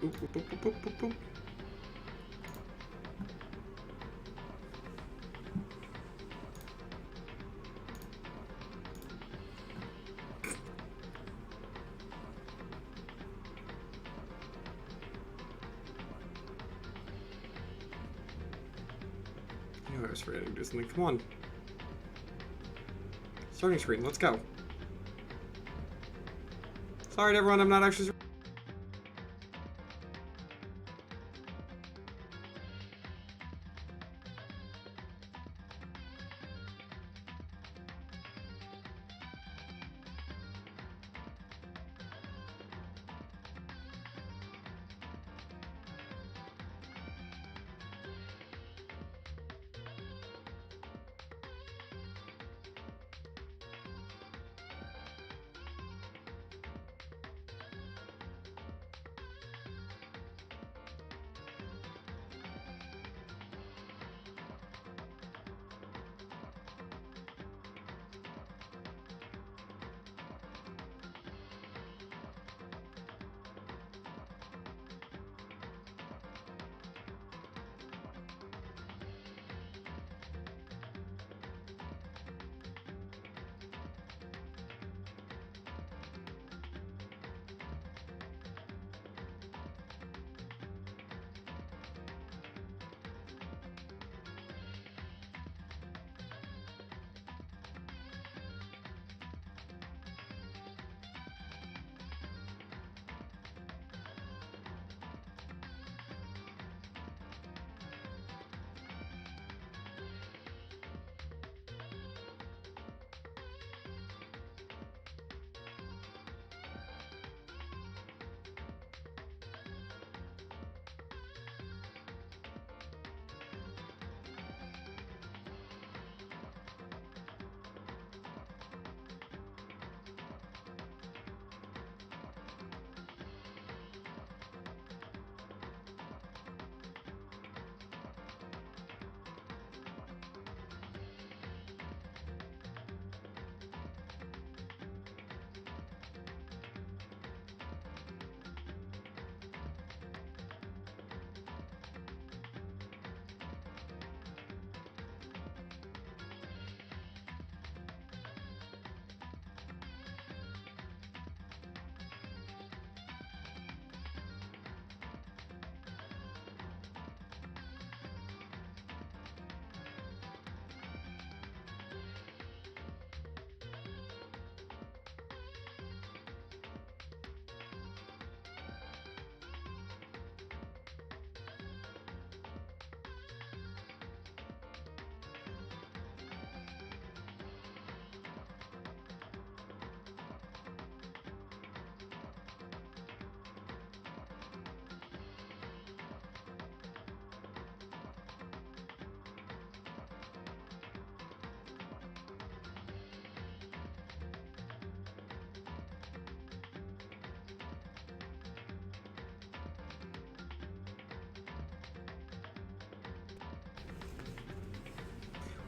Boop, boop, boop, boop, boop, boop. I knew I was ready to do something. Come on. Starting screen, let's go. Sorry everyone, I'm not actually...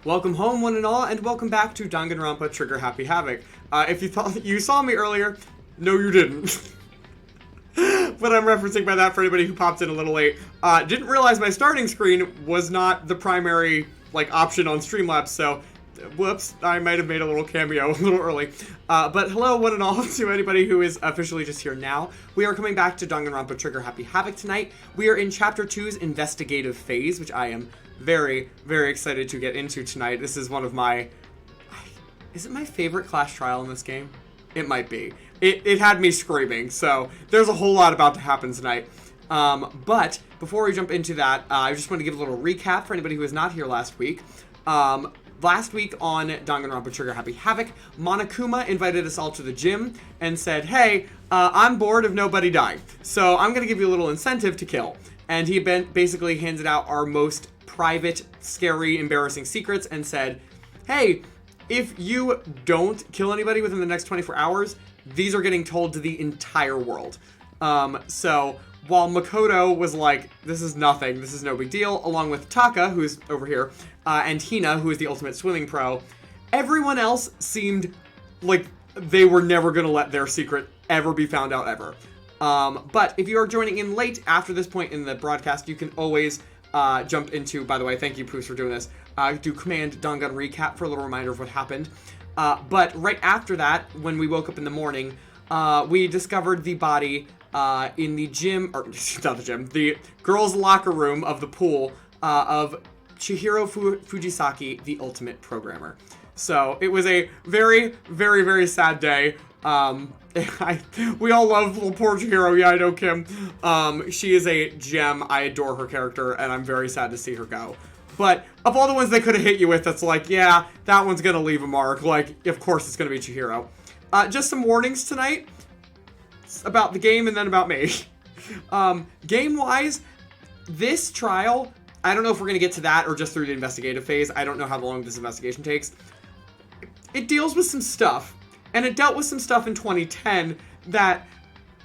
Welcome home, one and all, and welcome back to Danganronpa Trigger Happy Havoc. If you thought you saw me earlier, no you didn't. What I'm referencing by that, for anybody who popped in a little late, didn't realize my starting screen was not the primary option on Streamlabs, so whoops, I might have made a little cameo a little early. But hello, one and all, to anybody who is officially just here now. We are coming back to Danganronpa Trigger Happy Havoc tonight. We are in Chapter 2's investigative phase, which I am very, very excited to get into tonight. This is one of my... Is it my favorite Clash Trial in this game? It might be. It had me screaming, so there's a whole lot about to happen tonight. But before we jump into that, I just want to give a little recap for anybody who was not here last week. Last week on Danganronpa Trigger Happy Havoc, Monokuma invited us all to the gym and said, hey, I'm bored of nobody dying, so I'm going to give you a little incentive to kill. And he basically handed out our most private, scary, embarrassing secrets and said, hey, if you don't kill anybody within the next 24 hours, these are getting told to the entire world. So while Makoto was like, this is nothing, this is no big deal, along with Taka, who's over here, and Hina, who is the ultimate swimming pro, everyone else seemed like they were never going to let their secret ever be found out ever. But if you are joining in late after this point in the broadcast, you can always jump into, by the way, thank you, Poos, for doing this, do Command Dangan Recap for a little reminder of what happened. But right after that, when we woke up in the morning, we discovered the body in the gym, or not the gym, the girls' locker room of the pool of Chihiro Fujisaki, the ultimate programmer. So it was a very, very, very sad day. We all love little poor Chihiro. Yeah, I know, Kim. She is a gem. I adore her character, and I'm very sad to see her go. But of all the ones they could have hit you with, that's like, yeah, that one's gonna leave a mark. Like, of course it's gonna be Chihiro. Just some warnings tonight about the game and then about me. Game-wise, this trial, I don't know if we're gonna get to that or just through the investigative phase. I don't know how long this investigation takes. It deals with some stuff, and it dealt with some stuff in 2010 that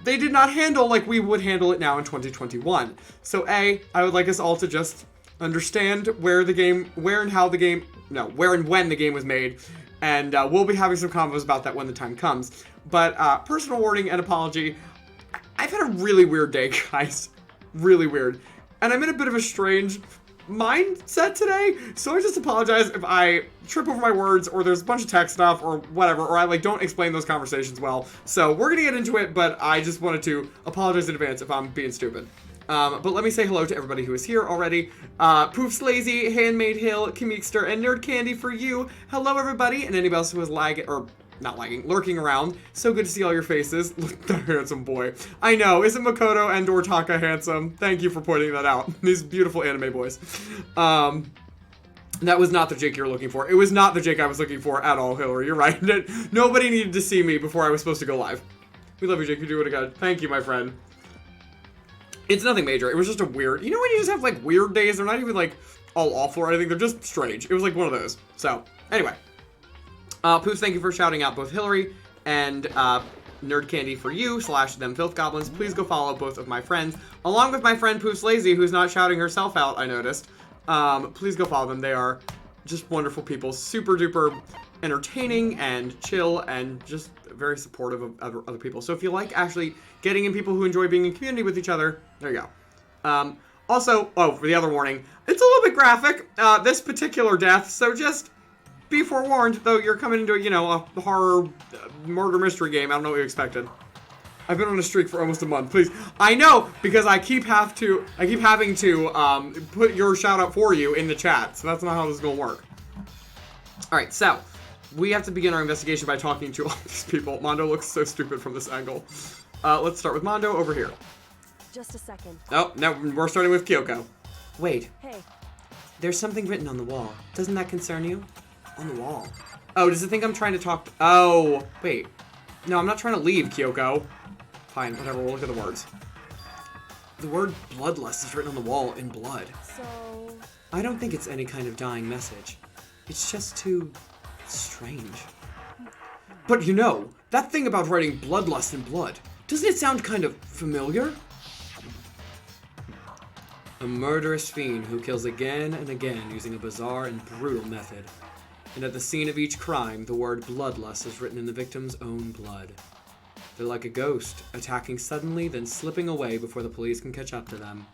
they did not handle like we would handle it now in 2021. So I would like us all to just understand where and when the game was made, and we'll be having some convos about that when the time comes. But personal warning and apology, I've had a really weird day, guys. Really weird. And I'm in a bit of a strange mindset today, so I just apologize if I trip over my words or there's a bunch of tech stuff or whatever, or I like don't explain those conversations well. So we're gonna get into it, but I just wanted to apologize in advance if I'm being stupid. But let me say hello to everybody who is here already. Poofs Lazy, Handmaid Hill, Kimikster, and Nerd Candy for you. Hello everybody, and anybody else who is lurking around. So good to see all your faces. Look at that handsome boy. I know, isn't Makoto and or Taka handsome? Thank you for pointing that out. These beautiful anime boys. That was not the Jake you're looking for. It was not the Jake I was looking for at all, Hillary. You're right. Nobody needed to see me before I was supposed to go live. We love you, Jake. You do it again. Thank you, my friend. It's nothing major. It was just a weird... You know when you just have, like, weird days? They're not even, like, all awful or anything. They're just strange. It was, like, one of those. So, anyway. Poofs, thank you for shouting out both Hillary and Nerd Candy for you / them filth goblins. Please go follow both of my friends, along with my friend Poofs Lazy, who's not shouting herself out, I noticed. Please go follow them. They are just wonderful people. Super duper entertaining and chill and just very supportive of other people. So if you like actually getting in people who enjoy being in community with each other, there you go. Also, for the other warning, it's a little bit graphic, this particular death, so just be forewarned, though you're coming into, a horror murder mystery game. I don't know what you expected. I've been on a streak for almost a month. Please. I know, because I keep having to put your shout out for you in the chat. So that's not how this is going to work. All right, so we have to begin our investigation by talking to all these people. Mondo looks so stupid from this angle. Let's start with Mondo over here. Just a second. Oh, now we're starting with Kyoko. Wait. Hey. There's something written on the wall. Doesn't that concern you? On the wall. Oh, does it think I'm trying to talk? Oh, wait. No, I'm not trying to leave, Kyoko. Fine, whatever, we'll look at the words. The word bloodlust is written on the wall in blood. So... I don't think it's any kind of dying message. It's just too... strange. But that thing about writing bloodlust in blood, doesn't it sound kind of familiar? A murderous fiend who kills again and again using a bizarre and brutal method. And at the scene of each crime, the word bloodlust is written in the victim's own blood. They're like a ghost, attacking suddenly, then slipping away before the police can catch up to them.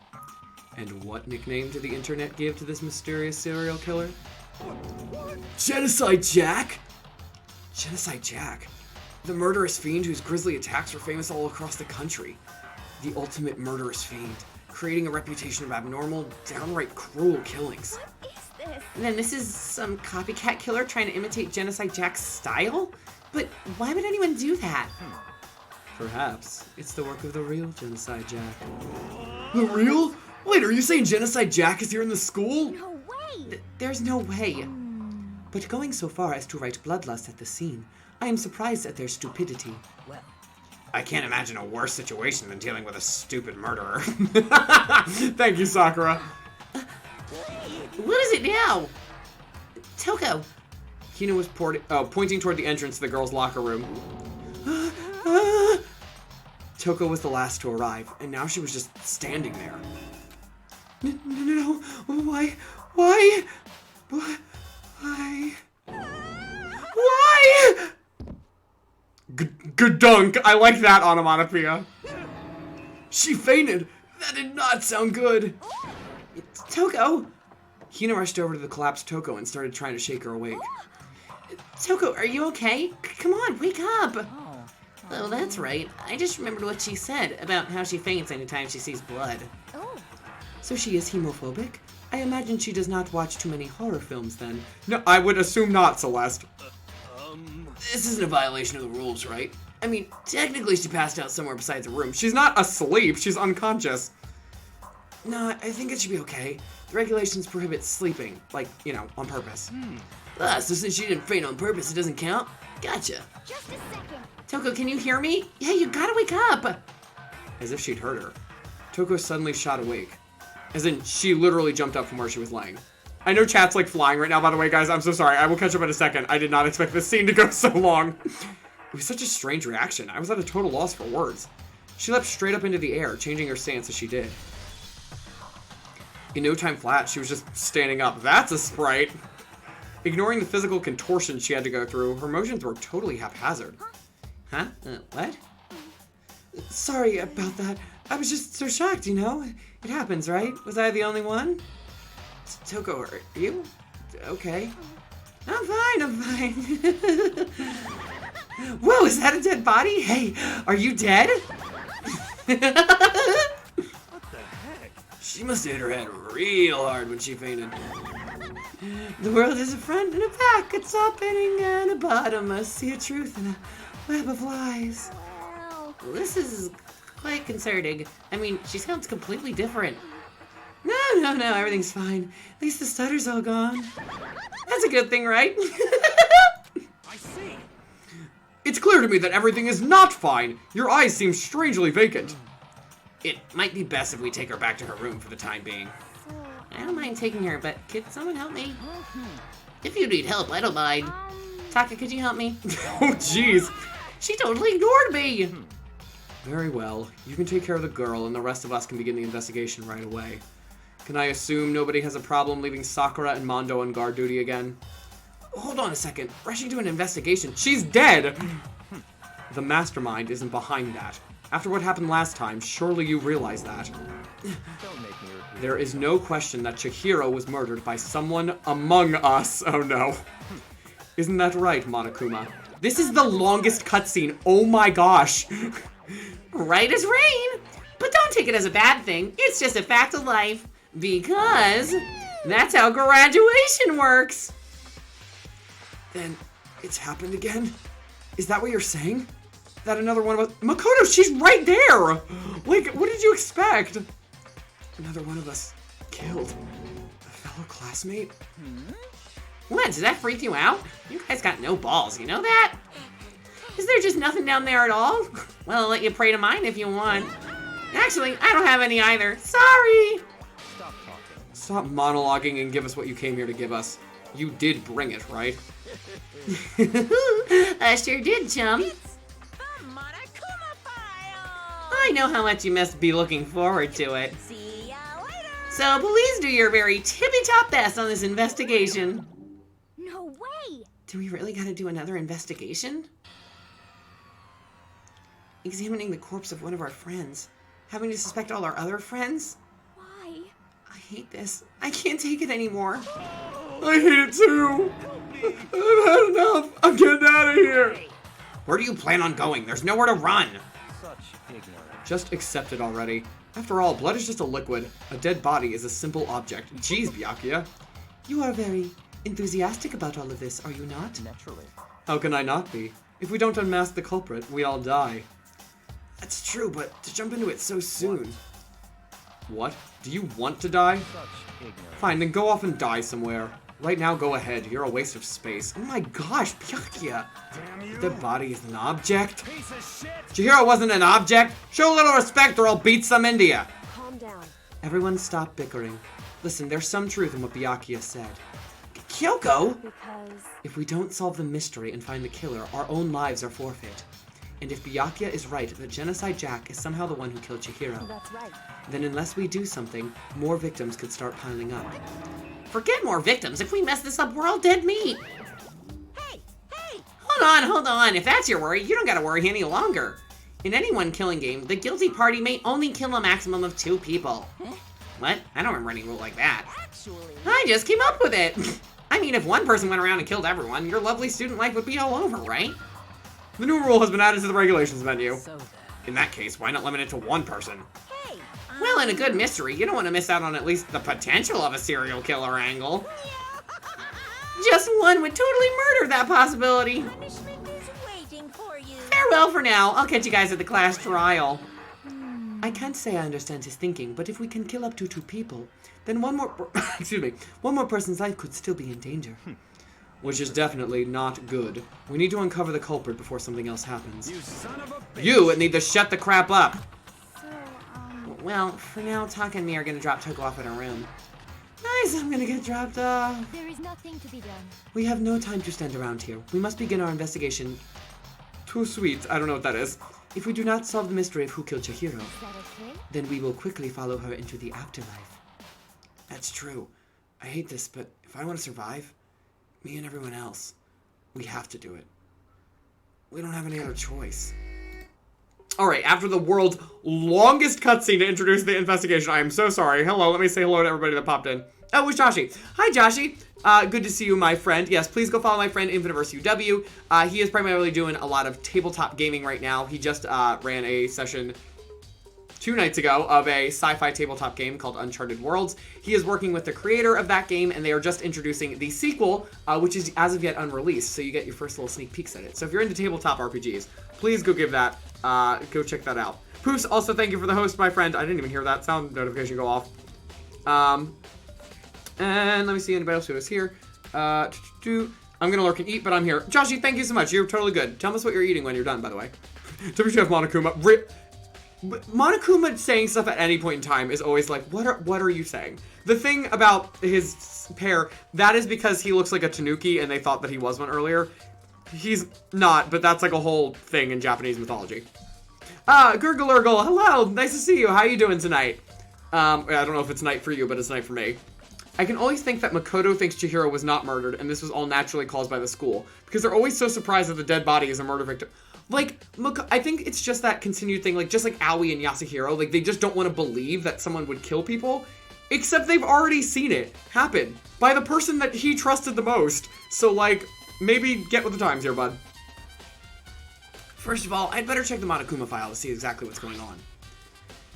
And what nickname did the internet give to this mysterious serial killer? Genocide Jack? Genocide Jack. The murderous fiend whose grisly attacks were famous all across the country. The ultimate murderous fiend, creating a reputation of abnormal, downright cruel killings. What is this? And then this is some copycat killer trying to imitate Genocide Jack's style? But why would anyone do that? Perhaps it's the work of the real Genocide Jack. The real? Wait, are you saying Genocide Jack is here in the school? No way! There's no way. But going so far as to write bloodlust at the scene, I am surprised at their stupidity. Well, I can't imagine a worse situation than dealing with a stupid murderer. Thank you, Sakura. What is it now? Toko. Hina was pointing toward the entrance to the girls' locker room. Toko was the last to arrive, and now she was just standing there. No, why? Why? Good dunk. I like that onomatopoeia. She fainted! That did not sound good! Toko! Hina rushed over to the collapsed Toko and started trying to shake her awake. Toko, are you okay? Come on, wake up! Oh, that's right. I just remembered what she said about how she faints anytime she sees blood. Oh, So she is hemophobic? I imagine she does not watch too many horror films then. No, I would assume not, Celeste. This isn't a violation of the rules, right? I mean, technically she passed out somewhere besides the room. She's not asleep, she's unconscious. No, I think it should be okay. The regulations prohibit sleeping, like, you know, on purpose. So since she didn't faint on purpose, it doesn't count? Gotcha. just a second. Toko, can you hear me? Yeah, you gotta wake up! As if she'd heard her. Toko suddenly shot awake. As in, she literally jumped up from where she was laying. I know chat's like flying right now, by the way, guys. I'm so sorry. I will catch up in a second. I did not expect this scene to go so long. It was such a strange reaction. I was at a total loss for words. She leapt straight up into the air, changing her stance as she did. In no time flat, she was just standing up. That's a sprite. Ignoring the physical contortion she had to go through, her motions were totally haphazard. Huh? What? Sorry about that. I was just so shocked, you know? It happens, right? Was I the only one? Toko, are you okay? I'm fine. Whoa, is that a dead body? Hey, are you dead? What the heck? She must have hit her head real hard when she fainted. The world is a front and a back, a top ending and a bottom, a sea of truth and a web of lies. Well, Well, this is quite concerning. I mean, she sounds completely different. No, everything's fine. At least the stutter's all gone. That's a good thing, right? I see. It's clear to me that everything is not fine. Your eyes seem strangely vacant. It might be best if we take her back to her room for the time being. so, I don't mind taking her, but could someone help me? If you need help, I don't mind. Taka, could you help me? Oh, jeez. She totally ignored me! Very well. You can take care of the girl, and the rest of us can begin the investigation right away. Can I assume nobody has a problem leaving Sakura and Mondo on guard duty again? Hold on a second. Rushing to an investigation. She's dead! The mastermind isn't behind that. After what happened last time, surely you realize that. Don't make me repeat. There is no question that Chihiro was murdered by someone among us. Oh no. Isn't that right, Monokuma? This is the longest cutscene. Oh my gosh. Right as rain! But don't take it as a bad thing. It's just a fact of life. Because that's how graduation works. Then it's happened again? Is that what you're saying? That another one of us... Makoto, she's right there! Like, what did you expect? Another one of us killed a fellow classmate? What, does that freak you out? You guys got no balls, you know that? Is there just nothing down there at all? Well, I'll let you pray to mine if you want. Actually, I don't have any either. Sorry! Stop talking. Stop monologuing and give us what you came here to give us. You did bring it, right? I sure did, chum. the Monokuma file. I know how much you must be looking forward to it. See ya later. So please do your very tippy-top best on this investigation. No way. Do we really gotta do another investigation? Examining the corpse of one of our friends. Having to suspect all our other friends? Why? I hate this. I can't take it anymore. I hate it too! I've had enough! I'm getting out of here! Where do you plan on going? There's nowhere to run! Such ignorance. Just accept it already. After all, blood is just a liquid. A dead body is a simple object. Jeez, Byakuya. You are very enthusiastic about all of this, are you not? Naturally. How can I not be? If we don't unmask the culprit, we all die. That's true, but to jump into it so soon... What? Do you want to die? Such ignorance. Fine, then go off and die somewhere. Right now, go ahead. You're a waste of space. Oh my gosh, Byakuya. Damn you. The body is an object? Piece of shit. Chihiro wasn't an object. Show a little respect or I'll beat some into ya. Calm down. Everyone stop bickering. Listen, there's some truth in what Byakuya said. Kyoko! Because If we don't solve the mystery and find the killer, our own lives are forfeit. And if Byakuya is right that Genocide Jack is somehow the one who killed Chihiro, that's right. then unless we do something, more victims could start piling up. Forget more victims. If we mess this up, we're all dead meat. Hey! Hold on. If that's your worry, you don't gotta worry any longer. In any one killing game, the guilty party may only kill a maximum of 2 people. What? I don't remember any rule like that. Actually, I just came up with it. I mean, if one person went around and killed everyone, your lovely student life would be all over, right? The new rule has been added to the regulations menu. so then. In that case, why not limit it to 1 person? Hey. Well, in a good mystery, you don't want to miss out on at least the potential of a serial killer angle. Just one would totally murder that possibility. Punishment is waiting for you. Farewell for now. I'll catch you guys at the class trial. I can't say I understand his thinking, but if we can kill up to 2 people, then one more one more person's life could still be in danger. Which is definitely not good. We need to uncover the culprit before something else happens. You son of a bitch. You need to shut the crap up! So, Well, for now, Taka and me are gonna drop Toko off in her room. Nice, I'm gonna get dropped off. there is nothing to be done. We have no time to stand around here. We must begin our investigation. Too sweet. I don't know what that is. If we do not solve the mystery of who killed Chihiro, Is that okay? then we will quickly follow her into the afterlife. That's true. I hate this, but if I want to survive, me and everyone else, we have to do it. We don't have any other choice. Alright, after the world's longest cutscene to introduce the investigation, I am so sorry. Hello, let me say hello to everybody that popped in. Oh, it was Joshi. Hi, Joshi. Good to see you, my friend. Yes, please go follow my friend, Infiniverse UW. He is primarily doing a lot of tabletop gaming right now. He just ran a session 2 nights ago of a sci-fi tabletop game called Uncharted Worlds. He is working with the creator of that game, and they are just introducing the sequel, which is as of yet unreleased, so you get your first little sneak peeks at it. So if you're into tabletop RPGs, please go give that, go check that out. Poos, also thank you for the host, my friend. I didn't even hear that sound notification go off. And let me see anybody else who is here. I'm gonna lurk and eat, but I'm here. Joshi, thank you so much. You're totally good. Tell us what you're eating when you're done, by the way. WTF Monokuma. Monokuma saying stuff at any point in time is always like, what are you saying? The thing about his pair, that is because he looks like a tanuki and they thought that he was one earlier. He's not, but that's like a whole thing in Japanese mythology. Gurgle, hello, nice to see you. How you doing tonight? I don't know if it's night for you, but it's night for me. I can always think that Makoto thinks Chihiro was not murdered, and this was all naturally caused by the school, because they're always so surprised that the dead body is a murder victim. Like, I think it's just that continued thing, like, just like Aoi and Yasuhiro, like, they just don't want to believe that someone would kill people, except they've already seen it happen by the person that he trusted the most. So, like, maybe get with the times here, bud. First of all, I'd better check the Monokuma file to see exactly what's going on.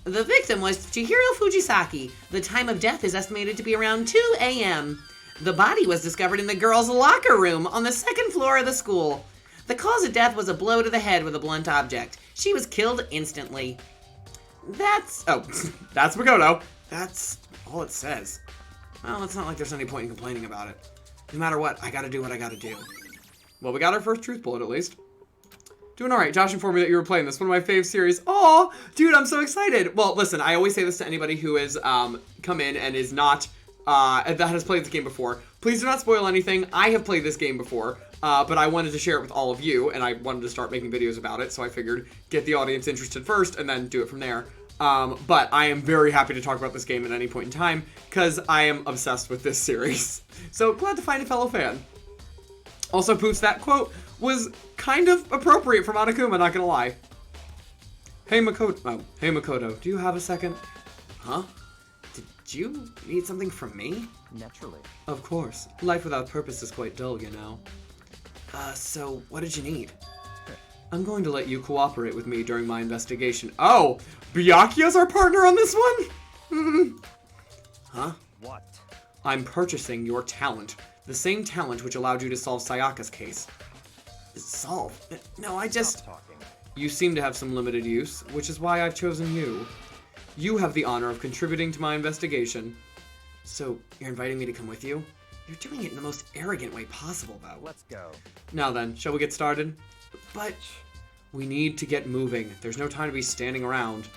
The victim was Chihiro Fujisaki. The time of death is estimated to be around 2 a.m. The body was discovered in the girls' locker room on the 2nd floor of the school. The cause of death was a blow to the head with a blunt object. She was killed instantly. That's Makoto. That's all it says. Well, it's not like there's any point in complaining about it. No matter what, I gotta do what I gotta do. Well, we got our first truth bullet at least. Doing alright. Josh informed me that you were playing this. One of my fave series. Aw, dude, I'm so excited. Well, listen, I always say this to anybody who has come in and is not, that has played this game before. Please do not spoil anything. I have played this game before, but I wanted to share it with all of you, and I wanted to start making videos about it, so I figured get the audience interested first and then do it from there. But I am very happy to talk about this game at any point in time, because I am obsessed with this series. So, glad to find a fellow fan. Also, Poops, that quote was kind of appropriate for Monokuma, not gonna lie. Hey Makoto, do you have a second? Huh? Did you need something from me? Naturally. Of course. Life without purpose is quite dull, you know. So what did you need? I'm going to let you cooperate with me during my investigation. Oh, Byakuya's our partner on this one? Huh? What? I'm purchasing your talent. The same talent which allowed you to solve Sayaka's case. Solve? No, I just... Stop talking. You seem to have some limited use, which is why I've chosen you. You have the honor of contributing to my investigation. So, you're inviting me to come with you? You're doing it in the most arrogant way possible, though. Let's go. Now then, shall we get started? But... We need to get moving. There's no time to be standing around.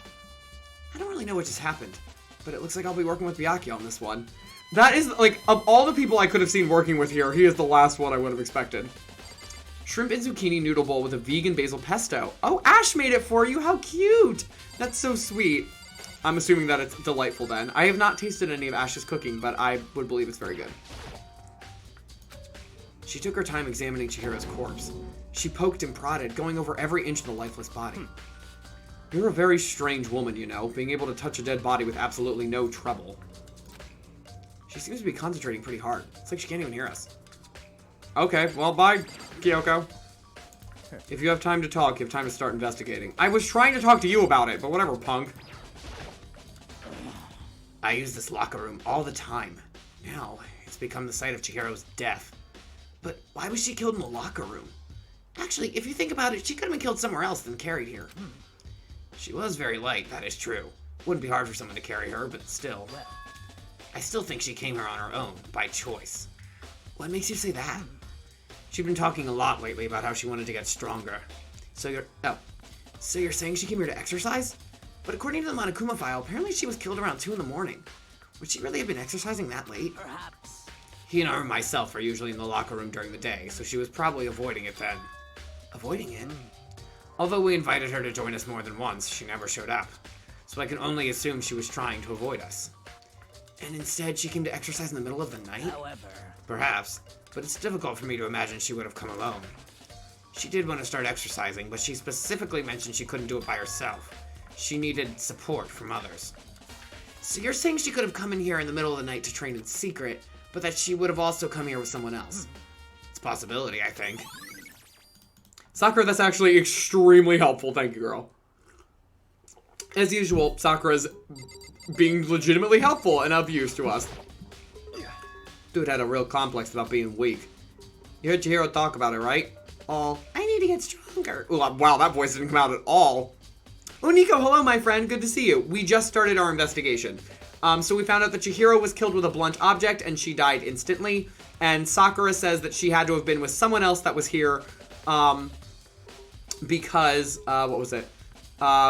I don't really know what just happened, but it looks like I'll be working with Byakuya on this one. That is, like, of all the people I could have seen working with here, he is the last one I would have expected. Shrimp and zucchini noodle bowl with a vegan basil pesto. Oh, Ash made it for you. How cute. That's so sweet. I'm assuming that it's delightful then. I have not tasted any of Ash's cooking, but I would believe it's very good. She took her time examining Chihiro's corpse. She poked and prodded, going over every inch of the lifeless body. You're a very strange woman, you know, being able to touch a dead body with absolutely no trouble. She seems to be concentrating pretty hard. It's like she can't even hear us. Okay, well, bye, Kyoko. If you have time to talk, you have time to start investigating. I was trying to talk to you about it, but whatever, punk. I use this locker room all the time. Now, it's become the site of Chihiro's death. But why was she killed in the locker room? Actually, if you think about it, she could have been killed somewhere else than carried here. She was very light, that is true. Wouldn't be hard for someone to carry her, but still. I still think she came here on her own, by choice. What makes you say that? She'd been talking a lot lately about how she wanted to get stronger. So you're saying she came here to exercise? But according to the Monokuma file, apparently she was killed around 2 in the morning. Would she really have been exercising that late? Perhaps. He and I myself are usually in the locker room during the day, so she was probably avoiding it then. Avoiding it? Although we invited her to join us more than once, she never showed up. So I can only assume she was trying to avoid us. And instead, she came to exercise in the middle of the night? However. Perhaps, but it's difficult for me to imagine she would have come alone. She did want to start exercising, but she specifically mentioned she couldn't do it by herself. She needed support from others. So you're saying she could have come in here in the middle of the night to train in secret, but that she would have also come here with someone else? It's a possibility, I think. Sakura, that's actually extremely helpful. Thank you, girl. As usual, Sakura's being legitimately helpful and of use to us. Dude had a real complex about being weak. You heard Chihiro talk about it, right? Oh, I need to get stronger. Ooh, wow, that voice didn't come out at all. Oh, Nico, hello, my friend. Good to see you. We just started our investigation. So we found out that Chihiro was killed with a blunt object, and she died instantly. And Sakura says that she had to have been with someone else that was here, because, what was it?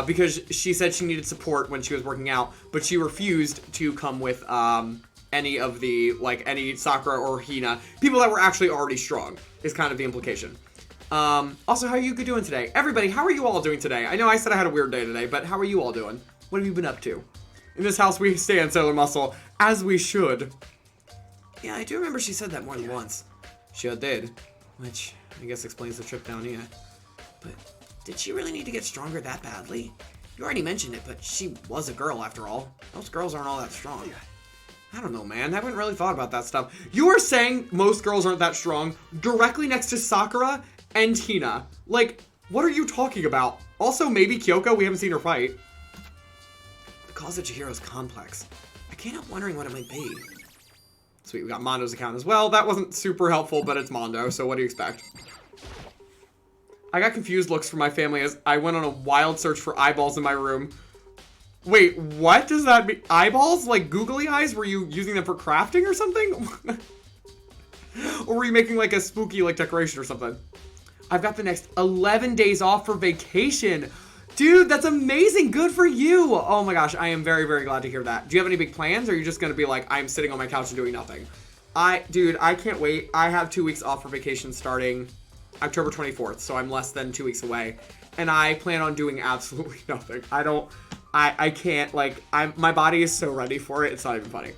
Because she said she needed support when she was working out, but she refused to come with, any of the, like, any Sakura or Hina. People that were actually already strong, is kind of the implication. Also, how are you doing today? Everybody, how are you all doing today? I know I said I had a weird day today, but how are you all doing? What have you been up to? In this house, we stay on Sailor Muscle, as we should. Yeah, I do remember she said that more than once. Sure did, which I guess explains the trip down here. But did she really need to get stronger that badly? You already mentioned it, but she was a girl after all. Most girls aren't all that strong. I don't know, man. I haven't really thought about that stuff. You are saying most girls aren't that strong directly next to Sakura and Hina. Like, what are you talking about? Also, maybe Kyoko, we haven't seen her fight. The cause of Chihiro's complex. I can't help wondering what it might be. Sweet, we got Mondo's account as well. That wasn't super helpful, but it's Mondo, so what do you expect? I got confused looks from my family as I went on a wild search for eyeballs in my room. Wait, what does that mean? Eyeballs? Like googly eyes? Were you using them for crafting or something? Or were you making like a spooky like decoration or something? I've got the next 11 days off for vacation. Dude, that's amazing. Good for you. Oh my gosh, I am very, very glad to hear that. Do you have any big plans, or are you just going to be like, I'm sitting on my couch and doing nothing? Dude, I can't wait. I have 2 weeks off for vacation starting October 24th, so I'm less than 2 weeks away. And I plan on doing absolutely nothing. I can't, like, my body is so ready for it, it's not even funny.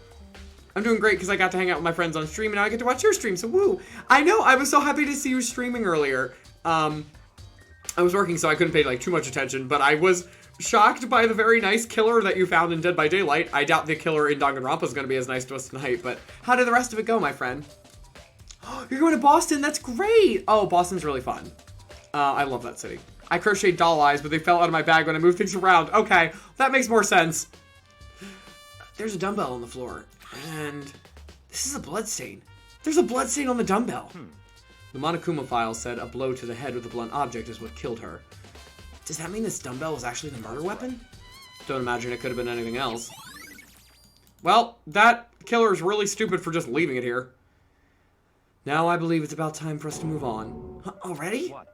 I'm doing great because I got to hang out with my friends on stream, and now I get to watch your stream, so woo. I know, I was so happy to see you streaming earlier. I was working, so I couldn't pay, like, too much attention, but I was shocked by the very nice killer that you found in Dead by Daylight. I doubt the killer in Danganronpa is going to be as nice to us tonight, but how did the rest of it go, my friend? You're going to Boston, that's great! Oh, Boston's really fun. I love that city. I crocheted doll eyes, but they fell out of my bag when I moved things around. Okay, that makes more sense. There's a dumbbell on the floor, and this is a bloodstain. There's a bloodstain on the dumbbell. The Monokuma file said a blow to the head with a blunt object is what killed her. Does that mean this dumbbell was actually the murder weapon? Don't imagine it could have been anything else. Well, that killer is really stupid for just leaving it here. Now I believe it's about time for us to move on. Huh, already? What?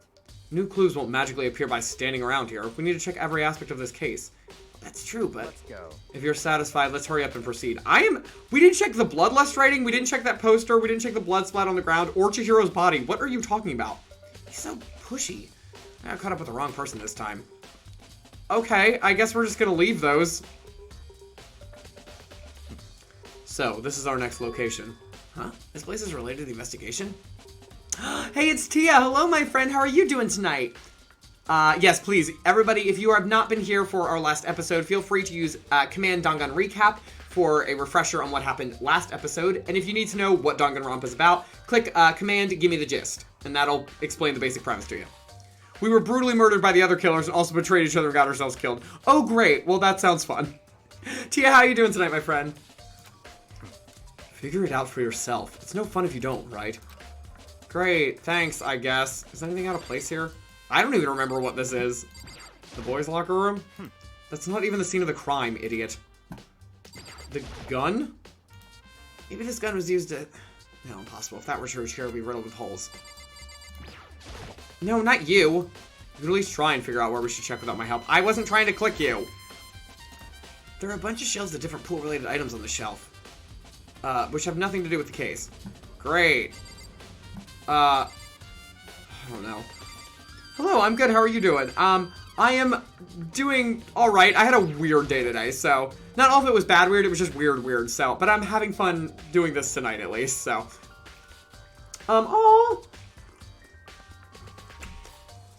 New clues won't magically appear by standing around here. We need to check every aspect of this case. That's true, but Let's go. If you're satisfied, let's hurry up and proceed. We didn't check the bloodlust writing, we didn't check that poster, we didn't check the blood splat on the ground, or Chihiro's body. What are you talking about? he's so pushy. I got caught up with the wrong person this time. Okay, I guess we're just gonna leave those. So, this is our next location. Huh? This place is related to the investigation? Hey, it's Tia. Hello, my friend. How are you doing tonight? Yes, please, everybody, if you have not been here for our last episode, feel free to use Command Dangan Recap for a refresher on what happened last episode. And if you need to know what Danganronpa is about, click Command Give Me the Gist, and that'll explain the basic premise to you. We were brutally murdered by the other killers and also betrayed each other and got ourselves killed. Oh, great. Well, that sounds fun. Tia, how you doing tonight, my friend? Figure it out for yourself. It's no fun if you don't, right? Great. Thanks, I guess. Is anything out of place here? I don't even remember what this is. The boys' locker room? That's not even the scene of the crime, idiot. The gun? Maybe this gun was used to... No, impossible. If that were true, Chihiro would be riddled with holes. No, not you. You could at least try and figure out where we should check without my help. I wasn't trying to click you. There are a bunch of shelves of different pool-related items on the shelf. Which have nothing to do with the case. Great. I don't know. Hello, I'm good. How are you doing? I am doing alright. I had a weird day today, so... Not all of it was bad weird, it was just weird, so... But I'm having fun doing this tonight, at least, so... Oh!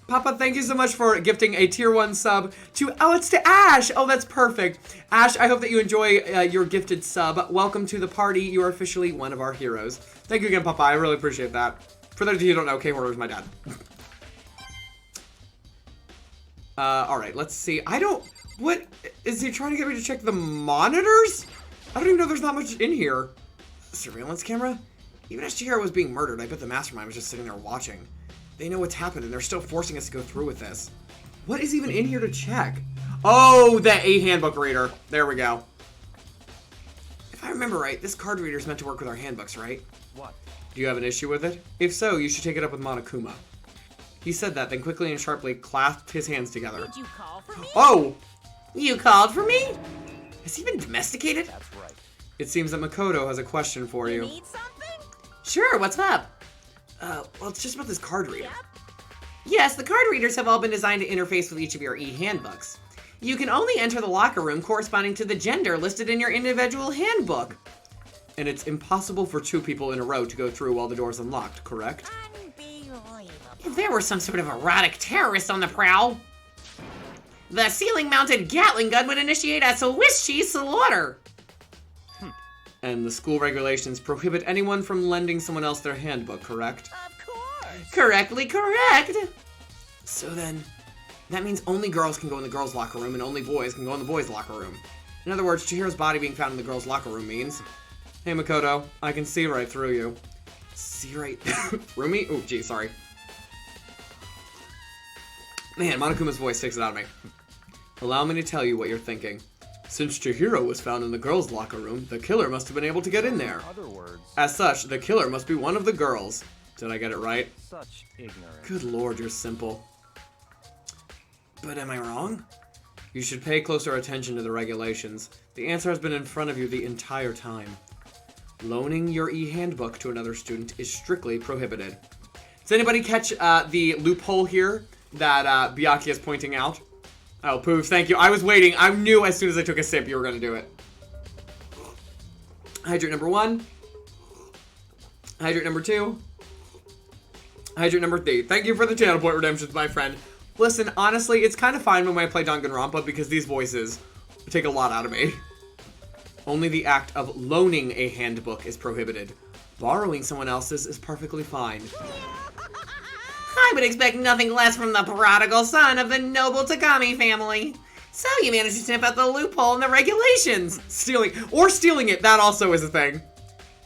Papa, thank you so much for gifting a tier 1 sub to... Oh, it's to Ash! Oh, that's perfect. Ash, I hope that you enjoy your gifted sub. Welcome to the party. You are officially one of our heroes. Thank you again, Papa. I really appreciate that. For those of you who don't know, K-Horror is my dad. Alright, let's see. I don't... What? Is he trying to get me to check the monitors? I don't even know there's not much in here. Surveillance camera? Even as Chihiro was being murdered, I bet the mastermind was just sitting there watching. They know what's happened, and they're still forcing us to go through with this. What is even in here to check? Oh, the Handbook Reader. There we go. If I remember right, this card reader is meant to work with our handbooks, right? What? Do you have an issue with it? If so, you should take it up with Monokuma. He said that, then quickly and sharply clasped his hands together. Did you call for me? Oh! You called for me? Has he been domesticated? That's right. It seems that Makoto has a question for you. Need something? Sure, what's up? Well, it's just about this card reader. Yep. Yes, the card readers have all been designed to interface with each of your e-handbooks. You can only enter the locker room corresponding to the gender listed in your individual handbook. And it's impossible for 2 people in a row to go through while the door's unlocked, correct? Unbelievable. If there were some sort of erotic terrorist on the prowl, the ceiling-mounted Gatling gun would initiate a Swiss cheese slaughter. And the school regulations prohibit anyone from lending someone else their handbook, correct? Of course. Correctly correct. So then, that means only girls can go in the girls' locker room and only boys can go in the boys' locker room. In other words, Chihiro's body being found in the girls' locker room means... Hey, Makoto, I can see right through you. See right through me? Oh, gee, sorry. Man, Monokuma's voice takes it out of me. Allow me to tell you what you're thinking. Since Chihiro was found in the girls' locker room, the killer must have been able to get in there. In other words, As such, the killer must be one of the girls. Did I get it right? such ignorance. Good lord, you're simple. But am I wrong? You should pay closer attention to the regulations. The answer has been in front of you the entire time. Loaning your e-handbook to another student is strictly prohibited. Does anybody catch the loophole here that Byakuya is pointing out? Oh, Poof, thank you. I was waiting. I knew as soon as I took a sip you were going to do it. Hydrate number 1. Hydrate number 2. Hydrate number 3. Thank you for the channel point redemptions, my friend. Listen, honestly, it's kind of fine when I play Danganronpa because these voices take a lot out of me. Only the act of loaning a handbook is prohibited. Borrowing someone else's is perfectly fine. I would expect nothing less from the prodigal son of the noble Takami family. So you managed to sniff out the loophole in the regulations. Stealing it, that also is a thing.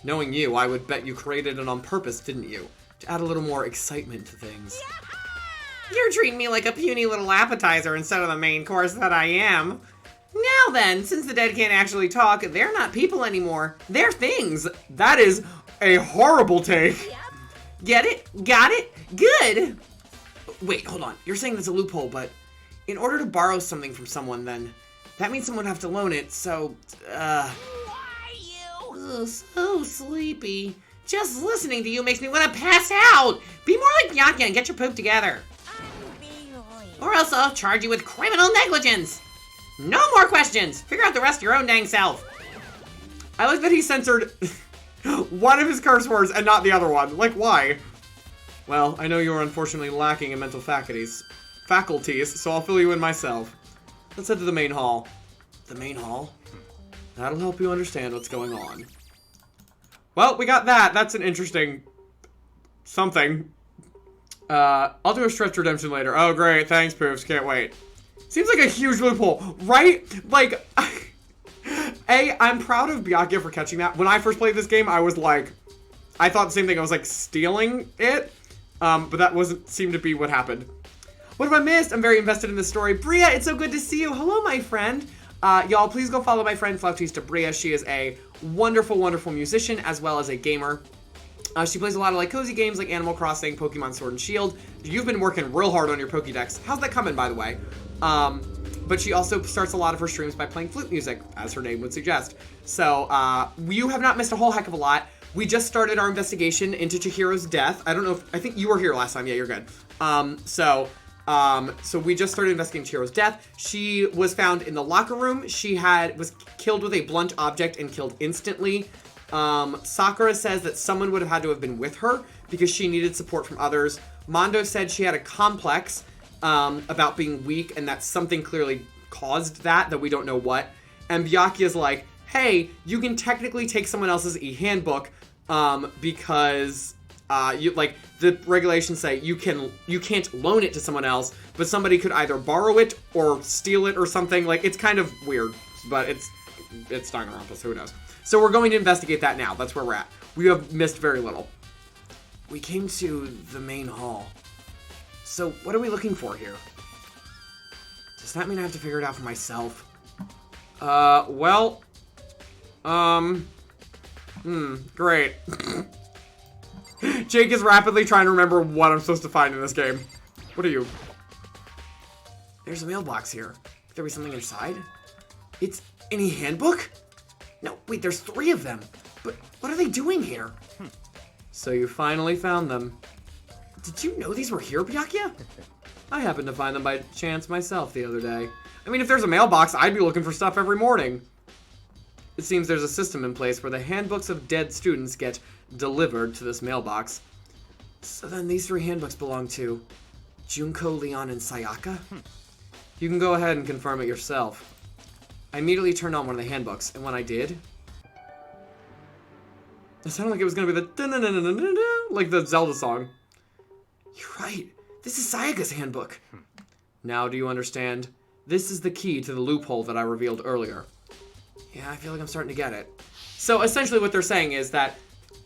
Knowing you, I would bet you created it on purpose, didn't you? To add a little more excitement to things. You're treating me like a puny little appetizer instead of the main course that I am. Now then, since the dead can't actually talk, they're not people anymore. They're things. That is a horrible take. Yep. Get it? Got it? Good. Wait, hold on. You're saying there's a loophole, but in order to borrow something from someone, then that means someone would have to loan it, so, Why you? Oh, so sleepy. Just listening to you makes me want to pass out. Be more like Byakuya and get your poop together. Unbelievable. Or else I'll charge you with criminal negligence. No more questions. Figure out the rest your own dang self. I like that he censored one of his curse words and not the other one. Like, why? Well, I know you are unfortunately lacking in mental faculties. faculties, so I'll fill you in myself. Let's head to the main hall. The main hall? That'll help you understand what's going on. Well, we got that. That's an interesting something. I'll do a stretch redemption later. Oh, great. Thanks, Poofs. Can't wait. Seems like a huge loophole, right? Like, I'm proud of Byakuya for catching that. When I first played this game, I was like, I thought the same thing. I was like stealing it, but that wasn't seem to be what happened. What have I missed? I'm very invested in this story. Bria, it's so good to see you. Hello, my friend. Y'all, please go follow my friend Flautista Bria. She is a wonderful, wonderful musician as well as a gamer. She plays a lot of like cozy games like Animal Crossing, Pokemon Sword and Shield. You've been working real hard on your Pokédex. How's that coming, by the way? But she also starts a lot of her streams by playing flute music, as her name would suggest. So, you have not missed a whole heck of a lot. We just started our investigation into Chihiro's death. I don't know if, I think you were here last time. Yeah, you're good. So we just started investigating Chihiro's death. She was found in the locker room. She was killed with a blunt object and killed instantly. Sakura says that someone would have had to have been with her because she needed support from others. Mondo said she had a complex about being weak and that something clearly caused that we don't know what. And Byakuya's like, hey, you can technically take someone else's e-handbook because like the regulations say you can't loan it to someone else, but somebody could either borrow it or steal it or something. Like, it's kind of weird, but it's Danganronpa, so who knows. So we're going to investigate that now. That's where we're at. We have missed very little. We came to the main hall. So what are we looking for here? Does that mean I have to figure it out for myself? Great. Jake is rapidly trying to remember what I'm supposed to find in this game. What are you? There's a mailbox here. Could there be something inside? It's any handbook? No, wait, there's 3 of them. But what are they doing here? So you finally found them. Did you know these were here, Byakuya? I happened to find them by chance myself the other day. I mean, if there's a mailbox, I'd be looking for stuff every morning. It seems there's a system in place where the handbooks of dead students get delivered to this mailbox. So then these 3 handbooks belong to Junko, Leon, and Sayaka? You can go ahead and confirm it yourself. I immediately turned on one of the handbooks, and when I did, it sounded like it was going to be the like the Zelda song. You're right. This is Sayaka's handbook. Now do you understand? This is the key to the loophole that I revealed earlier. Yeah, I feel like I'm starting to get it. So essentially what they're saying is that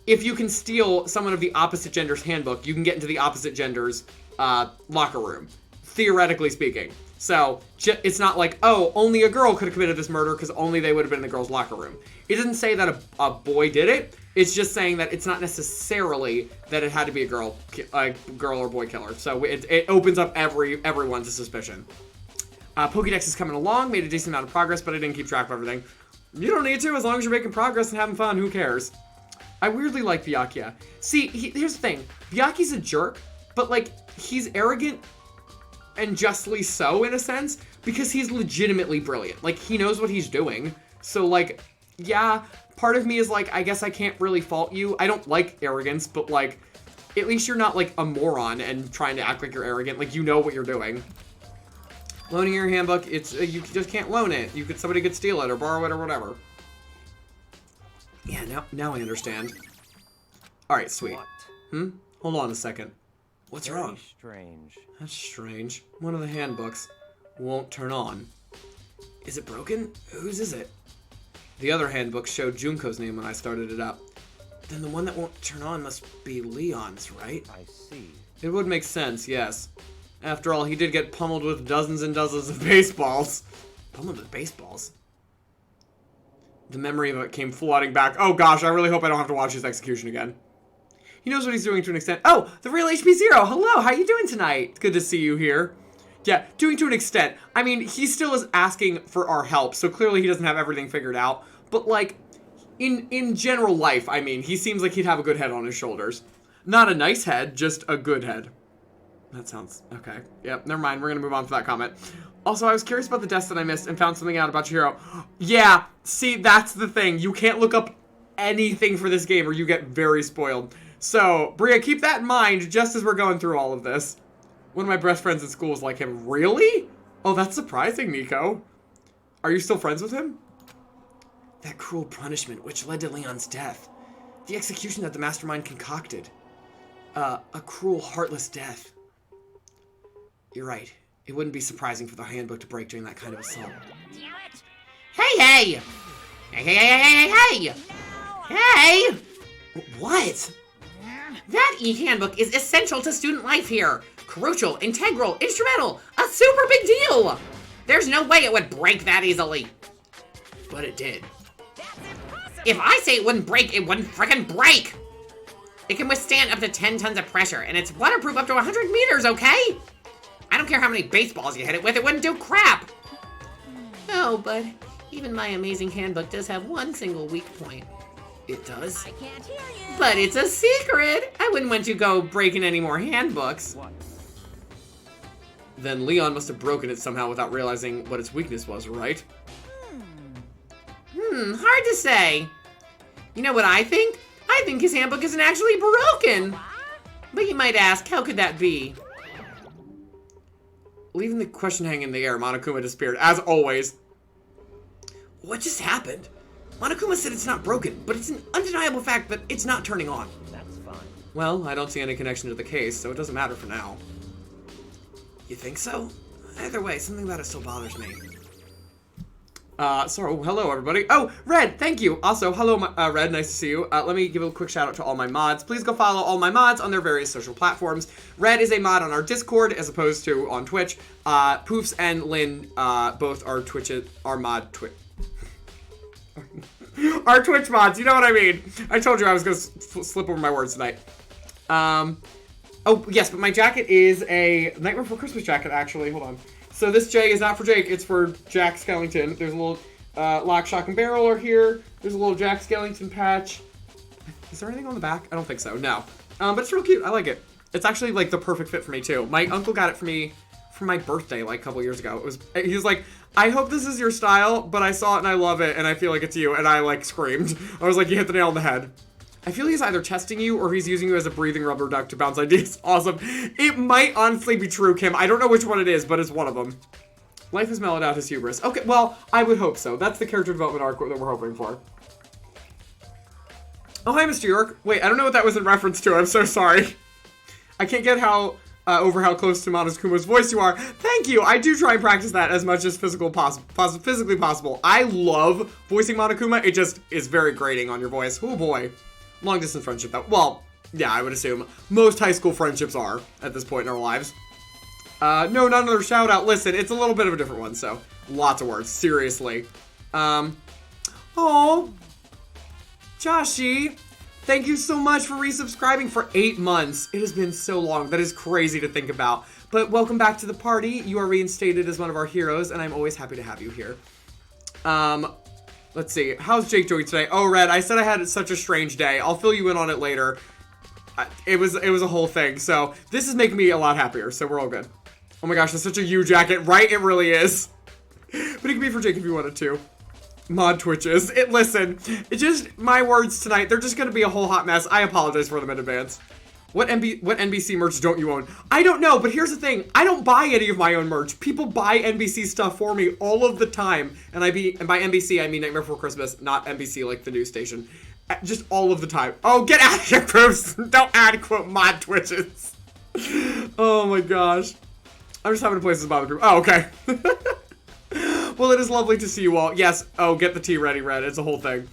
if you can steal someone of the opposite gender's handbook, you can get into the opposite gender's locker room, theoretically speaking. So it's not like, oh, only a girl could have committed this murder because only they would have been in the girl's locker room. It doesn't say that a boy did it. It's just saying that it's not necessarily that it had to be a girl or boy killer. So it opens up everyone to suspicion. Pokédex is coming along, made a decent amount of progress, but I didn't keep track of everything. You don't need to, as long as you're making progress and having fun, who cares? I weirdly like Byakuya. See, here's the thing. Byakuya's a jerk, but, like, he's arrogant and justly so, in a sense, because he's legitimately brilliant. Like, he knows what he's doing. So, like, yeah, part of me is like, I guess I can't really fault you. I don't like arrogance, but, like, at least you're not, like, a moron and trying to act like you're arrogant. Like, you know what you're doing. Loaning your handbook, you just can't loan it. Somebody could steal it or borrow it or whatever. Yeah, now I understand. Alright, sweet. What? Hold on a second. What's Very wrong? strange. That's strange. One of the handbooks won't turn on. Is it broken? Whose is it? The other handbook showed Junko's name when I started it up. Then the one that won't turn on must be Leon's, right? I see. It would make sense, yes. After all, he did get pummeled with dozens and dozens of baseballs. Pummeled with baseballs? The memory of it came flooding back. Oh gosh, I really hope I don't have to watch his execution again. He knows what he's doing to an extent. Oh, the real HP Zero. Hello, how you doing tonight? It's good to see you here. Yeah, doing to an extent. I mean, he still is asking for our help, so clearly he doesn't have everything figured out. But like, in general life, I mean, he seems like he'd have a good head on his shoulders. Not a nice head, just a good head. That sounds okay. Yep, never mind. We're gonna move on for that comment. Also, I was curious about the deaths that I missed and found something out about Chihiro. Yeah, see, that's the thing. You can't look up anything for this game or you get very spoiled. So, Bria, keep that in mind just as we're going through all of this. One of my best friends in school is like him. Really? Oh, that's surprising, Nico. Are you still friends with him? That cruel punishment which led to Leon's death. The execution that the mastermind concocted. A cruel, heartless death. You're right. It wouldn't be surprising for the handbook to break during that kind of assault. Damn it! Hey, hey! Hey, hey, hey, hey, hey, hey! Hey! What? That e-handbook is essential to student life here. Crucial, integral, instrumental, a super big deal! There's no way it would break that easily. But it did. That's impossible! If I say it wouldn't break, it wouldn't frickin' break! It can withstand up to 10 tons of pressure, and it's waterproof up to 100 meters, okay? I don't care how many baseballs you hit it with, it wouldn't do crap! Oh, but even my amazing handbook does have one single weak point. It does? I can't hear you! But it's a secret! I wouldn't want you to go breaking any more handbooks. What? Then Leon must have broken it somehow without realizing what its weakness was, right? Hard to say. You know what I think? I think his handbook isn't actually broken. But you might ask, how could that be? Leaving the question hanging in the air, Monokuma disappeared, as always. What just happened? Monokuma said it's not broken, but it's an undeniable fact that it's not turning on. That's fine. Well, I don't see any connection to the case, so it doesn't matter for now. You think so? Either way, something about it still bothers me. So, hello everybody. Oh, Red, thank you. Also, hello, Red, nice to see you. Let me give a quick shout out to all my mods. Please go follow all my mods on their various social platforms. Red is a mod on our Discord as opposed to on Twitch. Poofs and Lynn, both are mod Twitch. Our Twitch mods, you know what I mean. I told you I was gonna slip over my words tonight. Oh, yes, but my jacket is a Nightmare Before Christmas jacket, actually. Hold on. So this J is not for Jake, it's for Jack Skellington. There's a little lock, shock, and barrel here. There's a little Jack Skellington patch. Is there anything on the back? I don't think so, no. But it's real cute, I like it. It's actually like the perfect fit for me too. My uncle got it for me for my birthday like a couple years ago. He was like, I hope this is your style, but I saw it and I love it and I feel like it's you. And I like screamed. I was like, you hit the nail on the head. I feel he's either testing you or he's using you as a breathing rubber duck to bounce ideas. Awesome. It might honestly be true, Kim. I don't know which one it is, but it's one of them. Life has mellowed out his hubris. Okay, well, I would hope so. That's the character development arc that we're hoping for. Oh, hi, Mr. York. Wait, I don't know what that was in reference to. I'm so sorry. I can't get over how close to Monokuma's voice you are. Thank you. I do try and practice that as much as physically possible. I love voicing Monokuma. It just is very grating on your voice. Oh, boy. Long distance friendship, though. Well, yeah, I would assume most high school friendships are at this point in our lives. No, not another shout out. Listen, it's a little bit of a different one, so lots of words. Seriously. Oh, Joshi, thank you so much for resubscribing for 8 months. It has been so long. That is crazy to think about. But welcome back to the party. You are reinstated as one of our heroes, and I'm always happy to have you here. Let's see. How's Jake doing today? Oh, Red, I said I had such a strange day. I'll fill you in on it later. It was a whole thing. So this is making me a lot happier. So we're all good. Oh my gosh, that's such a you jacket, right? It really is. But it can be for Jake if you wanted to. Mod Twitches. Listen, it's just my words tonight. They're just gonna be a whole hot mess. I apologize for them in advance. What NBC merch don't you own? I don't know, but here's the thing. I don't buy any of my own merch. People buy NBC stuff for me all of the time. And by NBC, I mean Nightmare Before Christmas, not NBC like the news station. Just all of the time. Oh, get out of here, Bruce. Don't add, quote, mod Twitches. Oh my gosh. I'm just having places to bother people. Oh, okay. Well, it is lovely to see you all. Yes. Oh, get the tea ready, Red. It's a whole thing.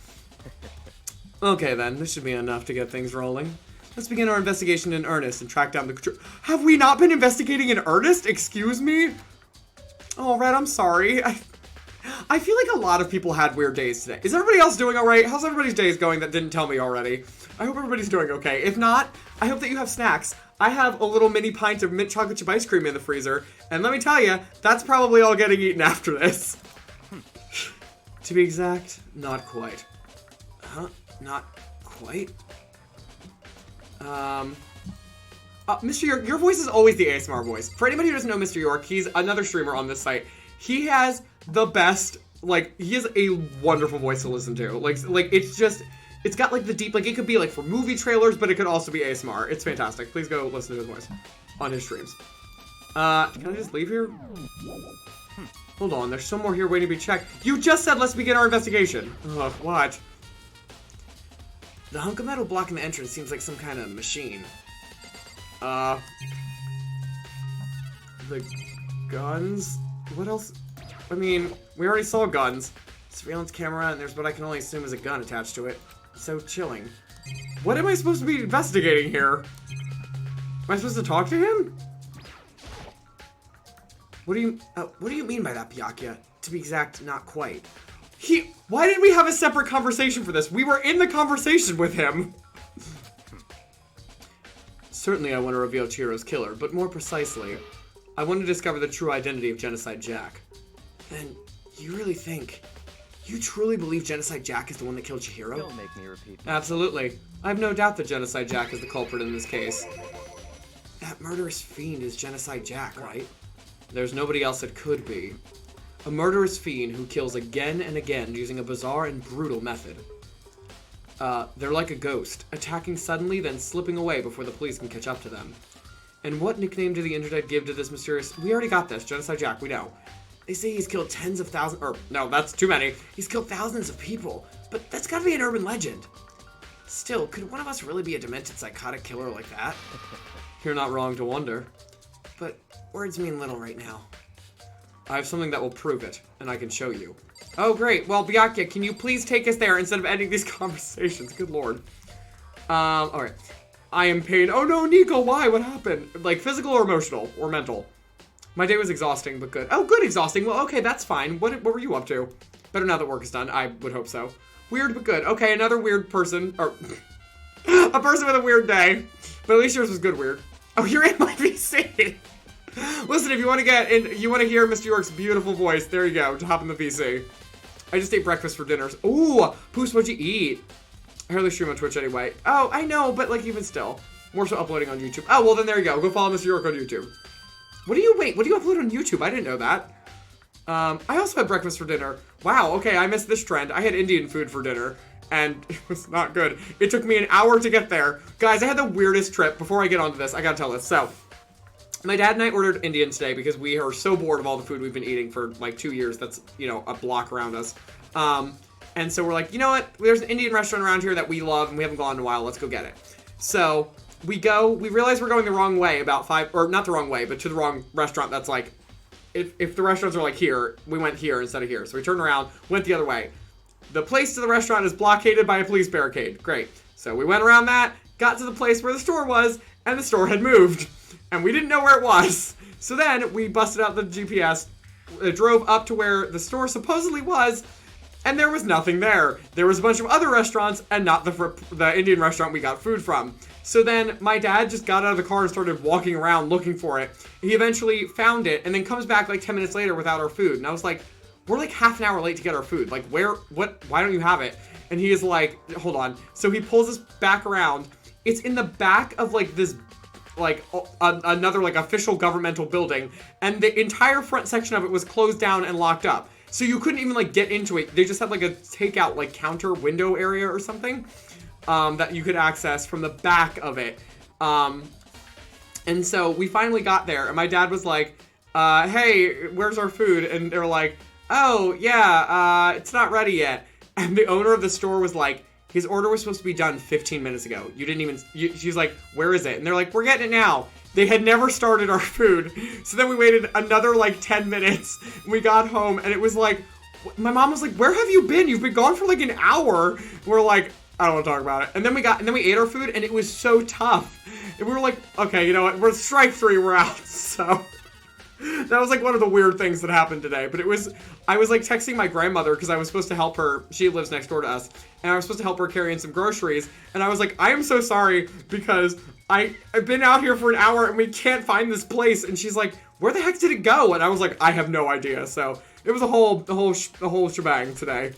Okay, then. This should be enough to get things rolling. Let's begin our investigation in earnest and track down the... Have we not been investigating in earnest? Excuse me? Oh, Red, I'm sorry. I feel like a lot of people had weird days today. Is everybody else doing all right? How's everybody's days going that didn't tell me already? I hope everybody's doing okay. If not, I hope that you have snacks. I have a little mini pint of mint chocolate chip ice cream in the freezer. And let me tell you, that's probably all getting eaten after this. To be exact, not quite. Huh? Not quite? Mr. York, your voice is always the ASMR voice. For anybody who doesn't know Mr. York, he's another streamer on this site. He has the best, like, he has a wonderful voice to listen to. Like it's just, it's got like the deep, like it could be like for movie trailers, but it could also be ASMR. It's fantastic. Please go listen to his voice on his streams. Can I just leave here? Hold on, there's some more here waiting to be checked. You just said let's begin our investigation. Ugh, what? The hunk of metal blocking the entrance seems like some kind of machine. The guns? What else? I mean, we already saw guns. Surveillance camera, and there's what I can only assume is a gun attached to it. So chilling. What am I supposed to be investigating here? Am I supposed to talk to him? What do you mean by that, Byakuya? To be exact, not quite. Why did we have a separate conversation for this? We were in the conversation with him. Certainly I want to reveal Chihiro's killer, but more precisely, I want to discover the true identity of Genocide Jack. Then, you really think... You truly believe Genocide Jack is the one that killed Chihiro? Don't make me repeat. Absolutely. I have no doubt that Genocide Jack is the culprit in this case. That murderous fiend is Genocide Jack, right? There's nobody else it could be. A murderous fiend who kills again and again using a bizarre and brutal method. They're like a ghost, attacking suddenly, then slipping away before the police can catch up to them. And what nickname do the Internet give to this mysterious... We already got this, Genocide Jack, we know. They say he's killed tens of thousands... Or, no, that's too many. He's killed thousands of people. But that's gotta be an urban legend. Still, could one of us really be a demented psychotic killer like that? You're not wrong to wonder. But words mean little right now. I have something that will prove it, and I can show you. Oh, great. Well, Byakuya, can you please take us there instead of ending these conversations? Good lord. Alright. I am pained. Oh no, Nico, why? What happened? Like, physical or emotional? Or mental? My day was exhausting, but good. Oh, good exhausting. Well, okay, that's fine. What were you up to? Better now that work is done. I would hope so. Weird, but good. Okay, another weird person. Or, a person with a weird day. But at least yours was good weird. Oh, you're in my VC. Listen, if you want to get in, you want to hear Mr. York's beautiful voice, there you go. Hop in the VC. I just ate breakfast for dinner. Ooh, Poos, what'd you eat? I hardly stream on Twitch anyway. Oh, I know, but like even still. More so uploading on YouTube. Oh, well then there you go. Go follow Mr. York on YouTube. What do you upload on YouTube? I didn't know that. I also had breakfast for dinner. Wow, okay, I missed this trend. I had Indian food for dinner, and it was not good. It took me an hour to get there. Guys, I had the weirdest trip. Before I get onto this, I gotta tell this. So, my dad and I ordered Indian today because we are so bored of all the food we've been eating for like 2 years. That's, you know, a block around us. And so we're like, you know what? There's an Indian restaurant around here that we love and we haven't gone in a while. Let's go get it. So we realize we're going the wrong way not the wrong way, but to the wrong restaurant that's like, if the restaurants are like here, we went here instead of here. So we turned around, went the other way. The place to the restaurant is blockaded by a police barricade. Great. So we went around that, got to the place where the store was, and the store had moved. And we didn't know where it was. So then we busted out the GPS, drove up to where the store supposedly was, and there was nothing there. There was a bunch of other restaurants and not the Indian restaurant we got food from. So then my dad just got out of the car and started walking around looking for it. He eventually found it and then comes back like 10 minutes later without our food. And I was like, we're like half an hour late to get our food. Like why don't you have it? And he is like, hold on. So he pulls us back around. It's in the back of like this like another like official governmental building, and the entire front section of it was closed down and locked up. So you couldn't even like get into it. They just had like a takeout like counter window area or something that you could access from the back of it. And so we finally got there, and my dad was like, hey, where's our food? And they're like, oh yeah, it's not ready yet. And the owner of the store was like, his order was supposed to be done 15 minutes ago. You didn't even... She's like, where is it? And they're like, we're getting it now. They had never started our food. So then we waited another, like, 10 minutes. We got home, and it was like... My mom was like, where have you been? You've been gone for, like, an hour. We're like, I don't want to talk about it. And then we ate our food, and it was so tough. And we were like, okay, you know what? We're strike 3, we're out. So... That was like one of the weird things that happened today, but I was like texting my grandmother because I was supposed to help her. She lives next door to us, and I was supposed to help her carry in some groceries, and I was like, I am so sorry because I've been out here for an hour and we can't find this place. And she's like, where the heck did it go? And I was like, I have no idea. So it was a whole shebang today.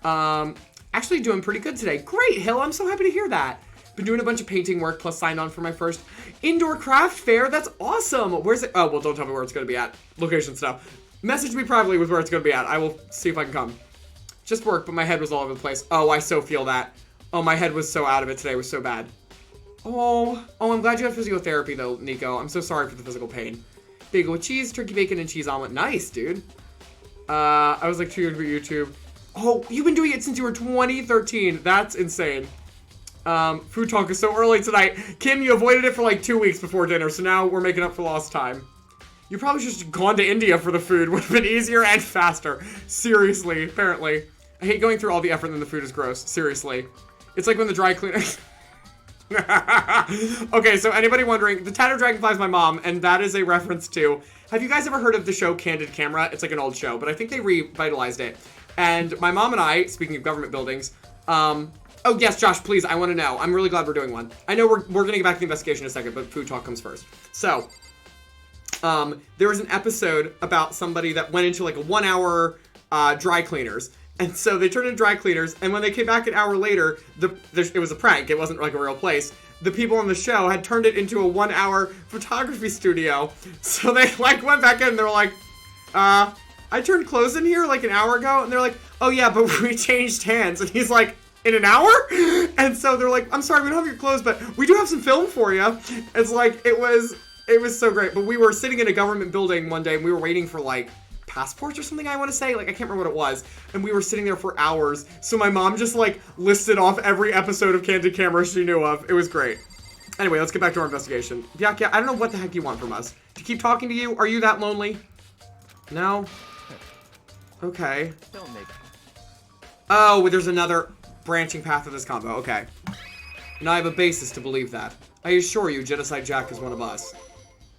Actually doing pretty good today. Great, Hill, I'm so happy to hear that. Been doing a bunch of painting work, plus signed on for my first indoor craft fair. That's awesome. Where's it? Oh, well, don't tell me where it's going to be at. Location stuff. Message me privately with where it's going to be at. I will see if I can come. Just work, but my head was all over the place. Oh, I so feel that. Oh, my head was so out of it today. It was so bad. Oh, I'm glad you have physiotherapy though, Nico. I'm so sorry for the physical pain. Bagel with cheese, turkey bacon, and cheese omelet. Nice, dude. I was like 2 years with YouTube. Oh, you've been doing it since you were 2013. That's insane. Food talk is so early tonight. Kim, you avoided it for like 2 weeks before dinner, so now we're making up for lost time. You probably should have gone to India for the food. Would have been easier and faster. Seriously, apparently. I hate going through all the effort and then the food is gross. Seriously. It's like when the dry cleaner... Okay, so anybody wondering, the Tattered Dragonfly is my mom, and that is a reference to... Have you guys ever heard of the show Candid Camera? It's like an old show, but I think they revitalized it. And my mom and I, speaking of government buildings, oh yes, Josh, please, I want to know. I'm really glad we're doing one. I know we're going to get back to the investigation in a second, but food talk comes first. So, there was an episode about somebody that went into like a 1 hour dry cleaners. And so they turned into dry cleaners, and when they came back an hour later, it was a prank. It wasn't like a real place. The people on the show had turned it into a 1 hour photography studio. So they like went back in and they were like, I turned clothes in here like an hour ago. And they're like, oh yeah, but we changed hands. And he's like, in an hour? And so they're like, I'm sorry, we don't have your clothes, but we do have some film for you. It's like, it was so great. But we were sitting in a government building one day and we were waiting for like passports or something, I want to say. Like, I can't remember what it was. And we were sitting there for hours. So my mom just like listed off every episode of Candid Camera she knew of. It was great. Anyway, let's get back to our investigation. Byakuya, I don't know what the heck you want from us. To keep talking to you? Are you that lonely? No? Okay. Don't make Oh, there's another branching path of this combo. Okay. Now I have a basis to believe that. I assure you, Genocide Jack is one of us.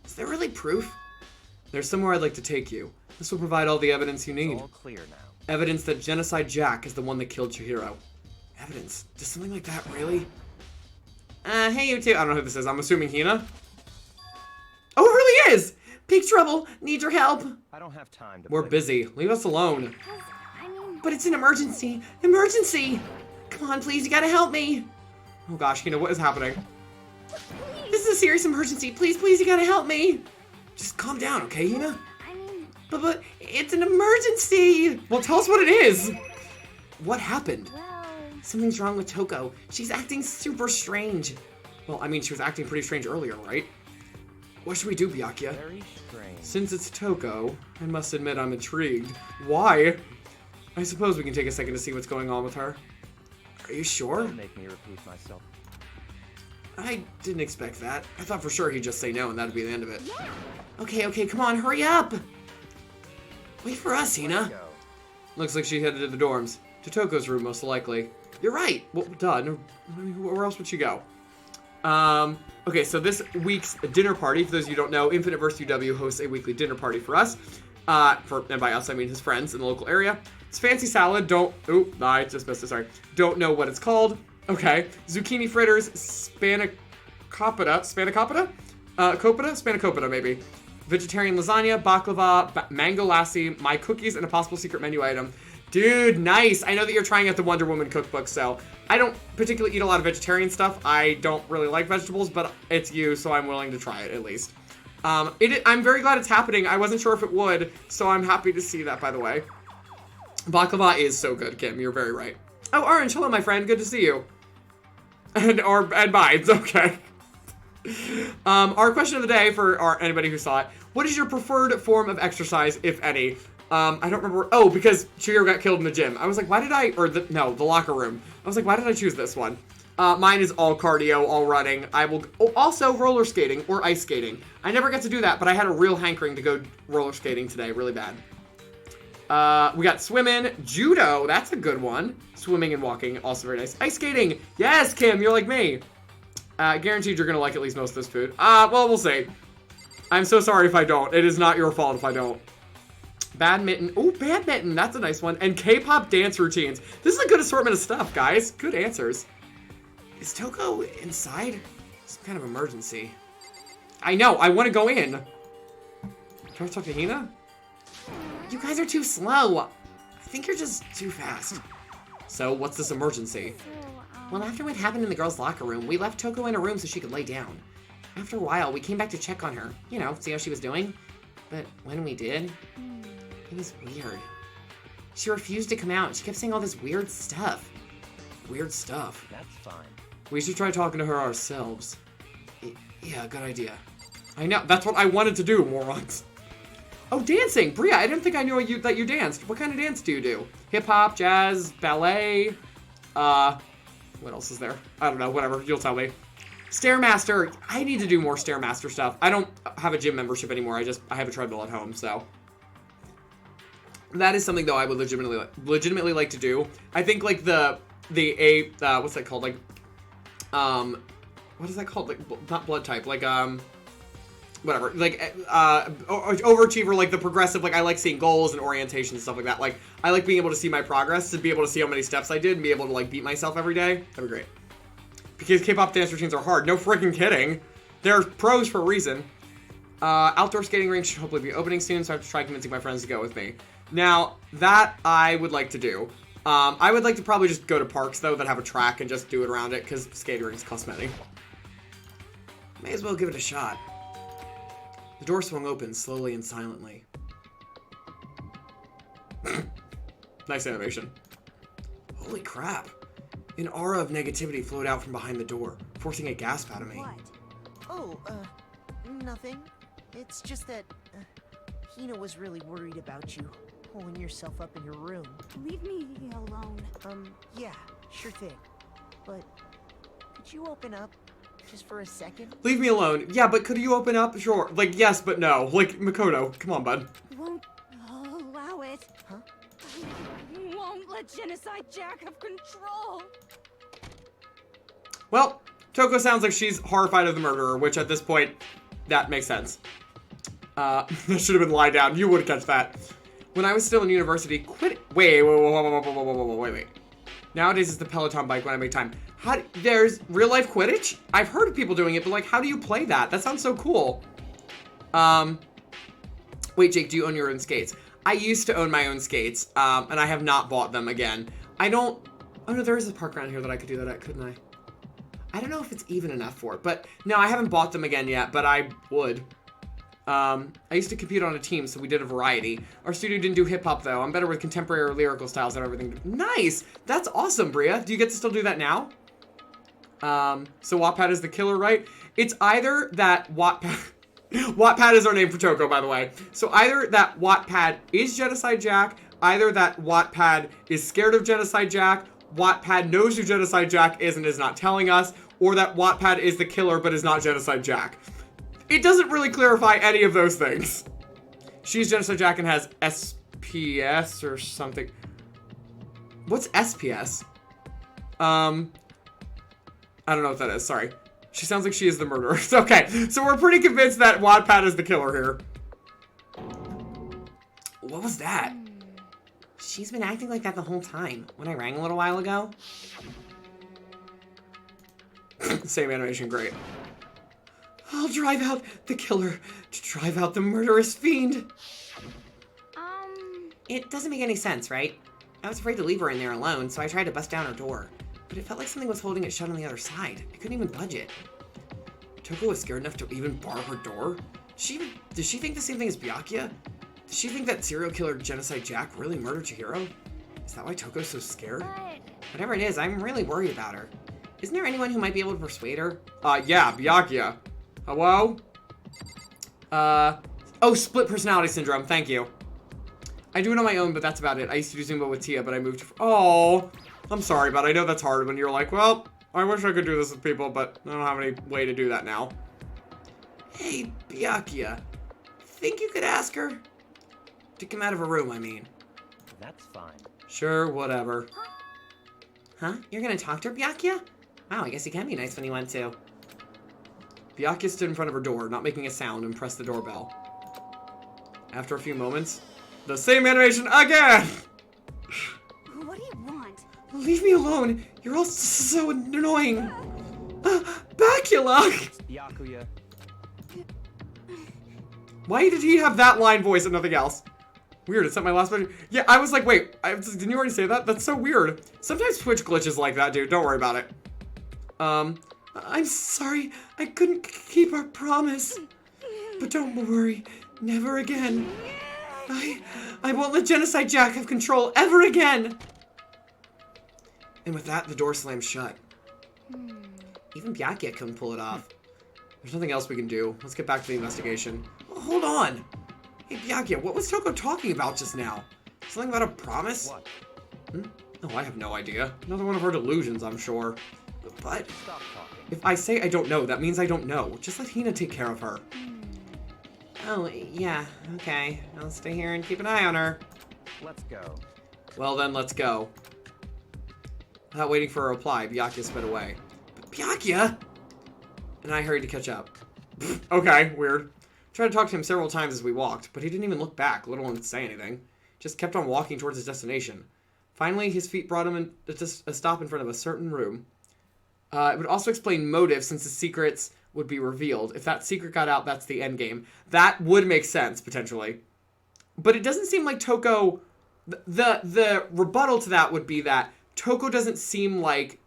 Is there really proof? There's somewhere I'd like to take you. This will provide all the evidence you need. all clear now. Evidence that Genocide Jack is the one that killed Chihiro. Evidence? Does something like that really? Hey you two. I don't know who this is. I'm assuming Hina. Oh, it really is! Big trouble. Need your help. I don't have time to We're play. busy. Leave us alone. But it's an emergency. Emergency! Come on, please, you gotta help me. Oh gosh, Hina, what is happening? This is a serious emergency. Please, please, you gotta help me. Just calm down, okay, Hina? But it's an emergency. Well, tell us what it is. What happened? Something's wrong with Toko. She's acting super strange. Well, I mean, she was acting pretty strange earlier, right? What should we do, Byakuya? Very strange. Since it's Toko, I must admit I'm intrigued. Why? I suppose we can take a second to see what's going on with her. Are you sure? Don't make me repeat myself. I didn't expect that. I thought for sure he'd just say no and that'd be the end of it. Okay, come on, hurry up. Wait for us, Hina. Go. Looks like she headed to the dorms. To Toko's room, most likely. You're right. Well, duh. No, I mean, where else would she go? Okay, so this week's dinner party, for those of you who don't know, Infinite Verse UW hosts a weekly dinner party for us. And by us, I mean his friends in the local area. It's fancy salad. I just missed it, sorry. Don't know what it's called. Okay. Zucchini fritters, spanakopita, maybe. Vegetarian lasagna, baklava, mango lassi, my cookies, and a possible secret menu item. Dude, nice. I know that you're trying out the Wonder Woman cookbook, so I don't particularly eat a lot of vegetarian stuff. I don't really like vegetables, but it's you, so I'm willing to try it at least. I'm very glad it's happening. I wasn't sure if it would, so I'm happy to see that, by the way. Baklava is so good, Kim. You're very right. Oh, Orange, hello, my friend. Good to see you. And bye. It's okay. Our question of the day for anybody who saw it: what is your preferred form of exercise, if any? I don't remember. Oh, because Chihiro got killed in the gym. I was like, the locker room. I was like, why did I choose this one? Mine is all cardio, all running. Also roller skating or ice skating. I never get to do that, but I had a real hankering to go roller skating today, really bad. We got swimming, judo, that's a good one. Swimming and walking, also very nice. Ice skating, yes, Kim, you're like me. Guaranteed you're gonna like at least most of this food. Well, we'll see. I'm so sorry if I don't. It is not your fault if I don't. Badminton, oh, badminton, that's a nice one. And K-pop dance routines. This is a good assortment of stuff, guys. Good answers. Is Toko inside? Some kind of emergency. I know, I want to go in. Can I talk to Hina? You guys are too slow. I think you're just too fast. So, what's this emergency? Well, after what happened in the girls' locker room, we left Toko in a room so she could lay down. After a while, we came back to check on her. You know, see how she was doing. But when we did, it was weird. She refused to come out. She kept saying all this weird stuff. Weird stuff. That's fine. We should try talking to her ourselves. Yeah, good idea. I know, that's what I wanted to do, morons. Oh, dancing! Bria, I didn't think I knew that you danced. What kind of dance do you do? Hip-hop, jazz, ballet? What else is there? I don't know, whatever, you'll tell me. Stairmaster! I need to do more Stairmaster stuff. I don't have a gym membership anymore, I have a treadmill at home, so. That is something, though, I would legitimately like to do. I think, like, what's that called? Like, what is that called? Like, not blood type, like, whatever, like, overachiever, like the progressive, like I like seeing goals and orientation and stuff like that. Like, I like being able to see my progress, to be able to see how many steps I did and be able to like beat myself every day. That'd be great. Because K-pop dance routines are hard. No freaking kidding. They're pros for a reason. Outdoor skating rink should hopefully be opening soon, so I have to try convincing my friends to go with me. Now, that I would like to do. I would like to probably just go to parks, though, that have a track and just do it around it, because skating rinks cost money. May as well give it a shot. The door swung open, slowly and silently. Nice animation. Holy crap. An aura of negativity flowed out from behind the door, forcing a gasp out of me. What? Oh, nothing. It's just that, Hina was really worried about you, pulling yourself up in your room. Leave me alone. Yeah, sure thing. But, could you open up? Just for a second? Leave me alone. Yeah, but could you open up? Sure. Like, yes, but no. Like, Makoto, come on, bud. Won't allow it. Huh? I won't let Genocide Jack have control. Well, Toko sounds like she's horrified of the murderer, which at this point, that makes sense. That should have been lie down. You would catch that. When I was still in university, wait. Nowadays, it's the Peloton bike when I make time. There's real-life Quidditch? I've heard of people doing it, but, like, how do you play that? That sounds so cool. Wait, Jake, do you own your own skates? I used to own my own skates, and I have not bought them again. Oh, no, there is a park around here that I could do that at, couldn't I? I don't know if it's even enough for it, but, no, I haven't bought them again yet, but I would. I used to compete on a team, so we did a variety. Our studio didn't do hip-hop, though. I'm better with contemporary or lyrical styles and everything. Nice! That's awesome, Bria. Do you get to still do that now? So Wattpad is the killer, right? It's either that Wattpad... Wattpad is our name for Toko, by the way. So either that Wattpad is Genocide Jack, either that Wattpad is scared of Genocide Jack, Wattpad knows who Genocide Jack is and is not telling us, or that Wattpad is the killer but is not Genocide Jack. It doesn't really clarify any of those things. She's Genocide Jack and has SPS or something. What's SPS? I don't know what that is, sorry. She sounds like she is the murderer. Okay, so we're pretty convinced that Wattpad is the killer here. What was that? She's been acting like that the whole time. When I rang a little while ago. Same animation, great. I'll drive out the killer to drive out the murderous fiend. It doesn't make any sense, right? I was afraid to leave her in there alone, so I tried to bust down her door. But it felt like something was holding it shut on the other side. I couldn't even budge it. Toko was scared enough to even bar her door? Does she think the same thing as Byakuya? Does she think that serial killer Genocide Jack really murdered Chihiro? Is that why Toko's so scared? Whatever it is, I'm really worried about her. Isn't there anyone who might be able to persuade her? Yeah, Byakuya. Hello? Oh, split personality syndrome, thank you. I do it on my own, but that's about it. I used to do Zumba with Tia, but I moved to... Oh, I'm sorry, but I know that's hard when you're like, well, I wish I could do this with people, but I don't have any way to do that now. Hey, Byakuya. Think you could ask her? To come out of her room, I mean. That's fine. Sure, whatever. Huh? You're gonna talk to her, Byakuya? Wow, I guess you can be nice when you want to. Byakuya stood in front of her door, not making a sound, and pressed the doorbell. After a few moments, the same animation again! What do you want? Leave me alone! You're all so annoying! Bacula! Byakuya. Why did he have that line voice and nothing else? Weird, is that my last one? Yeah, I was like, wait, didn't you already say that? That's so weird. Sometimes Twitch glitches like that, dude. Don't worry about it. I'm sorry. I couldn't keep our promise. But don't worry. Never again. I won't let Genocide Jack have control ever again. And with that, the door slammed shut. Even Byakuya couldn't pull it off. There's nothing else we can do. Let's get back to the investigation. Oh, hold on! Hey, Byakuya, what was Toko talking about just now? Something about a promise? What? No, I have no idea. Another one of her delusions, I'm sure. But Stop talking. if I say I don't know, that means I don't know. Just let Hina take care of her. Oh, yeah, okay. I'll stay here and keep an eye on her. Let's go. Well then, let's go. Without waiting for a reply, Byakuya sped away. But Byakuya! And I hurried to catch up. Okay, weird. Tried to talk to him several times as we walked, but he didn't even look back, let alone say anything. Just kept on walking towards his destination. Finally, his feet brought him to a stop in front of a certain room. It would also explain motive, since the secrets would be revealed. If that secret got out, that's the end game. That would make sense, potentially. But it doesn't seem like Toko... The rebuttal to that would be that Toko doesn't seem like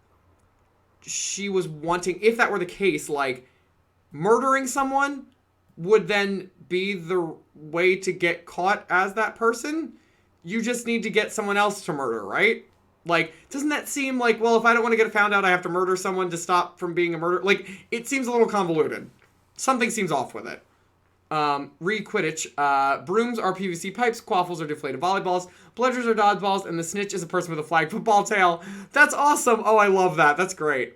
she was wanting... If that were the case, like, murdering someone would then be the way to get caught as that person. You just need to get someone else to murder, right? Like, doesn't that seem like, well, if I don't want to get found out, I have to murder someone to stop from being a murderer? Like, it seems a little convoluted. Something seems off with it. Quidditch. Brooms are PVC pipes, quaffles are deflated volleyballs, bludgers are dodgeballs, and the snitch is a person with a flag football tail. That's awesome! Oh, I love that. That's great.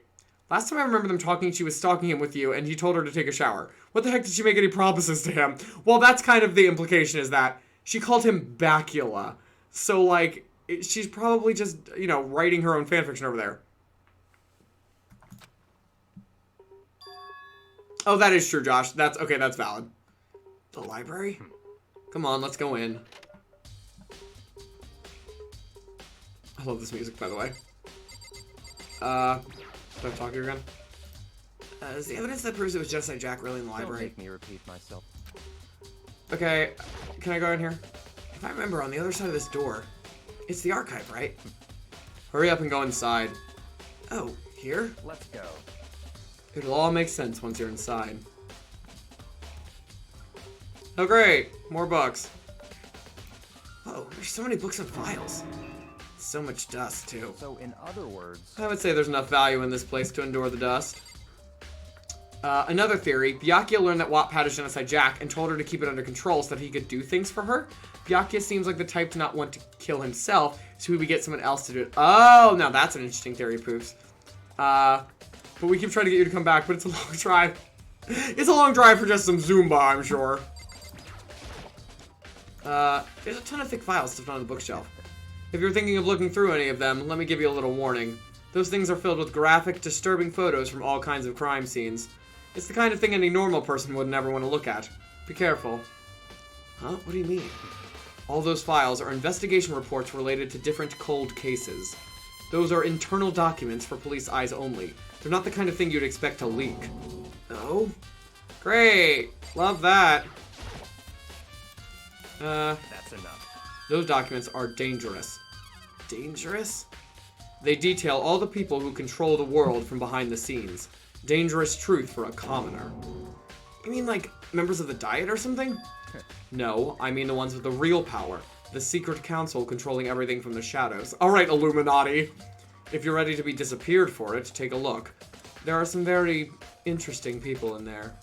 Last time I remember them talking, she was stalking him with you, and he told her to take a shower. What the heck did she make any promises to him? Well, that's kind of the implication, is that she called him Bacula. So, like, she's probably just, you know, writing her own fanfiction over there. Oh, that is true, Josh. That's, okay, that's valid. The library? Come on, let's go in. I love this music, by the way. Do I talk to you again? Is the evidence that proves it was Genocide Jack really in the Don't library? make me repeat myself. Okay, can I go in here? If I remember, on the other side of this door, it's the archive, right? Hurry up and go inside. Oh, here? Let's go. It'll all make sense once you're inside. Oh great, more books. Oh, there's so many books and files. So much dust, too. So, in other words, I would say there's enough value in this place to endure the dust. Another theory, Byakuya learned that Watt had a Genocide Jack and told her to keep it under control so that he could do things for her. Byakuya seems like the type to not want to kill himself, so he would get someone else to do it. Oh, now that's an interesting theory, Poofs. But we keep trying to get you to come back, but it's a long drive. It's a long drive for just some Zumba, I'm sure. There's a ton of thick files stuffed on the bookshelf. If you're thinking of looking through any of them, let me give you a little warning. Those things are filled with graphic, disturbing photos from all kinds of crime scenes. It's the kind of thing any normal person would never want to look at. Be careful. Huh? What do you mean? All those files are investigation reports related to different cold cases. Those are internal documents for police eyes only. They're not the kind of thing you'd expect to leak. Oh? Great! Love that. that's enough. Those documents are dangerous. Dangerous? They detail all the people who control the world from behind the scenes. Dangerous truth for a commoner. You mean like members of the Diet or something? No, I mean the ones with the real power. The secret council controlling everything from the shadows. Alright, Illuminati. If you're ready to be disappeared for it, take a look. There are some very interesting people in there.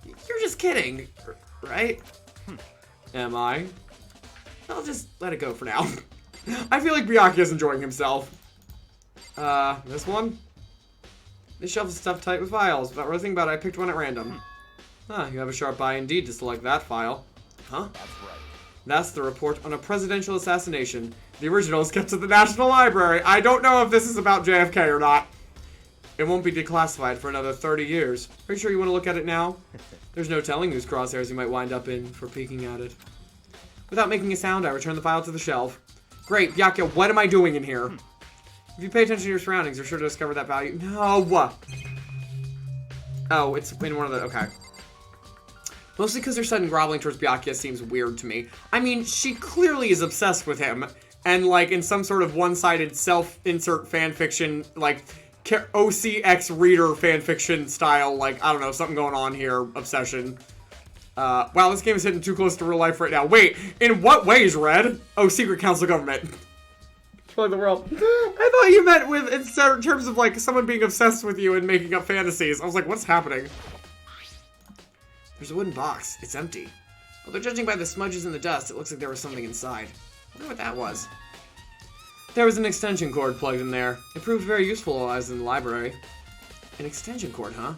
You're just kidding, right? Am I? I'll just let it go for now. I feel like Byakuya's enjoying himself. This one? This shelf is stuffed tight with files. Without really thinking about it, I picked one at random. Huh, you have a sharp eye indeed to select that file. Huh? That's right. That's the report on a presidential assassination. The original is kept at the National Library. I don't know if this is about JFK or not. It won't be declassified for another 30 years. Are you sure you want to look at it now? There's no telling whose crosshairs you might wind up in for peeking at it. Without making a sound, I return the file to the shelf. Great, Byakuya, what am I doing in here? If you pay attention to your surroundings, you're sure to discover that value. No! Oh, it's in one of the... Okay. Mostly because her sudden groveling towards Byakuya seems weird to me. I mean, she clearly is obsessed with him. And, like, in some sort of one-sided self-insert fanfiction, like, OCX reader fanfiction style, like, I don't know, something going on here, obsession. Wow, this game is hitting too close to real life right now. Wait, in what ways, Red? Oh, secret council government. destroy the world. I thought you meant with in terms of like someone being obsessed with you and making up fantasies. I was like, what's happening? There's a wooden box. It's empty. Although judging by the smudges and the dust, it looks like there was something inside. I wonder what that was. There was an extension cord plugged in there. It proved very useful while I was in the library. An extension cord, huh?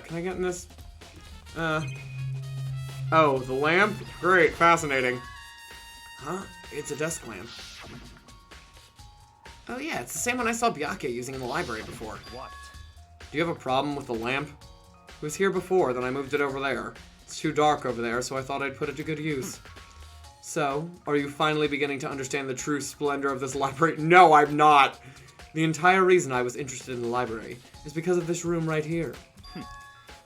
Can I get in this? Oh, the lamp? Great, fascinating. Huh? It's a desk lamp. Oh yeah, it's the same one I saw Byakuya using in the library before. What? Do you have a problem with the lamp? It was here before, then I moved it over there. It's too dark over there, so I thought I'd put it to good use. So, are you finally beginning to understand the true splendor of this library? No, I'm not! The entire reason I was interested in the library is because of this room right here.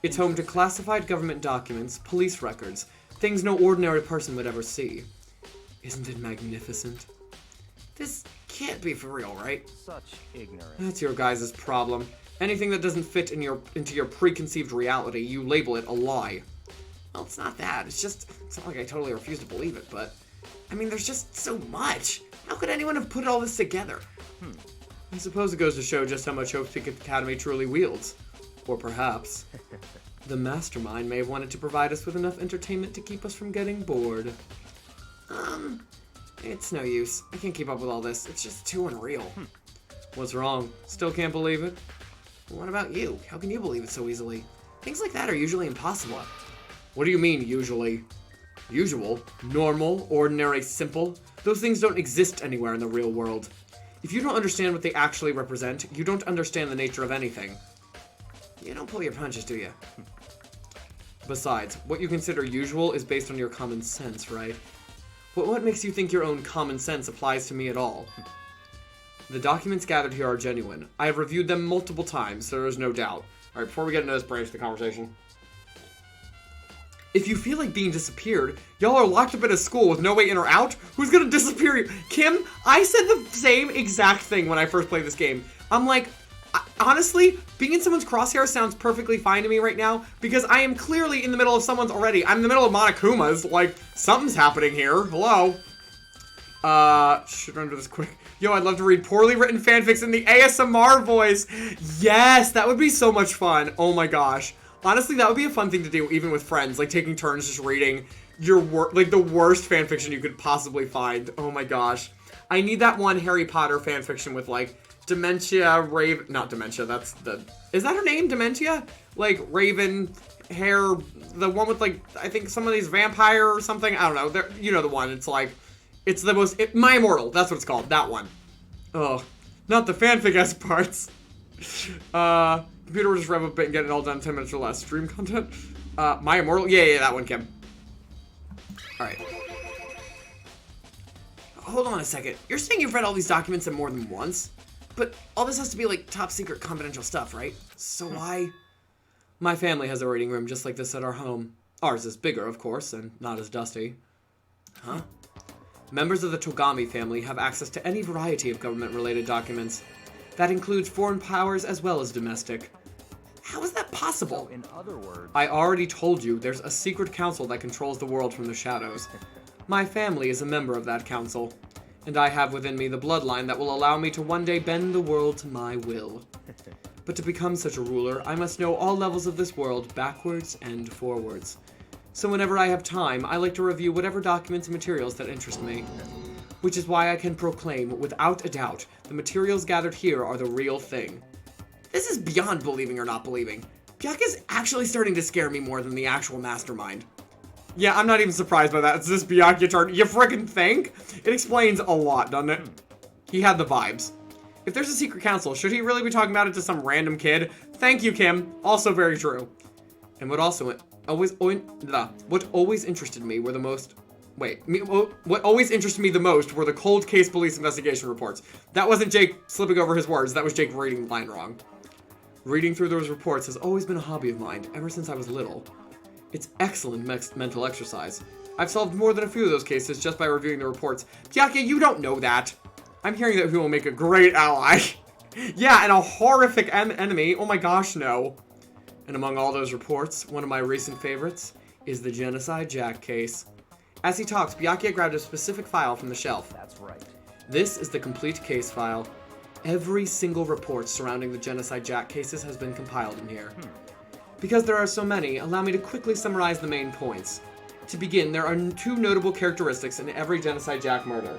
It's home to classified government documents, police records, things no ordinary person would ever see. Isn't it magnificent? This can't be for real, right? Such ignorance. That's your guys' problem. Anything that doesn't fit into your preconceived reality, you label it a lie. Well, it's not that. It's not like I totally refuse to believe it, but... I mean, there's just so much. How could anyone have put all this together? I suppose it goes to show just how much Hope Peak Academy truly wields. Or perhaps, the mastermind may have wanted to provide us with enough entertainment to keep us from getting bored. It's no use. I can't keep up with all this. It's just too unreal. What's wrong? Still can't believe it? What about you? How can you believe it so easily? Things like that are usually impossible. What do you mean, usually? Usual? Normal? Ordinary? Simple? Those things don't exist anywhere in the real world. If you don't understand what they actually represent, you don't understand the nature of anything. You don't pull your punches, do you? Besides, what you consider usual is based on your common sense, right? What makes you think your own common sense applies to me at all? The documents gathered here are genuine. I have reviewed them multiple times, so there is no doubt. Alright, before we get into this branch of the conversation. If you feel like being disappeared, y'all are locked up in a school with no way in or out? Who's gonna disappear you? Kim, I said the same exact thing when I first played this game. I'm like, honestly, being in someone's crosshair sounds perfectly fine to me right now, because I am clearly in the middle of someone's already. I'm in the middle of Monokuma's, like, something's happening here. Hello? Should run through this quick. Yo, I'd love to read poorly written fanfics in the ASMR voice. Yes, that would be so much fun. Oh my gosh. Honestly, that would be a fun thing to do, even with friends, like taking turns just reading your like the worst fanfiction you could possibly find. Oh my gosh. I need that one Harry Potter fanfiction with like Dementia, not Dementia, that's the, is that her name, Dementia? Like, Raven, hair, the one with like, I think some of these vampire or something, I don't know, you know the one, it's like, it's the most, My Immortal, that's what it's called, that one. Oh, not the fanfic-ass parts. Computer will just rev up a bit and get it all done in 10 minutes or less. Stream content? My Immortal? Yeah, that one, Kim. Alright. Hold on a second. You're saying you've read all these documents more than once? But all this has to be, like, top secret confidential stuff, right? So why? My family has a reading room just like this at our home. Ours is bigger, of course, and not as dusty. Huh? Members of the Togami family have access to any variety of government-related documents. That includes foreign powers as well as domestic. How is that possible? So, in other words... I already told you there's a secret council that controls the world from the shadows. My family is a member of that council. And I have within me the bloodline that will allow me to one day bend the world to my will. But to become such a ruler, I must know all levels of this world backwards and forwards. So whenever I have time, I like to review whatever documents and materials that interest me. Which is why I can proclaim, without a doubt, the materials gathered here are the real thing. This is beyond believing or not believing. Byakuya's actually starting to scare me more than the actual mastermind. Yeah, I'm not even surprised by that. It's this Byakuya chart. You frickin' think? It explains a lot, doesn't it? He had the vibes. If there's a secret council, should he really be talking about it to some random kid? Thank you, Kim. Also very true. And what always interested me were the most... what always interested me the most were the cold case police investigation reports. That wasn't Jake slipping over his words. That was Jake reading the line wrong. Reading through those reports has always been a hobby of mine, ever since I was little. It's excellent mental exercise. I've solved more than a few of those cases just by reviewing the reports. Byakuya, you don't know that. I'm hearing that he will make a great ally. Yeah, and a horrific enemy. Oh my gosh, no. And among all those reports, one of my recent favorites is the Genocide Jack case. As he talks, Byakuya grabbed a specific file from the shelf. That's right. This is the complete case file. Every single report surrounding the Genocide Jack cases has been compiled in here. Because there are so many, allow me to quickly summarize the main points. To begin, there are 2 notable characteristics in every Genocide Jack murder.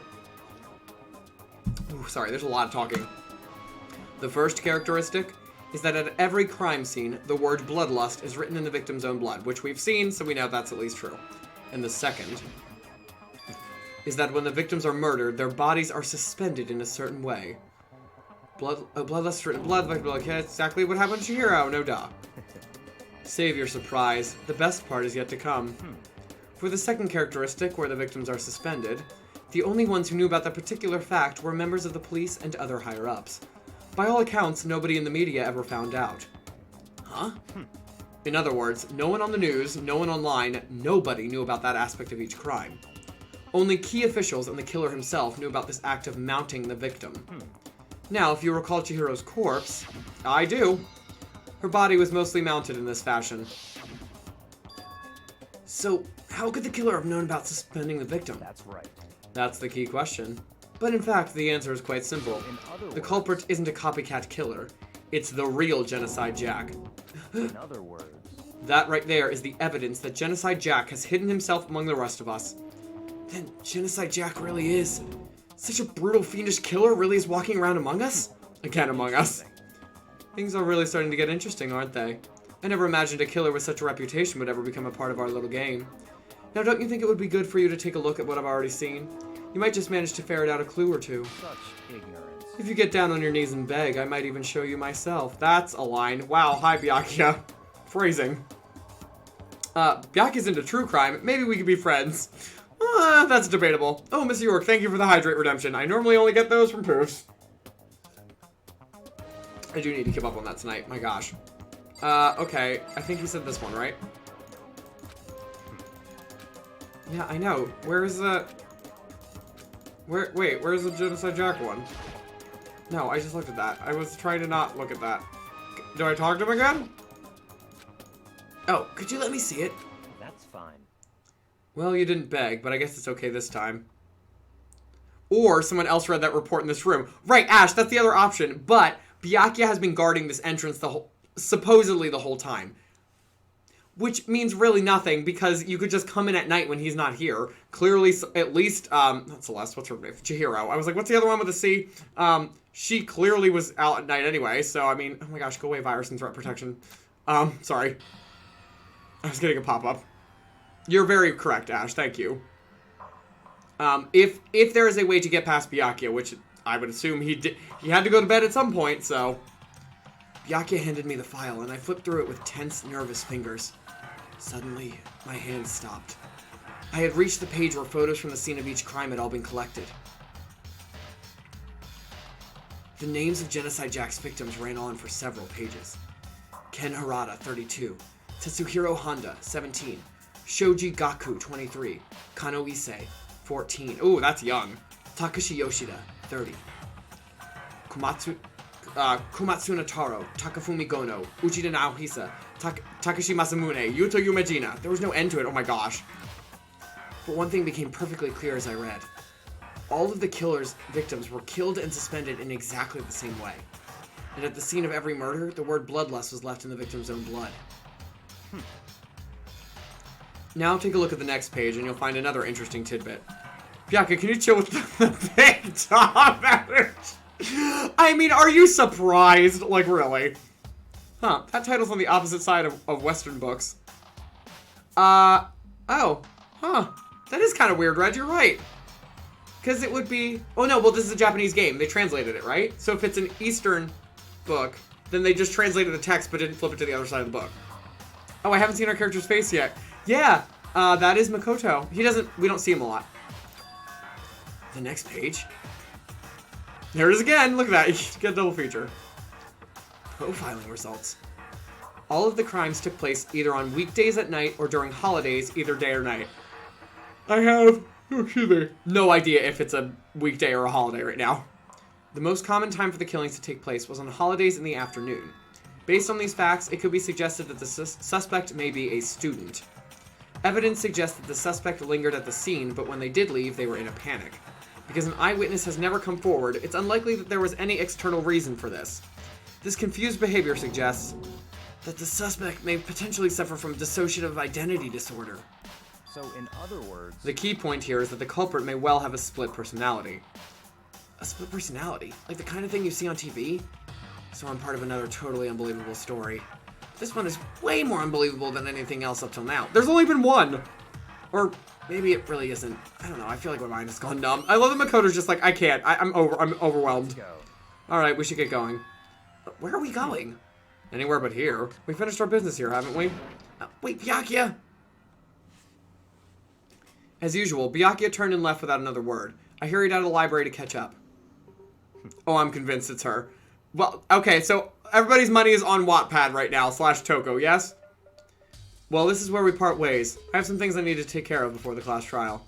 Ooh, sorry, there's a lot of talking. The first characteristic is that at every crime scene, the word bloodlust is written in the victim's own blood, which we've seen, so we know that's at least true. And the second is that when the victims are murdered, their bodies are suspended in a certain way. Bloodlust is written in blood, like, yeah, exactly what happened to Chihiro, no duh. Save your surprise. The best part is yet to come. For the second characteristic, where the victims are suspended, the only ones who knew about that particular fact were members of the police and other higher-ups. By all accounts, nobody in the media ever found out. Huh? In other words, no one on the news, no one online, nobody knew about that aspect of each crime. Only key officials and the killer himself knew about this act of mounting the victim. Now, if you recall Chihiro's corpse, I do. Her body was mostly mounted in this fashion. So, how could the killer have known about suspending the victim? That's right. That's the key question. But in fact, the answer is quite simple. In other The words, culprit isn't a copycat killer. It's the real Genocide Jack. in other words, That right there is the evidence that Genocide Jack has hidden himself among the rest of us. Then Genocide Jack really is. Such a brutal, fiendish killer really is walking around among us? Again, among us. Things are really starting to get interesting, aren't they? I never imagined a killer with such a reputation would ever become a part of our little game. Now, don't you think it would be good for you to take a look at what I've already seen? You might just manage to ferret out a clue or two. such ignorance. If you get down on your knees and beg, I might even show you myself. That's a line. Wow, hi, Byakuya. Phrasing. Byakuya's into true crime. Maybe we could be friends. That's debatable. Oh, Miss York, thank you for the hydrate redemption. I normally only get those from Poofs. I do need to keep up on that tonight. My gosh. Okay. I think he said this one, right? Yeah, I know. Where is the... Wait, where's the Genocide Jack one? No, I just looked at that. I was trying to not look at that. Do I talk to him again? Oh, could you let me see it? That's fine. Well, you didn't beg, but I guess it's okay this time. Or someone else read that report in this room. Right, Ash, that's the other option. But Byakuya has been guarding this entrance supposedly the whole time. Which means really nothing, because you could just come in at night when he's not here. Clearly, at least, not Celeste, what's her name? Chihiro. I was like, what's the other one with a C? She clearly was out at night anyway, so, I mean, oh my gosh, go away, virus and threat protection. Sorry. I was getting a pop-up. You're very correct, Ash, thank you. If there is a way to get past Byakuya, which I would assume he had to go to bed at some point, so... Byakuya handed me the file, and I flipped through it with tense, nervous fingers. Suddenly, my hand stopped. I had reached the page where photos from the scene of each crime had all been collected. The names of Genocide Jack's victims ran on for several pages. Ken Harada, 32. Tetsuhiro Honda, 17. Shoji Gaku, 23. Kano Issei, 14. Ooh, that's young. Takashi Yoshida, 30. Komatsuna Taro, Takafumi Gono, Uchida Naohisa, Takashi Masamune, Yuto Yumejina. There was no end to it, oh my gosh. But one thing became perfectly clear as I read. All of the killer's victims were killed and suspended in exactly the same way. And at the scene of every murder, the word bloodlust was left in the victim's own blood. Now take a look at the next page and you'll find another interesting tidbit. Byakuya, can you chill with the big top? I mean, are you surprised? Like, really? Huh, that title's on the opposite side of Western books. Oh, huh. That is kind of weird, Red, you're right. Because it would be... Oh, no, well, this is a Japanese game. They translated it, right? So if it's an Eastern book, then they just translated the text but didn't flip it to the other side of the book. Oh, I haven't seen our character's face yet. Yeah, that is Makoto. We don't see him a lot. The next page... There it is again. Look at that. You get a double feature. Profiling results. All of the crimes took place either on weekdays at night or during holidays, either day or night. I have, no idea if it's a weekday or a holiday right now. The most common time for the killings to take place was on holidays in the afternoon. Based on these facts, it could be suggested that the suspect may be a student. Evidence suggests that the suspect lingered at the scene, but when they did leave, they were in a panic. Because an eyewitness has never come forward, it's unlikely that there was any external reason for this. This confused behavior suggests that the suspect may potentially suffer from dissociative identity disorder. So, in other words, The key point here is that the culprit may well have a split personality. A split personality? Like the kind of thing you see on TV? So I'm part of another totally unbelievable story. This one is way more unbelievable than anything else up till now. There's only been one! Or maybe it really isn't. I don't know, I feel like my mind has gone numb. I love that Makoto's just like, I can't. I'm overwhelmed. go. Alright, we should get going. But where are we going? Anywhere but here. We finished our business here, haven't we? Wait, Byakuya! As usual, Byakuya turned and left without another word. I hurried out of the library to catch up. Oh, I'm convinced it's her. Well, okay, so everybody's money is on Wattpad right now, /Toko, yes? Well, this is where we part ways. I have some things I need to take care of before the class trial.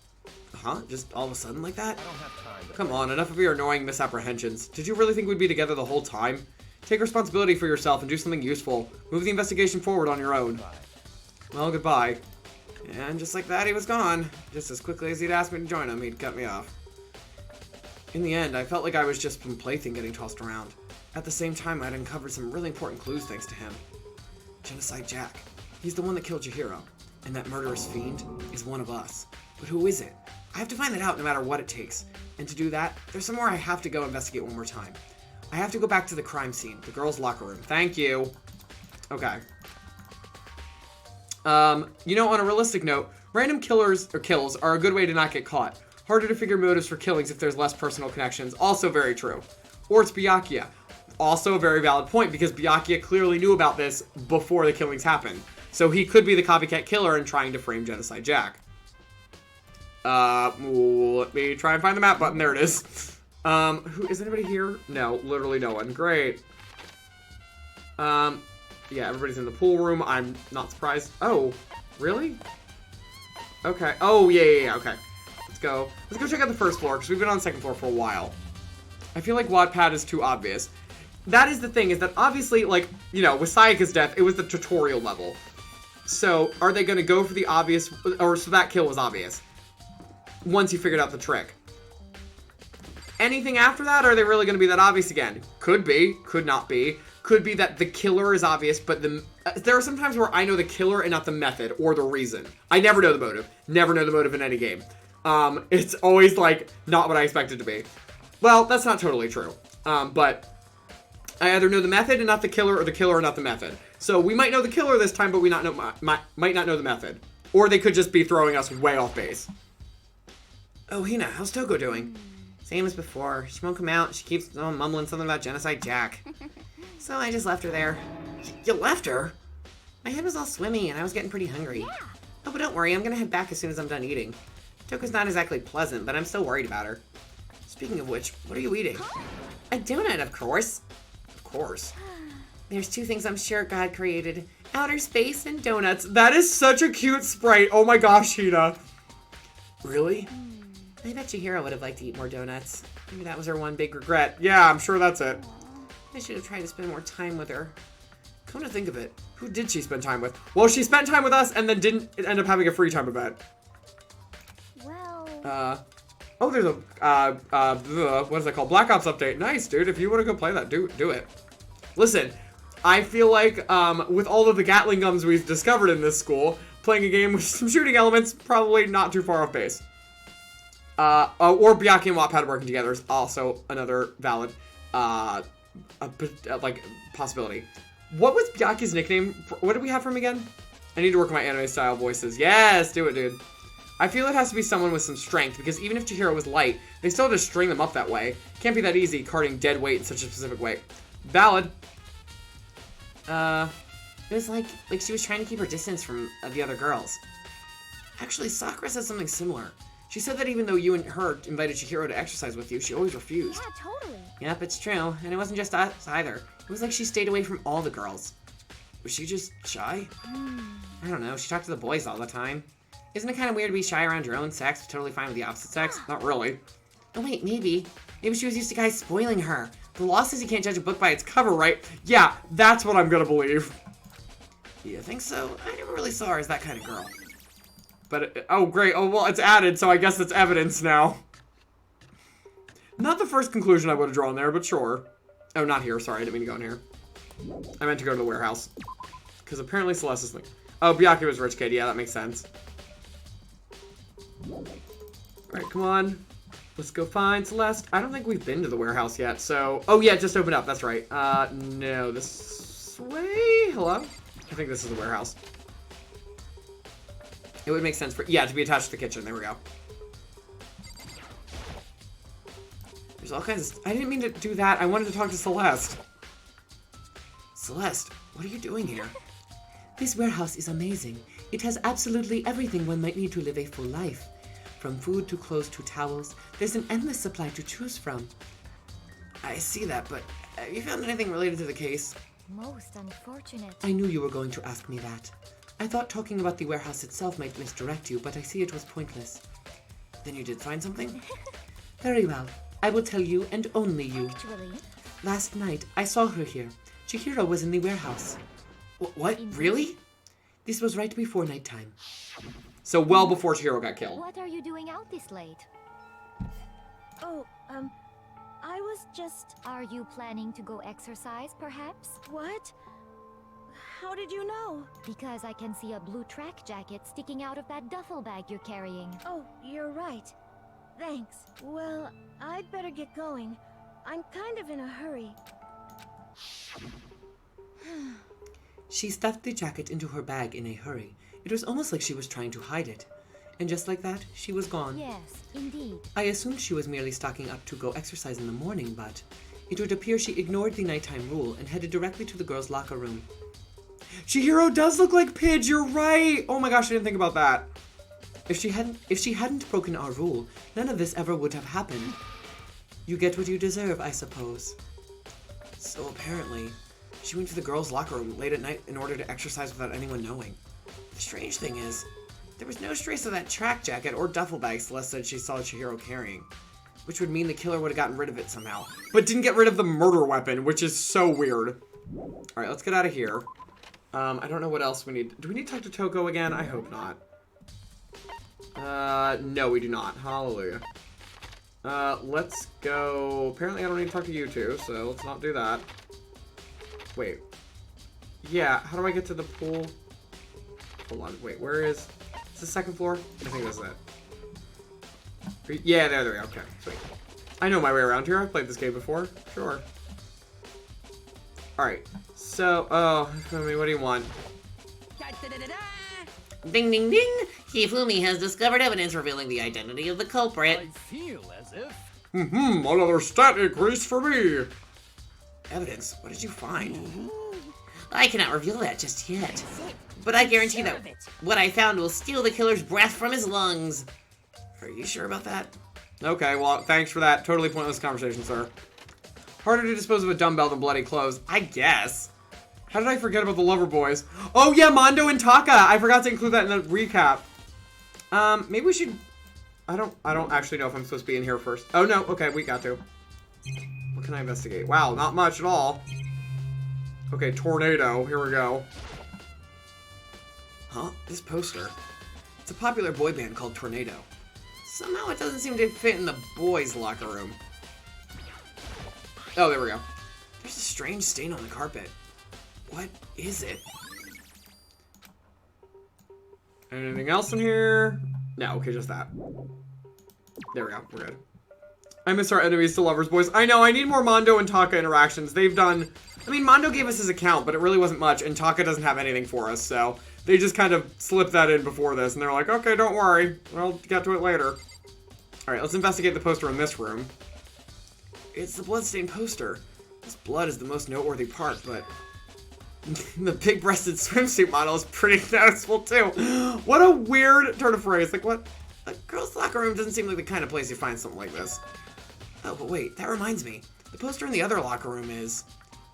Huh? Just all of a sudden like that? I don't have time. Come on, enough of your annoying misapprehensions. Did you really think we'd be together the whole time? Take responsibility for yourself and do something useful. Move the investigation forward on your own. Well, goodbye. And just like that, he was gone. Just as quickly as he'd asked me to join him, he'd cut me off. In the end, I felt like I was just some plaything getting tossed around. At the same time, I'd uncovered some really important clues thanks to him. Genocide Jack. He's the one that killed Chihiro. And that murderous fiend is one of us. But who is it? I have to find that out no matter what it takes. And to do that, there's somewhere I have to go investigate one more time. I have to go back to the crime scene, the girls' locker room. Thank you. Okay. You know, on a realistic note, random kills are a good way to not get caught. Harder to figure motives for killings if there's less personal connections. Also very true. Or it's Byakuya. Also a very valid point, because Byakuya clearly knew about this before the killings happened. So he could be the copycat killer and trying to frame Genocide Jack. Let me try and find the map button. There it is. Is anybody here? No, literally no one. Great. Yeah, everybody's in the pool room. I'm not surprised. Oh, really? Okay. Oh, yeah, okay. Let's go check out the first floor, because we've been on the second floor for a while. I feel like Wattpad is too obvious. That is the thing, is that obviously, like, you know, with Sayaka's death, it was the tutorial level. So, are they going to go for the obvious, or so that kill was obvious, once you figured out the trick? Anything after that, are they really going to be that obvious again? Could be, could not be. Could be that the killer is obvious, but there are some times where I know the killer and not the method or the reason. I never know the motive. Never know the motive in any game. It's always, like, not what I expect it to be. Well, that's not totally true. But I either know the method and not the killer, or the killer and not the method. So we might know the killer this time, but we might not know the method. Or they could just be throwing us way off base. Oh, Hina, how's Toko doing? Same as before. She won't come out. She keeps mumbling something about Genocide Jack. So I just left her there. You left her? My head was all swimmy and I was getting pretty hungry. Oh, but don't worry. I'm gonna head back as soon as I'm done eating. Toko's not exactly pleasant, but I'm still worried about her. Speaking of which, what are you eating? A donut, of course. Of course. There's two things I'm sure God created. Outer space and donuts. That is such a cute sprite. Oh my gosh, Hina. Really? I bet Chihiro would have liked to eat more donuts. Maybe that was her one big regret. Regret. Yeah, I'm sure that's it. I should have tried to spend more time with her. Come to think of it, who did she spend time with? Well, she spent time with us and then didn't end up having a free time event. Well... Oh, there's a, what is that called? Black Ops update. Nice, dude. If you want to go play that, do it. Listen, I feel like, with all of the Gatling guns we've discovered in this school, playing a game with some shooting elements, probably not too far off base. Or Byakuya and Wattpad working together is also another valid, like, possibility. What was Byakuya's nickname? What did we have for him again? I need to work on my anime-style voices. Yes, do it, dude. I feel it has to be someone with some strength, because even if Chihiro was light, they still just string them up that way. Can't be that easy, carting dead weight in such a specific way. Valid. It was like she was trying to keep her distance from the other girls. Actually, Sakura said something similar. She said that even though you and her invited Chihiro to exercise with you, she always refused. Yeah, totally. Yep, it's true. And it wasn't just us either. It was like she stayed away from all the girls. Was she just shy? I don't know. She talked to the boys all the time. Isn't it kind of weird to be shy around your own sex, but totally fine with the opposite sex? Not really. Oh wait, maybe. Maybe she was used to guys spoiling her. The law says you can't judge a book by its cover, right? Yeah, that's what I'm gonna believe. You think so? I never really saw her as that kind of girl. But, oh great, oh well, it's added, so I guess it's evidence now. Not the first conclusion I would have drawn there, but sure. Oh, not here. Sorry, I didn't mean to go in here. I meant to go to the warehouse. Because apparently Celeste is like... Oh, Byakuya was rich kid. Yeah, that makes sense. Alright, come on. Let's go find Celeste. I don't think we've been to the warehouse yet, so... Oh, yeah, it just opened up. That's right. No, this way? Hello? I think this is the warehouse. It would make sense for... Yeah, to be attached to the kitchen. There we go. There's all kinds of... I didn't mean to do that. I wanted to talk to Celeste. Celeste, what are you doing here? This warehouse is amazing. It has absolutely everything one might need to live a full life. From food to clothes to towels, there's an endless supply to choose from. I see that, but have you found anything related to the case? Most unfortunate. I knew you were going to ask me that. I thought talking about the warehouse itself might misdirect you, but I see it was pointless. Then you did find something? Very well. I will tell you and only you. Actually, Last night, I saw her here. Chihiro was in the warehouse. What? Really? This was right before nighttime. So well before Chihiro got killed. what are you doing out this late? Oh, I was just... Are you planning to go exercise, perhaps? What? How did you know? Because I can see a blue track jacket sticking out of that duffel bag you're carrying. Oh, you're right. Thanks. Well, I'd better get going. I'm kind of in a hurry. She stuffed the jacket into her bag in a hurry. It was almost like she was trying to hide it. And just like that, she was gone. Yes, indeed. I assumed she was merely stocking up to go exercise in the morning, but it would appear she ignored the nighttime rule and headed directly to the girls' locker room. Chihiro does look like Pidge, you're right! Oh my gosh, I didn't think about that. If she hadn't broken our rule, none of this ever would have happened. You get what you deserve, I suppose. So apparently, she went to the girls' locker room late at night in order to exercise without anyone knowing. The strange thing is, there was no trace of that track jacket or duffel bag Celeste said she saw Chihiro carrying, which would mean the killer would have gotten rid of it somehow. But didn't get rid of the murder weapon, which is so weird. Alright, let's get out of here. I don't know what else we need. Do we need to talk to Toko again? I hope not. No, we do not. Hallelujah. Let's go... Apparently I don't need to talk to you two, so let's not do that. Wait. Yeah, how do I get to the pool? Hold on, wait, where is... Is the second floor? I think that's it. Yeah, there we go. Okay, sweet. I know my way around here. I've played this game before. Sure. Alright, so... Oh, I mean, what do you want? Ding ding ding! Hifumi has discovered evidence revealing the identity of the culprit. feel as if... Another stat increase for me! Evidence? What did you find? I cannot reveal that just yet. But I guarantee that what I found will steal the killer's breath from his lungs. Are you sure about that? Okay, well, thanks for that totally pointless conversation, sir. Harder to dispose of a dumbbell than bloody clothes, I guess. How did I forget about the lover boys? Oh yeah, Mondo and Taka! I forgot to include that in the recap. Maybe we should... I don't actually know if I'm supposed to be in here first. Oh no, okay, we got to. What can I investigate? Wow, not much at all. Okay, tornado, here we go. Huh? This poster. It's a popular boy band called Tornado. Somehow it doesn't seem to fit in the boys' locker room. Oh, there we go. There's a strange stain on the carpet. What is it? Anything else in here? No, okay, just that. There we go, we're good. I miss our enemies to lovers, boys. I know, I need more Mondo and Taka interactions. They've done... I mean, Mondo gave us his account, but it really wasn't much, and Taka doesn't have anything for us, so... They just kind of slipped that in before this, and they're like, okay, don't worry. We'll get to it later. Alright, let's investigate the poster in this room. It's the Bloodstained Poster. This blood is the most noteworthy part, but... the big-breasted swimsuit model is pretty noticeable, too. What a weird turn of phrase. Like, what? A girl's locker room doesn't seem like the kind of place you find something like this. Oh, but wait, that reminds me. The poster in the other locker room is...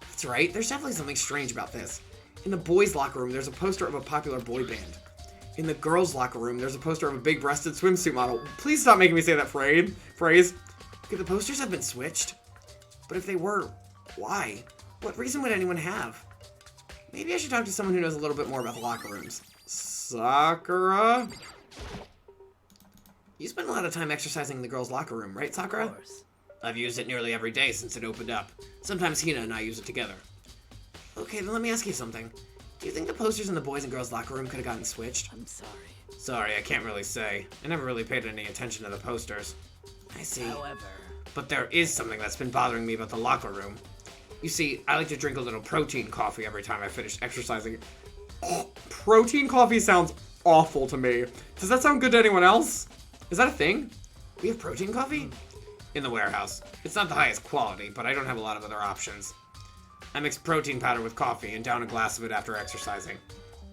That's right, there's definitely something strange about this. In the boys' locker room, there's a poster of a popular boy band. In the girls' locker room, there's a poster of a big-breasted swimsuit model. Please stop making me say that phrase. Could the posters have been switched? But if they were, why? What reason would anyone have? Maybe I should talk to someone who knows a little bit more about the locker rooms. Sakura? You spend a lot of time exercising in the girls' locker room, right, Sakura? I've used it nearly every day since it opened up. Sometimes Hina and I use it together. Okay, then let me ask you something. Do you think the posters in the boys and girls locker room could have gotten switched? I'm sorry. Sorry, I can't really say. I never really paid any attention to the posters. I see. However, But there is something that's been bothering me about the locker room. You see, I like to drink a little protein coffee every time I finish exercising. Oh, protein coffee sounds awful to me. Does that sound good to anyone else? Is that a thing? We have protein coffee? In the warehouse. It's not the highest quality, but I don't have a lot of other options. I mix protein powder with coffee and down a glass of it after exercising.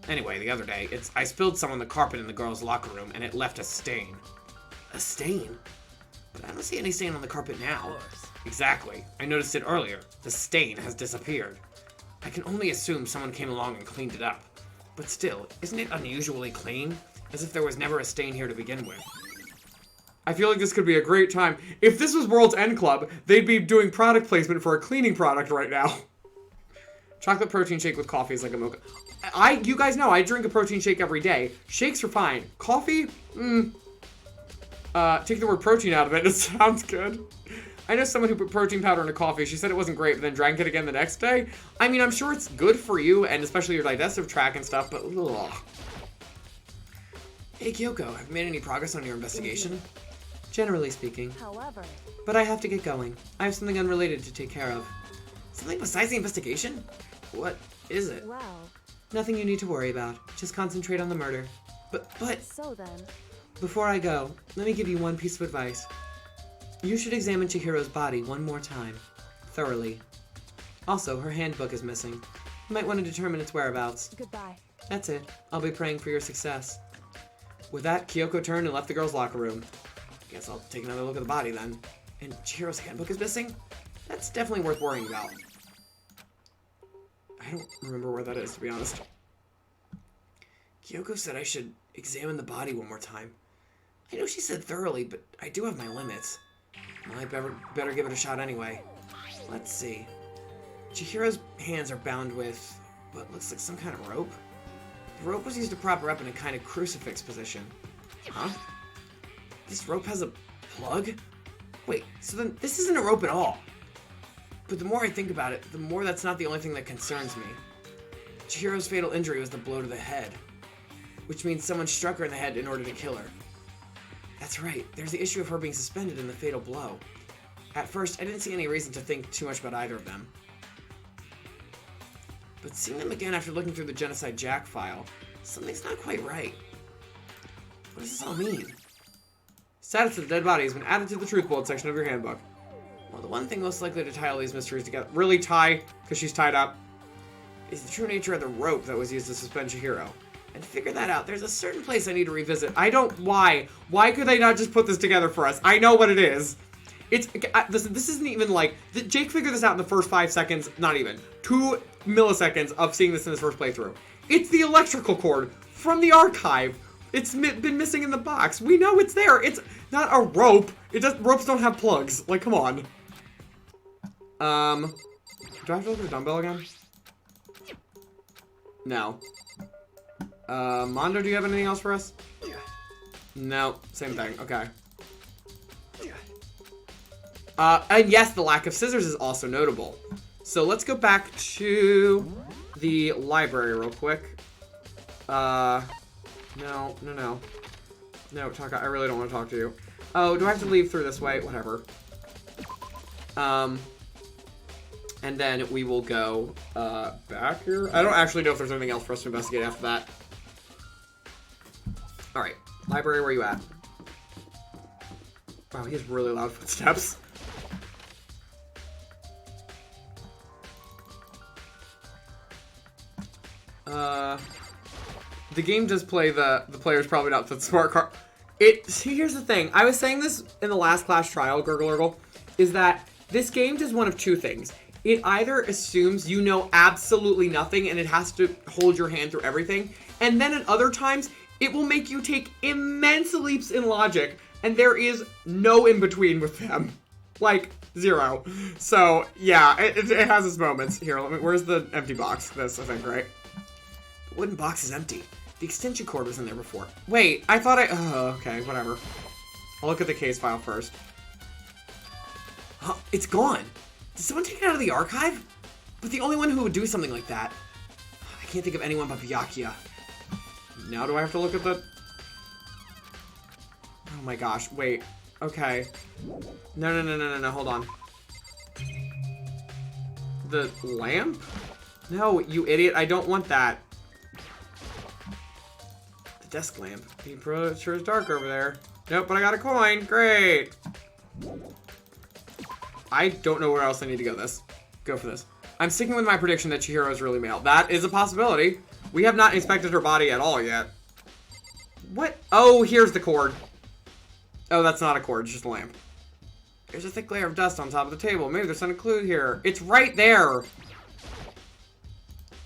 Anyway, the other day, I spilled some on the carpet in the girls' locker room, and it left a stain. A stain? But I don't see any stain on the carpet now. of course. Exactly. I noticed it earlier. The stain has disappeared. I can only assume someone came along and cleaned it up. But still, isn't it unusually clean? As if there was never a stain here to begin with. I feel like this could be a great time. If this was World's End Club, they'd be doing product placement for a cleaning product right now. Chocolate protein shake with coffee is like a mocha. You guys know, I drink a protein shake every day. Shakes are fine. Coffee? Take the word protein out of it. It sounds good. I know someone who put protein powder into coffee. She said it wasn't great, but then drank it again the next day. I mean, I'm sure it's good for you, and especially your digestive tract and stuff, but ugh. Hey, Kyoko, have you made any progress on your investigation? Generally speaking. However, But I have to get going. I have something unrelated to take care of. Something besides the investigation? What is it? well, Nothing you need to worry about. Just concentrate on the murder. But so then, Before I go, let me give you one piece of advice. You should examine Chihiro's body one more time. Thoroughly. Also, her handbook is missing. You might want to determine its whereabouts. goodbye. That's it. I'll be praying for your success. With that, Kyoko turned and left the girls' locker room. guess I'll take another look at the body then. And Chihiro's handbook is missing? That's definitely worth worrying about. I don't remember where that is, to be honest. Kyoko said I should examine the body one more time. I know she said thoroughly, but I do have my limits. Well, I better give it a shot anyway. Let's see. Chihiro's hands are bound with what looks like some kind of rope. The rope was used to prop her up in a kind of crucifix position. Huh? This rope has a plug? Wait, so then this isn't a rope at all. But the more I think about it, the more that's not the only thing that concerns me. Chihiro's fatal injury was the blow to the head, which means someone struck her in the head in order to kill her. That's right, there's the issue of her being suspended in the fatal blow. At first, I didn't see any reason to think too much about either of them. But seeing them again after looking through the Genocide Jack file, something's not quite right. What does this all mean? Status of the dead body has been added to the truth bullet section of your handbook. Well, the one thing most likely to tie all these mysteries together Really tie, because she's tied up. is the true nature of the rope that was used to suspend Chihiro. And to figure that out, there's a certain place I need to revisit. Why? Why could they not just put this together for us? I know what it is. This isn't even like, Jake figured this out in the first 5 seconds, not even, 2 milliseconds of seeing this in his first playthrough. It's the electrical cord from the archive. It's been missing in the box. We know it's there. It's not a rope. Ropes don't have plugs. Like, come on. Do I have to look at the dumbbell again? No. Mondo, do you have anything else for us? No, same thing. Okay. And yes, the lack of scissors is also notable. So let's go back to the library real quick. No, Taka, I really don't want to talk to you. Oh, do I have to leave through this way? Whatever. And then we will go, back here. I don't actually know if there's anything else for us to investigate after that. Alright, library, where you at? Wow, he has really loud footsteps. The game does play the player's probably not the smart car. See, here's the thing. I was saying this in the last class trial, Gurgle, is that this game does one of two things. It either assumes you know absolutely nothing and it has to hold your hand through everything, and then at other times, it will make you take immense leaps in logic, and there is no in-between with them. Like, zero. So, yeah, it has its moments. Here, where's the empty box? This, I think, right? The wooden box is empty. The extension cord was in there before. Wait, I thought oh, okay, whatever. I'll look at the case file first. Huh, it's gone. Did someone take it out of the archive? But the only one who would do something like that. I can't think of anyone but Byakuya. Now do I have to look at the... Oh my gosh, wait. Okay. No, hold on. The lamp? No, you idiot, I don't want that. The desk lamp. It sure is dark over there. Nope, but I got a coin, great. I don't know where else I need to go for this. I'm sticking with my prediction that Chihiro is really male. That is a possibility. We have not inspected her body at all yet. What? Oh, here's the cord. Oh, that's not a cord, it's just a lamp. There's a thick layer of dust on top of the table. Maybe there's some clue here. It's right there.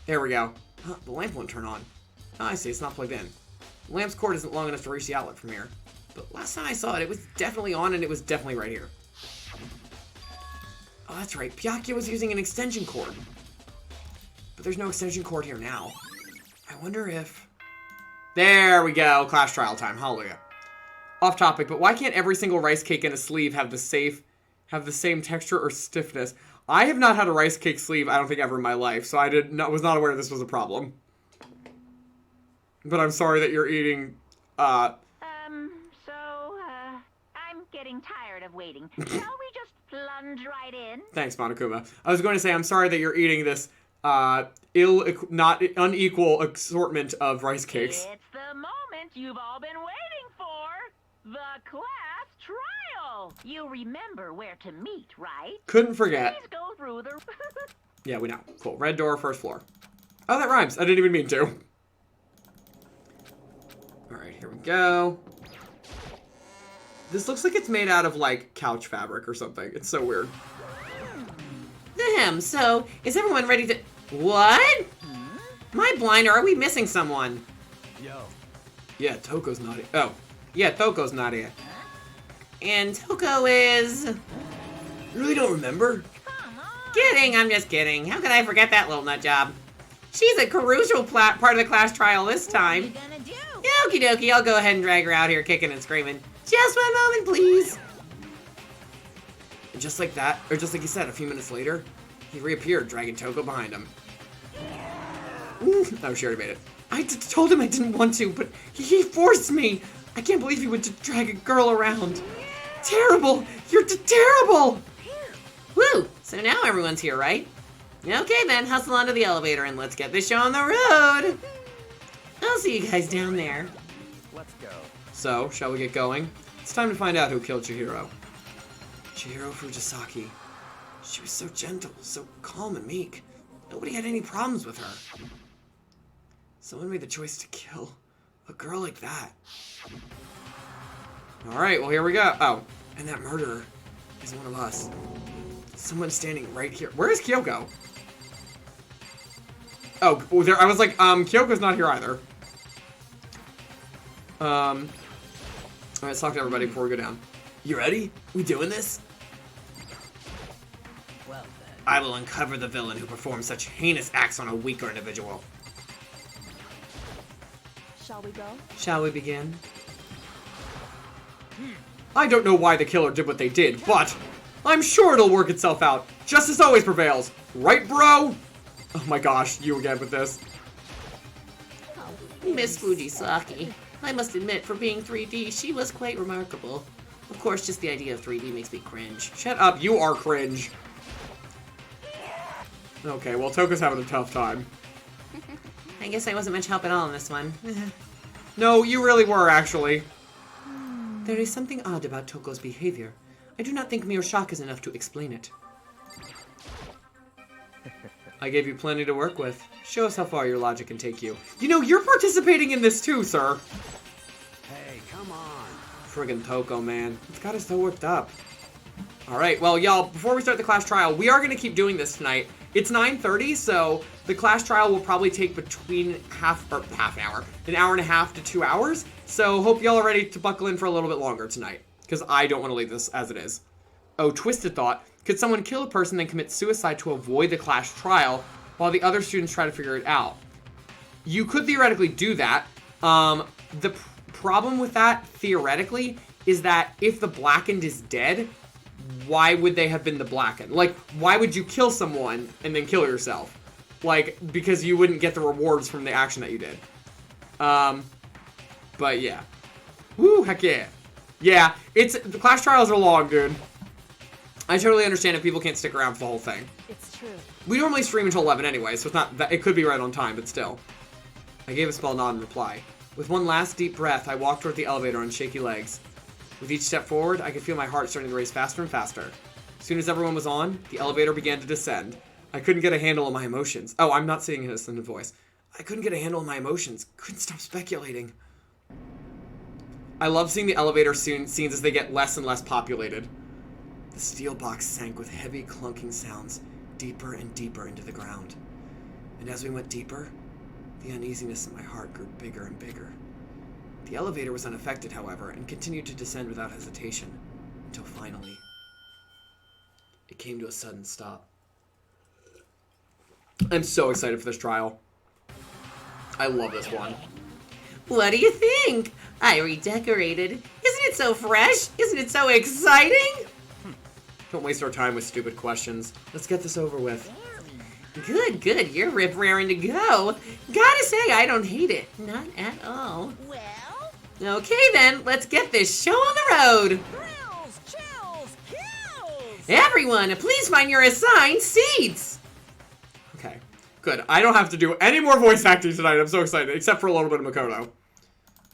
There we go. Huh, the lamp won't turn on. Oh, I see, it's not plugged in. The lamp's cord isn't long enough to reach the outlet from here. But last time I saw it, it was definitely on and it was definitely right here. Oh, that's right. Byakuya was using an extension cord. But there's no extension cord here now. I wonder if... There we go. Class trial time. Hallelujah. Off topic, but why can't every single rice cake in a sleeve have the same texture or stiffness? I have not had a rice cake sleeve, I don't think, ever in my life, so I was not aware this was a problem. But I'm sorry that you're eating, I'm getting tired of waiting. Shall we just plunge right in? Thanks, Monokuma. I was going to say, I'm sorry that you're eating this, not unequal assortment of rice cakes. It's the moment you've all been waiting for. The class trial. You remember where to meet, right? Couldn't forget. Please go through the... Yeah, we know. Cool. Red door, first floor. Oh, that rhymes. I didn't even mean to. Alright, here we go. This looks like it's made out of, like, couch fabric or something. It's so weird. Ahem, so, is everyone ready to... What? My blind, or are we missing someone? Yo. Yeah, Toko's not here. Oh. Yeah, Toko's not here. And Toko is... You really don't remember? Kidding, I'm just kidding. How could I forget that little nut job? She's a crucial part of the class trial this time. What are you gonna do? Okie dokie, I'll go ahead and drag her out here kicking and screaming. Just one moment, please. And just like that, or just like he said, a few minutes later, he reappeared, dragging Toko behind him. Oh, she already made it. I told him I didn't want to, but he forced me. I can't believe he would drag a girl around. Terrible! You're terrible! Woo! So now everyone's here, right? Okay then, hustle onto the elevator and let's get this show on the road! I'll see you guys down there. Let's go. So, shall we get going? It's time to find out who killed Chihiro. Chihiro Fujisaki. She was so gentle, so calm and meek. Nobody had any problems with her. Someone made the choice to kill a girl like that. Alright, well here we go. Oh, and that murderer is one of us. Someone standing right here. Where is Kyoko? Oh, there. I was like, Kyoko's not here either. Alright, let's talk to everybody before we go down. You ready? We doing this? Well then. I will uncover the villain who performed such heinous acts on a weaker individual. Shall we go? Shall we begin? I don't know why the killer did what they did, but I'm sure it'll work itself out. Justice always prevails. Right, bro? Oh my gosh, you again with this. Miss Fujisaki. I must admit, for being 3D, she was quite remarkable. Of course, just the idea of 3D makes me cringe. Shut up, you are cringe. Okay, well, Toko's having a tough time. I guess I wasn't much help at all in this one. No, you really were, actually. There is something odd about Toko's behavior. I do not think mere shock is enough to explain it. I gave you plenty to work with. Show us how far your logic can take you. You know, you're participating in this too, sir. Hey, come on. Friggin' Toko, man. It's got us so worked up. Alright, well, y'all, before we start the class trial, we are going to keep doing this tonight. It's 9:30, so the class trial will probably take between half an hour and a half to 2 hours. So hope y'all are ready to buckle in for a little bit longer tonight, because I don't want to leave this as it is. Oh, twisted thought. Could someone kill a person then commit suicide to avoid the class trial while the other students try to figure it out? You could theoretically do that. The problem with that, theoretically, is that if the blackened is dead, why would they have been the Blackened? Like, why would you kill someone and then kill yourself? Like, because you wouldn't get the rewards from the action that you did. But yeah. Woo, heck yeah. Yeah, the class trials are long, dude. I totally understand if people can't stick around for the whole thing. It's true. We normally stream until 11 anyway, so it's not that, it could be right on time, but still. I gave a small nod in reply. With one last deep breath, I walked toward the elevator on shaky legs. With each step forward, I could feel my heart starting to race faster and faster. As soon as everyone was on, the elevator began to descend. I couldn't get a handle on my emotions. Oh, I'm not saying this in a voice. I couldn't get a handle on my emotions. Couldn't stop speculating. I love seeing the elevator scenes as they get less and less populated. The steel box sank with heavy clunking sounds, deeper and deeper into the ground. And as we went deeper, the uneasiness in my heart grew bigger and bigger. The elevator was unaffected, however, and continued to descend without hesitation, until finally, it came to a sudden stop. I'm so excited for this trial. I love this one. What do you think? I redecorated. Isn't it so fresh? Isn't it so exciting? Don't waste our time with stupid questions. Let's get this over with. Good, good. You're rip-raring to go. Gotta say, I don't hate it. Not at all. Well, Okay then, let's get this show on the road. thrills, chills, kills! Everyone, please find your assigned seats. Okay, good. I don't have to do any more voice acting tonight. I'm so excited, except for a little bit of Makoto.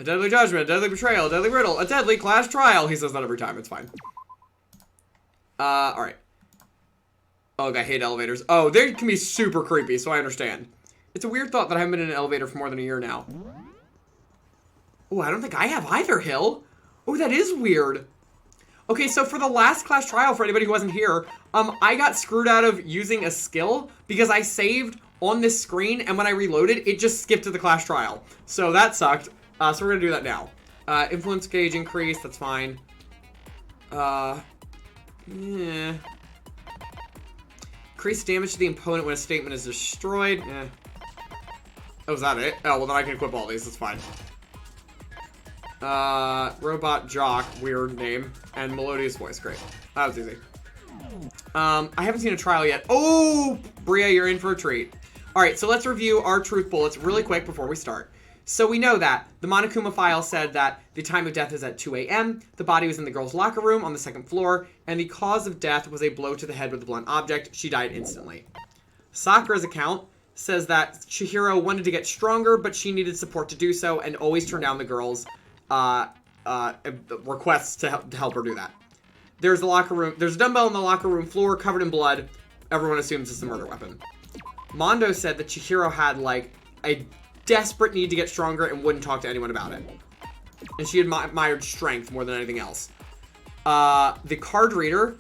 A deadly judgment, a deadly betrayal, a deadly riddle, a deadly class trial. He says that every time. It's fine. Alright. Oh, I hate elevators. Oh, they can be super creepy, so I understand. It's a weird thought that I haven't been in an elevator for more than a year now. Oh, I don't think I have either, Hill. Oh, that is weird. Okay, so for the last class trial, for anybody who wasn't here, I got screwed out of using a skill because I saved on this screen, and when I reloaded, it just skipped to the class trial. So that sucked. So we're gonna do that now. Influence gauge increase, that's fine. Yeah. Increase damage to the opponent when a statement is destroyed. Eh. Oh, is that it? Oh, well then I can equip all these, that's fine. Robot Jock, weird name. And Melodious Voice, great. That was easy. I haven't seen a trial yet. Oh, Bria, you're in for a treat. Alright, so let's review our truth bullets really quick before we start. So we know that the Monokuma file said that the time of death is at 2 a.m., the body was in the girl's locker room on the second floor, and the cause of death was a blow to the head with a blunt object. She died instantly. Sakura's account says that Chihiro wanted to get stronger, but she needed support to do so, and always turned down the girl's requests to help her do that. There's a dumbbell on the locker room floor covered in blood. Everyone assumes it's a murder weapon. Mondo said that Chihiro had, like, a desperate need to get stronger and wouldn't talk to anyone about it. And she admired strength more than anything else. The card reader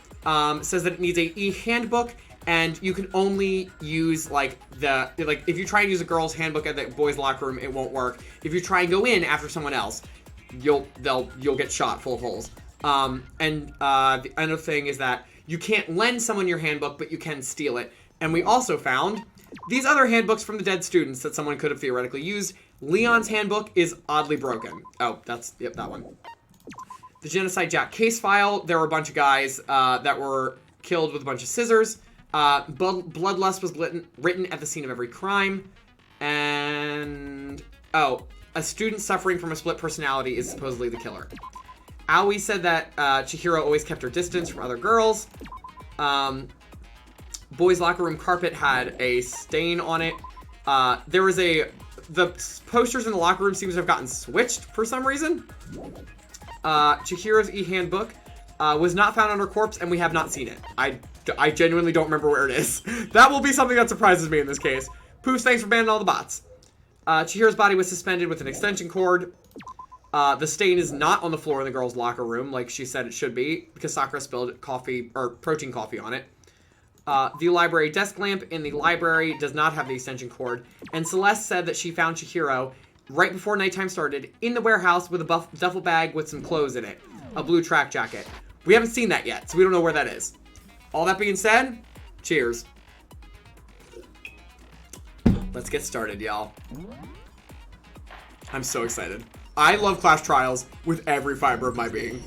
says that it needs a e-handbook, and you can only use, like, if you try and use a girl's handbook at the boys' locker room, it won't work. If you try and go in after someone else, you'll get shot full of holes. The other thing is that you can't lend someone your handbook, but you can steal it. And we also found these other handbooks from the dead students that someone could have theoretically used. Leon's handbook is oddly broken. Oh, yep, that one. The Genocide Jack case file, there were a bunch of guys that were killed with a bunch of scissors. Bloodlust was written at the scene of every crime. And, a student suffering from a split personality is supposedly the killer. Aoi said that Chihiro always kept her distance from other girls. Boys' locker room carpet had a stain on it. The posters in the locker room seems to have gotten switched for some reason. Chihiro's e-handbook was not found on her corpse, and we have not seen it. I genuinely don't remember where it is. That will be something that surprises me in this case. Poofs, thanks for banning all the bots. Chihiro's body was suspended with an extension cord. The stain is not on the floor in the girls' locker room, like she said it should be, because Sakura spilled protein coffee on it. The library desk lamp in the library does not have the extension cord, and Celeste said that she found Chihiro right before nighttime started in the warehouse with a duffel bag with some clothes in it, a blue track jacket. We haven't seen that yet, so we don't know where that is. All that being said, cheers. Let's get started, y'all. I'm so excited. I love class trials with every fiber of my being.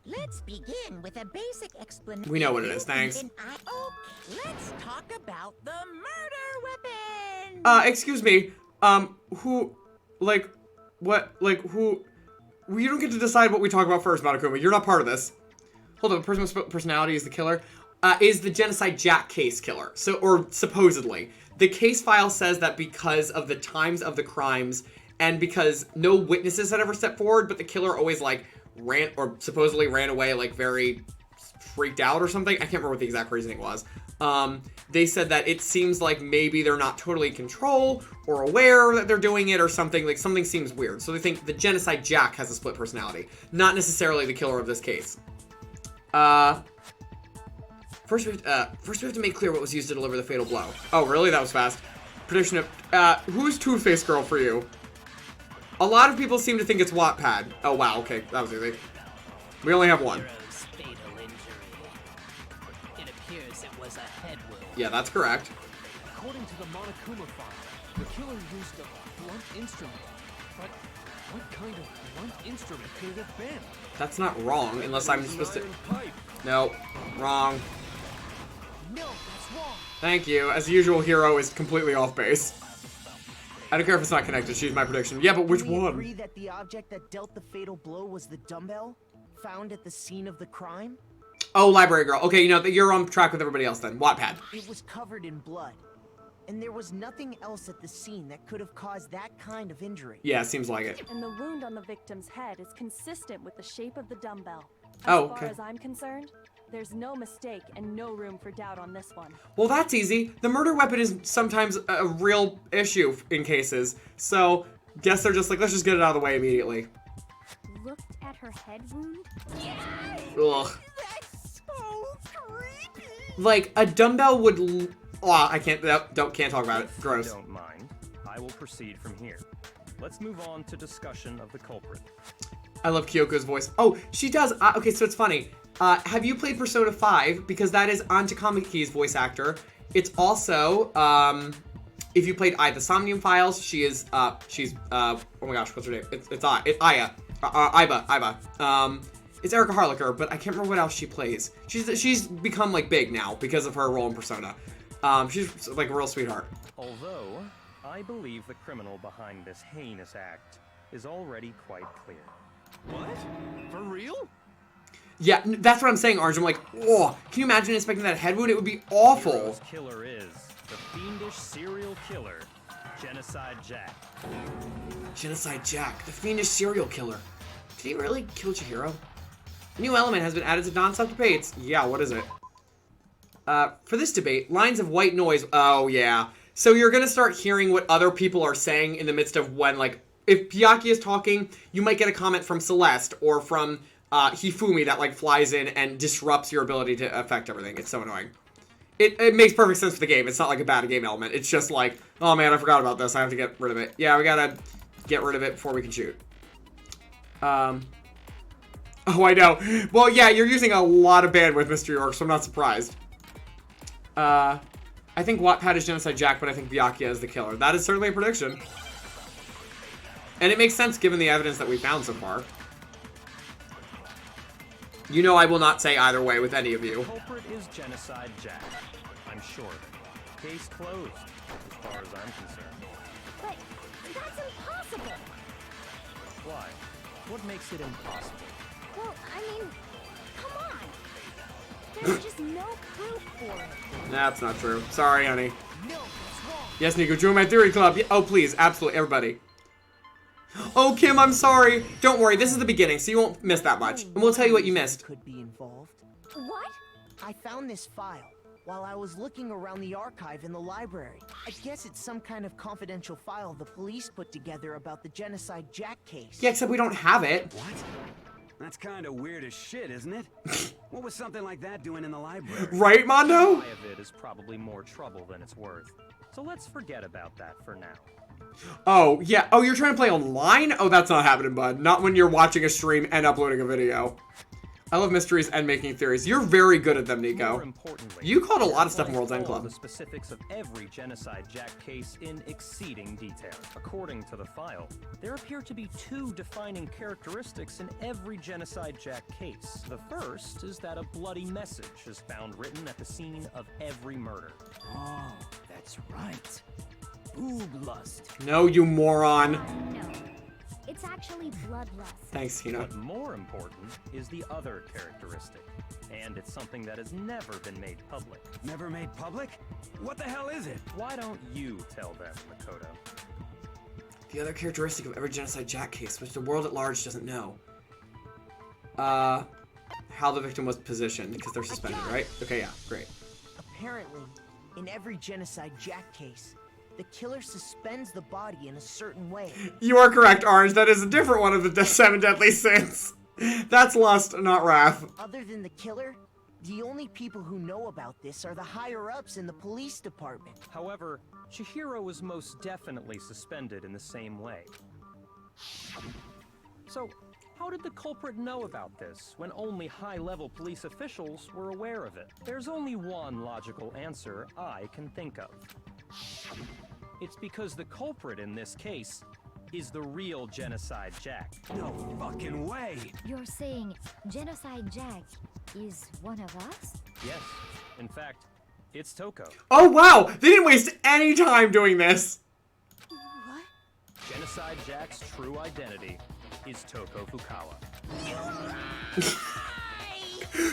Let's begin with a basic discipline. We know what it is, thanks. Okay, let's talk about the murder weapon. Excuse me. Who, like, what, like, who? You don't get to decide what we talk about first, Monokuma. You're not part of this. Hold on, the person with split personality is the killer. Is the Genocide Jack case killer. So, or supposedly. The case file says that because of the times of the crimes and because no witnesses had ever stepped forward, but the killer always, like, ran, or supposedly ran away, like, very freaked out or something. I can't remember what the exact reasoning was. They said that it seems like maybe they're not totally in control or aware that they're doing it or something. Like, something seems weird. So they think the Genocide Jack has a split personality, not necessarily the killer of this case. First we have to make clear what was used to deliver the fatal blow. Oh, really? That was fast. Prediction of, who's Two-Face Girl for you? A lot of people seem to think it's Wattpad. Oh, wow, okay, that was easy. We only have one. Fatal injury. It appears it was a head wound. Yeah, that's correct. According to the Monokuma file, the killer used a blunt instrument. But what kind of blunt instrument could it have been? That's not wrong, unless I'm supposed to... Iron pipe. No, wrong. No, that's wrong. Thank you. As usual, Hero is completely off base. I don't care if it's not connected. She's my prediction. Yeah, but which Do we one? agree that the object that dealt the fatal blow was the dumbbell found at the scene of the crime? Oh, Library Girl. Okay, you know, you're on track with everybody else then. Wattpad. It was covered in blood, and there was nothing else at the scene that could have caused that kind of injury. Yeah, seems like it. And the wound on the victim's head is consistent with the shape of the dumbbell. As Oh, far okay. as I'm concerned, there's no mistake and no room for doubt on this one. Well, that's easy. The murder weapon is sometimes a real issue in cases. So, guess they're just like, let's just get it out of the way immediately. Looked at her head wound? Ugh. That's so creepy. Like, a dumbbell would... Oh, I can't talk about it. Gross. Don't mind. I will proceed from here. Let's move on to discussion of the culprit. I love Kyoko's voice. Oh, she does. Okay, so it's funny. Have you played Persona 5? Because that is Antakamiki's voice actor. It's also, if you played the Somnium Files, she's, oh my gosh, what's her name? It's Aya. Iba. It's Erica Harlacher, but I can't remember what else she plays. She's become, like, big now because of her role in Persona. She's, like, a real sweetheart. Although, I believe the criminal behind this heinous act is already quite clear. What? For real? Yeah, that's what I'm saying, Orange. I'm like, oh, can you imagine inspecting that head wound? It would be awful. Hero's killer is the fiendish serial killer, Genocide Jack. Genocide Jack, the fiendish serial killer. Did he really kill Chihiro? A new element has been added to non-stop debates. Yeah, what is it? For this debate, lines of white noise. Oh, yeah. So you're going to start hearing what other people are saying in the midst of when, like, if Byakuya is talking, you might get a comment from Celeste or from Hifumi that, like, flies in and disrupts your ability to affect everything. It's so annoying. It makes perfect sense for the game. It's not like a bad game element. It's just like, oh man, I forgot about this. I have to get rid of it. Yeah, we gotta get rid of it before we can shoot. Oh, I know. Well, yeah, you're using a lot of bandwidth, Mr. York, so I'm not surprised. I think Wattpad is Genocide Jack, but I think Byakuya is the killer. That is certainly a prediction. And it makes sense given the evidence that we found so far. You know I will not say either way with any of you. Culprit is Genocide Jack. I'm sure of it. Case closed, as far as I'm concerned. But that's impossible. Why? What makes it impossible? Well, I mean, come on. There's just no proof for it. That's not true. Sorry, honey. No, that's wrong. Yes, Nico, join my theory club. Oh, please, absolutely, everybody. Oh, Kim, I'm sorry. Don't worry, this is the beginning, so you won't miss that much. And we'll tell you what you missed. Could be involved. What? I found this file while I was looking around the archive in the library. I guess it's some kind of confidential file the police put together about the Genocide Jack case. Yeah, except we don't have it. What? That's kind of weird as shit, isn't it? What was something like that doing in the library? Right, Mondo? Why of it is probably more trouble than it's worth. So let's forget about that for now. Oh, yeah. Oh, you're trying to play online? Oh, that's not happening, bud. Not when you're watching a stream and uploading a video. I love mysteries and making theories. You're very good at them, Nico. More importantly, You caught a lot of stuff in World's End all Club. the specifics of every Genocide Jack case in exceeding detail. According to the file, there appear to be 2 defining characteristics in every Genocide Jack case. The first is that a bloody message is found written at the scene of every murder. Oh, that's right. Boob lust. No, you moron. No. It's actually bloodlust. Thanks, Tina. But more important is the other characteristic, and it's something that has never been made public. Never made public? What the hell is it? Why don't you tell them, Makoto? The other characteristic of every Genocide Jack case, which the world at large doesn't know. How the victim was positioned, because they're suspended, right? Okay, yeah, great. Apparently, in every Genocide Jack case, the killer suspends the body in a certain way. You are correct, Orange. That is a different one of the 7 deadly sins. That's lust, not wrath. Other than the killer, the only people who know about this are the higher-ups in the police department. However, Chihiro was most definitely suspended in the same way. So, how did the culprit know about this when only high-level police officials were aware of it? There's only one logical answer I can think of. It's because the culprit in this case is the real Genocide Jack. No fucking way! You're saying Genocide Jack is one of us? Yes, in fact, it's Toko. Oh, wow! They didn't waste any time doing this. What? Genocide Jack's true identity is Toko Fukawa.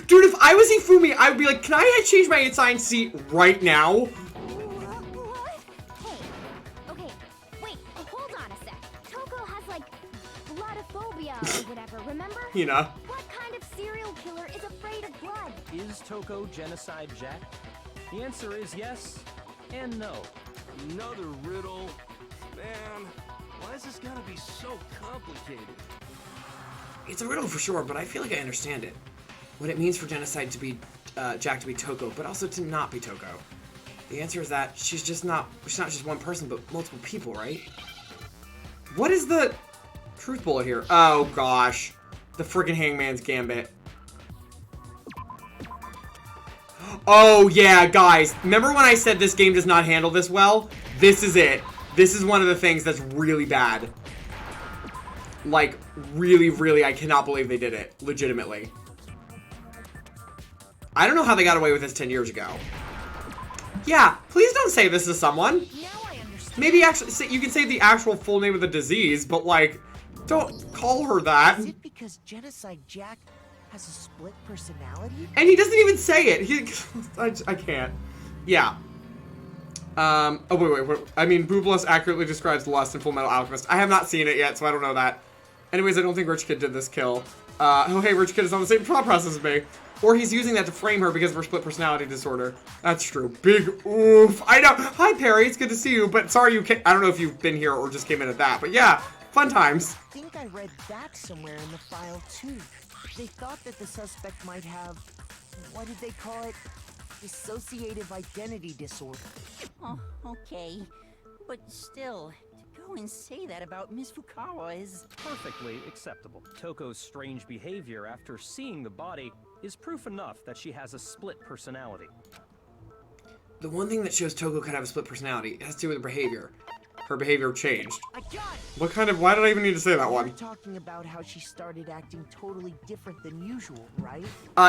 Dude, if I was Ifumi, I would be like, can I change my assigned seat right now? What? Hey, okay, wait, hold on a sec. Toko has, like, bloodophobia or whatever, remember? You know. What kind of serial killer is afraid of blood? Is Toko Genocide Jack? The answer is yes and no. Another riddle. Man, why is this gotta be so complicated? It's a riddle for sure, but I feel like I understand it. What it means for Genocide to be Jack to be Toko, but also to not be Toko. The answer is that she's not just one person, but multiple people, right? What is the truth bullet here? Oh, gosh. The freaking Hangman's Gambit. Oh, yeah, guys. Remember when I said this game does not handle this well? This is it. This is one of the things that's really bad. Like, really, really, I cannot believe they did it. Legitimately. I don't know how they got away with this 10 years ago. Yeah, please don't say this to someone. Now I understand. Maybe actually, you can say the actual full name of the disease, but, like, don't call her that. Is it because Genocide Jack has a split personality? And he doesn't even say it. I can't. Yeah. Oh, wait. I mean, Boobless accurately describes Lust in Full Metal Alchemist. I have not seen it yet, so I don't know that. Anyways, I don't think Rich Kid did this kill. Oh, hey, Rich Kid is on the same thought process as me. Or he's using that to frame her because of her split personality disorder. That's true. Big oof. I know. Hi, Perry. It's good to see you, but sorry you can't. I don't know if you've been here or just came in at that, but yeah, fun times. I think I read that somewhere in the file, too. They thought that the suspect might have, what did they call it? Dissociative identity disorder. Oh, okay. But still, to go and say that about Miss Fukawa is... Perfectly acceptable. Toko's strange behavior after seeing the body is proof enough that she has a split personality. The one thing that shows Toko could have a split personality has to do with her behavior. Her behavior changed. I got it! What kind of, why did I even need to say that one? You're talking about how she started acting totally different than usual, right?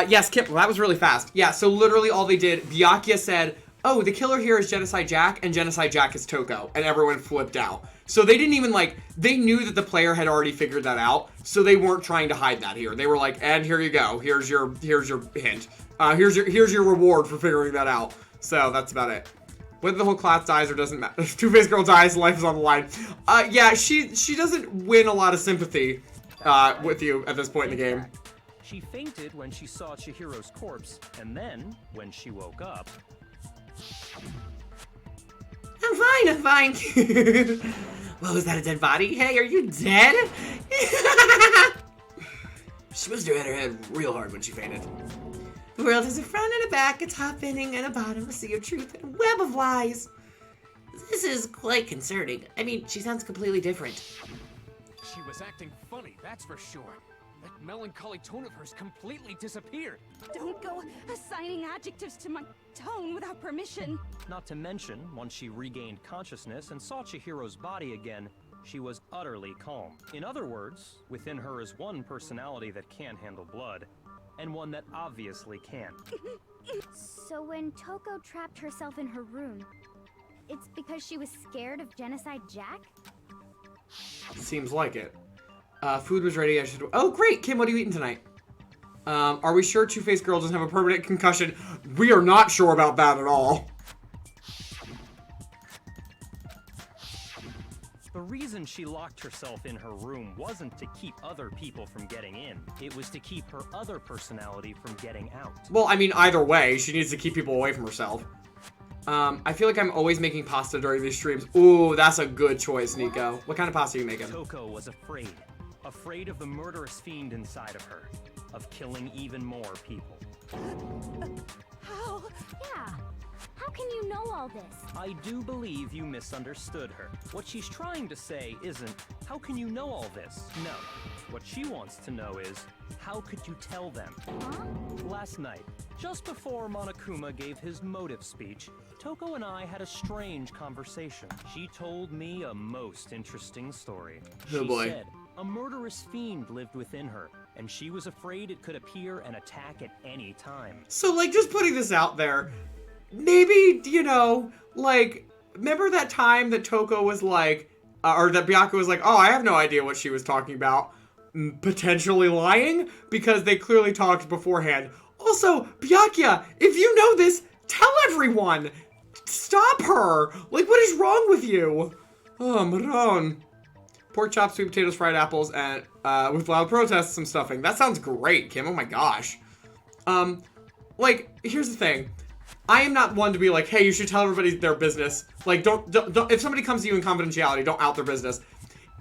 Yes, Kip, well, that was really fast. Yeah, so literally all they did, Byakuya said, oh, the killer here is Genocide Jack, and Genocide Jack is Toko, and everyone flipped out. So they didn't even, like, they knew that the player had already figured that out, so they weren't trying to hide that here. They were like, and here you go, here's your hint. Here's your reward for figuring that out. So that's about it. Whether the whole class dies or doesn't matter. Two-Faced Girl dies, life is on the line. Yeah, she doesn't win a lot of sympathy with you at this point in the game. She fainted when she saw Chihiro's corpse, and then, when she woke up... I'm fine. Well, is that a dead body? Hey, are you dead? She must have hit her head real hard when she fainted. The world has a front and a back, a top ending and a bottom, a sea of truth and a web of lies. This is quite concerning. I mean, she sounds completely different. She was acting funny, that's for sure. That melancholy tone of hers completely disappeared. Don't go assigning adjectives to my tone without permission. Not to mention, once she regained consciousness and saw Chihiro's body again, she was utterly calm. In other words, within her is one personality that can't handle blood, and one that obviously can. So when Toko trapped herself in her room, it's because she was scared of Genocide Jack? Seems like it. Food was ready. I should. Oh, great, Kim. What are you eating tonight? Are we sure Two-Faced Girl doesn't have a permanent concussion? We are not sure about that at all. The reason she locked herself in her room wasn't to keep other people from getting in. It was to keep her other personality from getting out. Well, I mean, either way, she needs to keep people away from herself. I feel like I'm always making pasta during these streams. Ooh, that's a good choice, Nico. What kind of pasta are you making? Toko was afraid. Afraid of the murderous fiend inside of her. Of killing even more people. How? Yeah. How can you know all this? I do believe you misunderstood her. What she's trying to say isn't, how can you know all this? No. What she wants to know is, how could you tell them? Huh? Last night, just before Monokuma gave his motive speech, Toko and I had a strange conversation. She told me a most interesting story. Oh boy. She said a murderous fiend lived within her, and she was afraid it could appear and attack at any time. So, like, just putting this out there, maybe, you know, like, remember that time that Toko was like, or that Byakuya was like, oh, I have no idea what she was talking about, potentially lying? Because they clearly talked beforehand. Also, Byakuya, if you know this, tell everyone! Stop her! Like, what is wrong with you? Oh, Maron. Pork chops, sweet potatoes, fried apples, and, with loud protests, some stuffing. That sounds great, Kim. Oh my gosh. Like, here's the thing. I am not one to be like, hey, you should tell everybody their business. Like, don't, if somebody comes to you in confidentiality, don't out their business.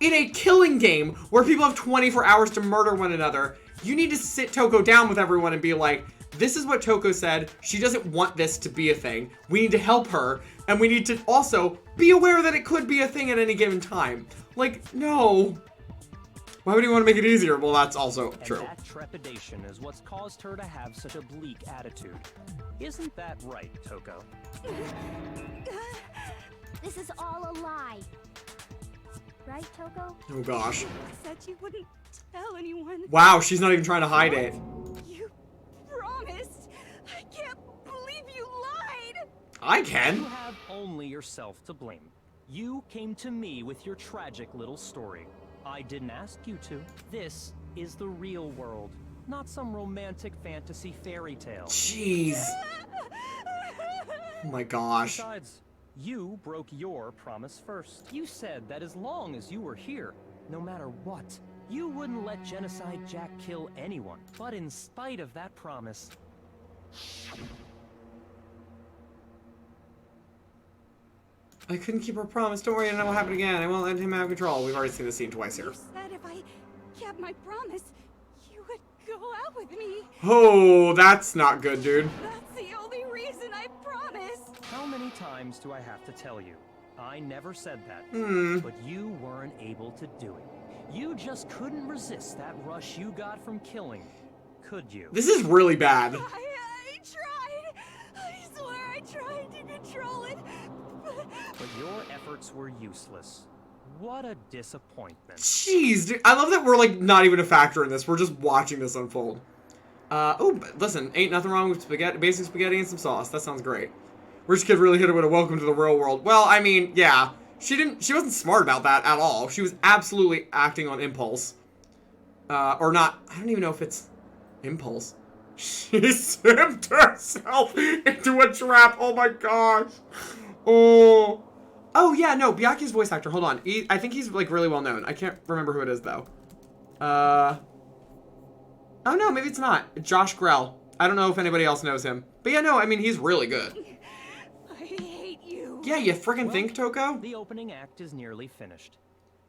In a killing game where people have 24 hours to murder one another, you need to sit Toko down with everyone and be like, this is what Toko said. She doesn't want this to be a thing. We need to help her. And we need to also be aware that it could be a thing at any given time. Like, no. Why would you want to make it easier? Well, that's also true. And that trepidation is what's caused her to have such a bleak attitude. Isn't that right, Toko? This is all a lie. Right, Toko? Oh gosh. Said you wouldn't tell anyone. Wow, she's not even trying to hide it. You promised. I can't believe you lied. I can. You have only yourself to blame. You came to me with your tragic little story. I didn't ask you to. This is the real world, not some romantic fantasy fairy tale. Jeez. Oh my gosh. Besides, you broke your promise first. You said that as long as you were here, no matter what, you wouldn't let Genocide Jack kill anyone. But in spite of that promise, I couldn't keep her promise. Don't worry, it won't happen again. I won't let him have control. We've already seen the scene twice here. You said if I kept my promise, you would go out with me. Oh, that's not good, dude. That's the only reason I promised. how many times do I have to tell you? I never said that. But you weren't able to do it. You just couldn't resist that rush you got from killing, could you? This is really bad. I tried. I swear I tried to control it. But your efforts were useless. What a disappointment. Jeez, dude. I love that we're, like, not even a factor in this. We're just watching this unfold. Oh, listen. Ain't nothing wrong with spaghetti, basic spaghetti and some sauce. That sounds great. Rich Kid really hit her with a welcome to the real world. Well, I mean, yeah. She wasn't smart about that at all. She was absolutely acting on impulse. Or not. I don't even know if it's impulse. She sent herself into a trap. Oh my gosh. Oh. Oh, yeah, no, Byakuya's voice actor. Hold on. I think he's, like, really well known. I can't remember who it is, though. Oh, no, maybe it's not. Josh Grell. I don't know if anybody else knows him. But, yeah, no, I mean, he's really good. I hate you. Yeah, you freaking think, Toko? The opening act is nearly finished.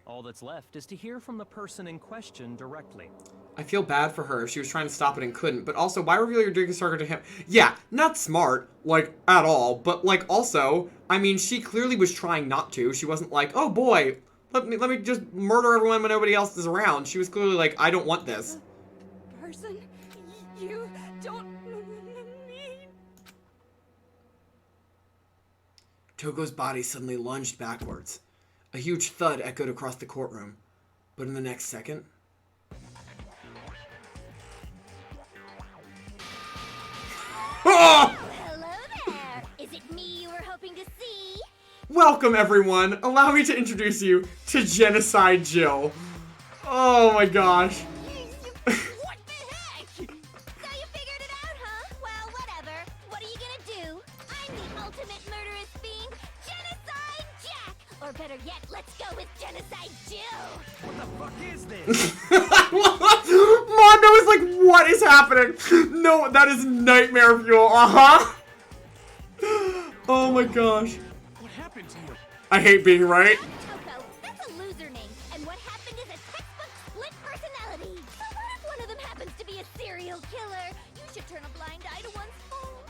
All that's left is to hear from the person in question directly. I feel bad for her if she was trying to stop it and couldn't, but also, why reveal your dirty secret to him? Yeah, not smart, like, at all, but, like, also, I mean, she clearly was trying not to. She wasn't like, oh boy, let me just murder everyone when nobody else is around. She was clearly like, I don't want this. person. You don't mean... Toko's body suddenly lunged backwards. A huge thud echoed across the courtroom. But in the next second... Hello there! Is it me you were hoping to see? Welcome, everyone. Allow me to introduce you to Genocide Jill. Oh my gosh. What the heck? So you figured it out, huh? Well, whatever. What are you gonna do? I'm the ultimate murderous fiend, Genocide Jack! Or better yet, let's go with Genocide Jill! What the fuck is this? Mondo is like, what is happening? No, that is nightmare fuel. Uh-huh. Oh my gosh. What happened to you? I hate being right. Toko, that's a loser name, and what happened is a textbook split personality. So what if one of them happens to be a serial killer? You should turn a blind eye to one's fault.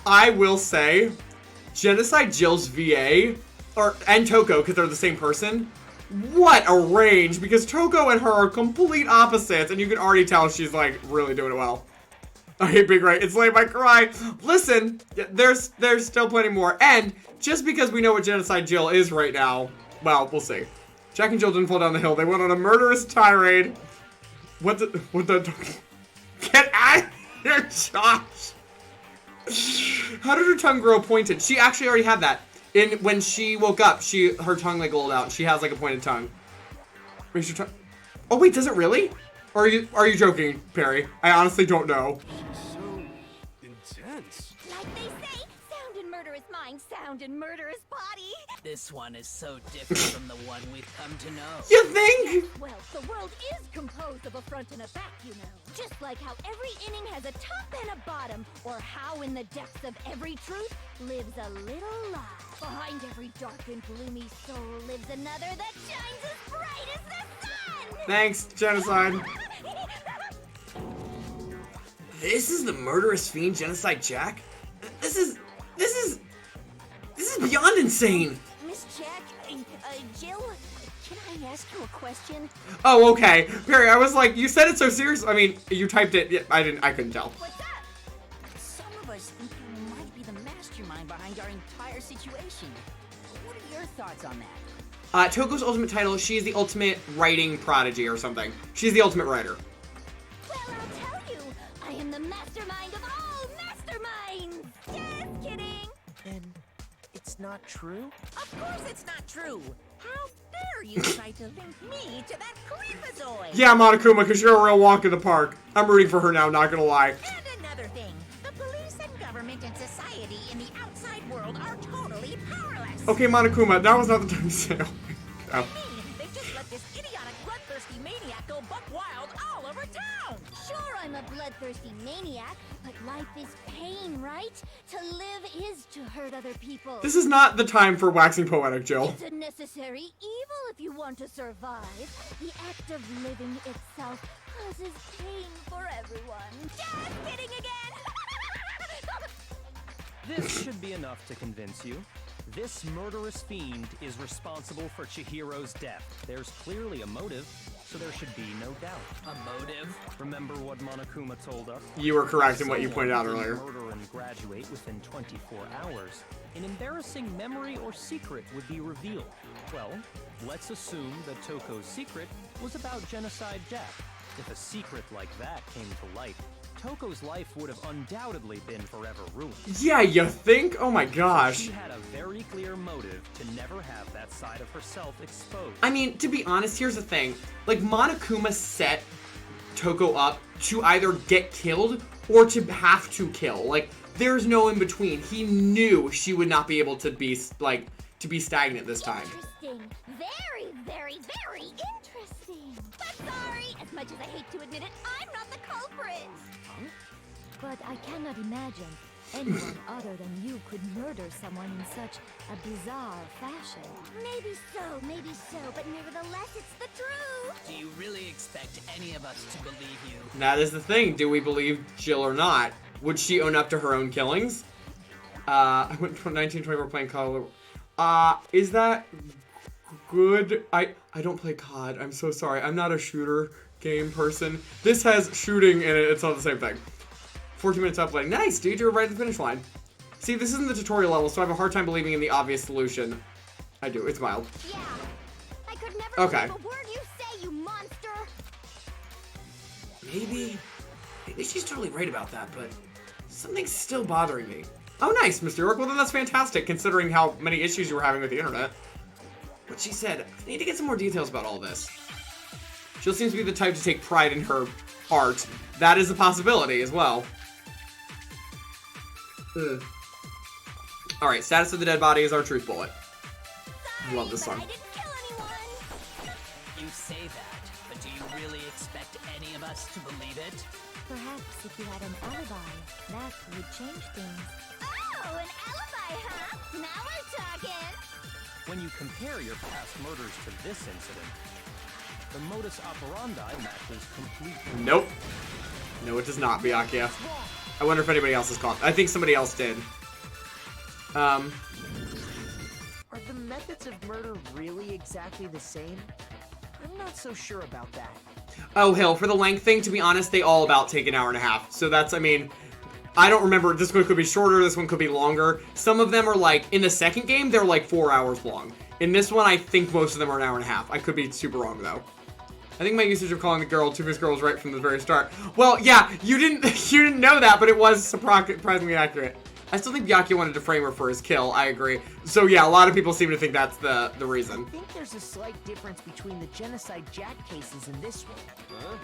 I will say, Genocide Jill's VA, and Toko, because they're the same person, what a range, because Toko and her are complete opposites, and you can already tell she's, like, really doing it well. I hate being right. It's late, I cry. Listen, there's still plenty more, and just because we know what Genocide Jill is right now, well, we'll see. Jack and Jill didn't fall down the hill. They went on a murderous tirade. What the... Get out of here, Josh! How did her tongue grow pointed? She actually already had that. When she woke up, her tongue like rolled out. She has like a pointed tongue. Raise your tongue. Oh wait, does it really? Or are you joking, Perry? I honestly don't know. She's so intense. Like they say, sound in murderous mind, sound in murderous body. This one is so different from the one we've come to know. You think? Well, the world is composed of a front and a back, you know. Just like how every inning has a top and a bottom, or how in the depths of every truth lives a little lie. Behind every dark and gloomy soul lives another that shines as bright as the sun! Thanks, Genocide. This is the murderous fiend Genocide Jack? This is beyond insane! Miss Jack, Jill, can I ask you a question? Oh, okay. Perry, I was like, you said it so serious. I mean, you typed it. Yeah, I couldn't tell. What's up? Some of us think you might be the mastermind behind our entire situation. What are your thoughts on that? Toko's ultimate title, she's the ultimate writing prodigy or something. She's the ultimate writer. Well, I'll tell you, I am the mastermind of all masterminds! Just kidding! Then it's not true? Of course it's not true. How dare you try to link me to that creepazoid? Yeah, Monokuma, because you're a real walk in the park. I'm rooting for her now, not gonna lie. And another thing, the police and government and society in the outside world are totally powerless. Okay, Monokuma, that was not the time to say. Oh. They just let this idiotic, bloodthirsty maniac go buck wild all over town. Sure, I'm a bloodthirsty maniac, but life is pain, right? To live is to hurt other people. This is not the time for waxing poetic, Jill. It's a necessary evil if you want to survive. The act of living itself causes pain for everyone. Just kidding again! This should be enough to convince you. This murderous fiend is responsible for Chihiro's death. There's clearly a motive, so there should be no doubt. A motive? Remember what Monokuma told us? You were correct in what you pointed out earlier. Murder and graduate within 24 hours. An embarrassing memory or secret would be revealed. Well, let's assume that Toko's secret was about Genocide Jack. If a secret like that came to light, Toko's life would have undoubtedly been forever ruined. Yeah, you think? Oh my gosh. She had a very clear motive to never have that side of herself exposed. I mean, to be honest, here's the thing. Like, Monokuma set Toko up to either get killed or to have to kill. Like, there's no in between. He knew she would not be able to be, like, to be stagnant this time. Interesting. Very, very, very interesting. But sorry, as much as I hate to admit it, I'm not the culprit. But I cannot imagine anyone other than you could murder someone in such a bizarre fashion. Maybe so, but nevertheless, it's the truth. Do you really expect any of us to believe you? That is the thing. Do we believe Jill or not? Would she own up to her own killings? I went from 1924 playing Color. Is that good. I don't play COD. I'm so sorry. I'm not a shooter game person. This has shooting in it. It's all the same thing. 14 minutes up. Like, nice, dude. You're right at the finish line. See, this isn't the tutorial level, so I have a hard time believing in the obvious solution. I do. It's mild. Yeah. I could never okay. believe a word you say, you monster. Maybe she's totally right about that, but something's still bothering me. Oh, nice, Mr. York. Well, then that's fantastic, considering how many issues you were having with the internet. What she said, I need to get some more details about all this. Jill seems to be the type to take pride in her art. That is a possibility as well. Alright, status of the dead body is our truth bullet. I love this song. You say that, but do you really expect any of us to believe it? Perhaps if you had an alibi, that would change things. Oh, an alibi, huh? Now we're talking. When you compare your past murders to this incident, the modus operandi matches completely. Nope. No, it does not, Byakuya. I wonder if anybody else is caught. I think somebody else did. Are the methods of murder really exactly the same? I'm not so sure about that. Oh, hell, for the length thing, to be honest, they all about take an hour and a half. So that's, I mean, I don't remember. This one could be shorter. This one could be longer. Some of them are like, in the second game, they're like 4 hours long. In this one, I think most of them are an hour and a half. I could be super wrong, though. I think my usage of calling the girl Two-Face Girl was right from the very start. Well, yeah, you didn't know that, but it was surprisingly accurate. I still think Byakuya wanted to frame her for his kill. I agree. So yeah, a lot of people seem to think that's the reason. I think there's a slight difference between the Genocide Jack cases and this one. Huh?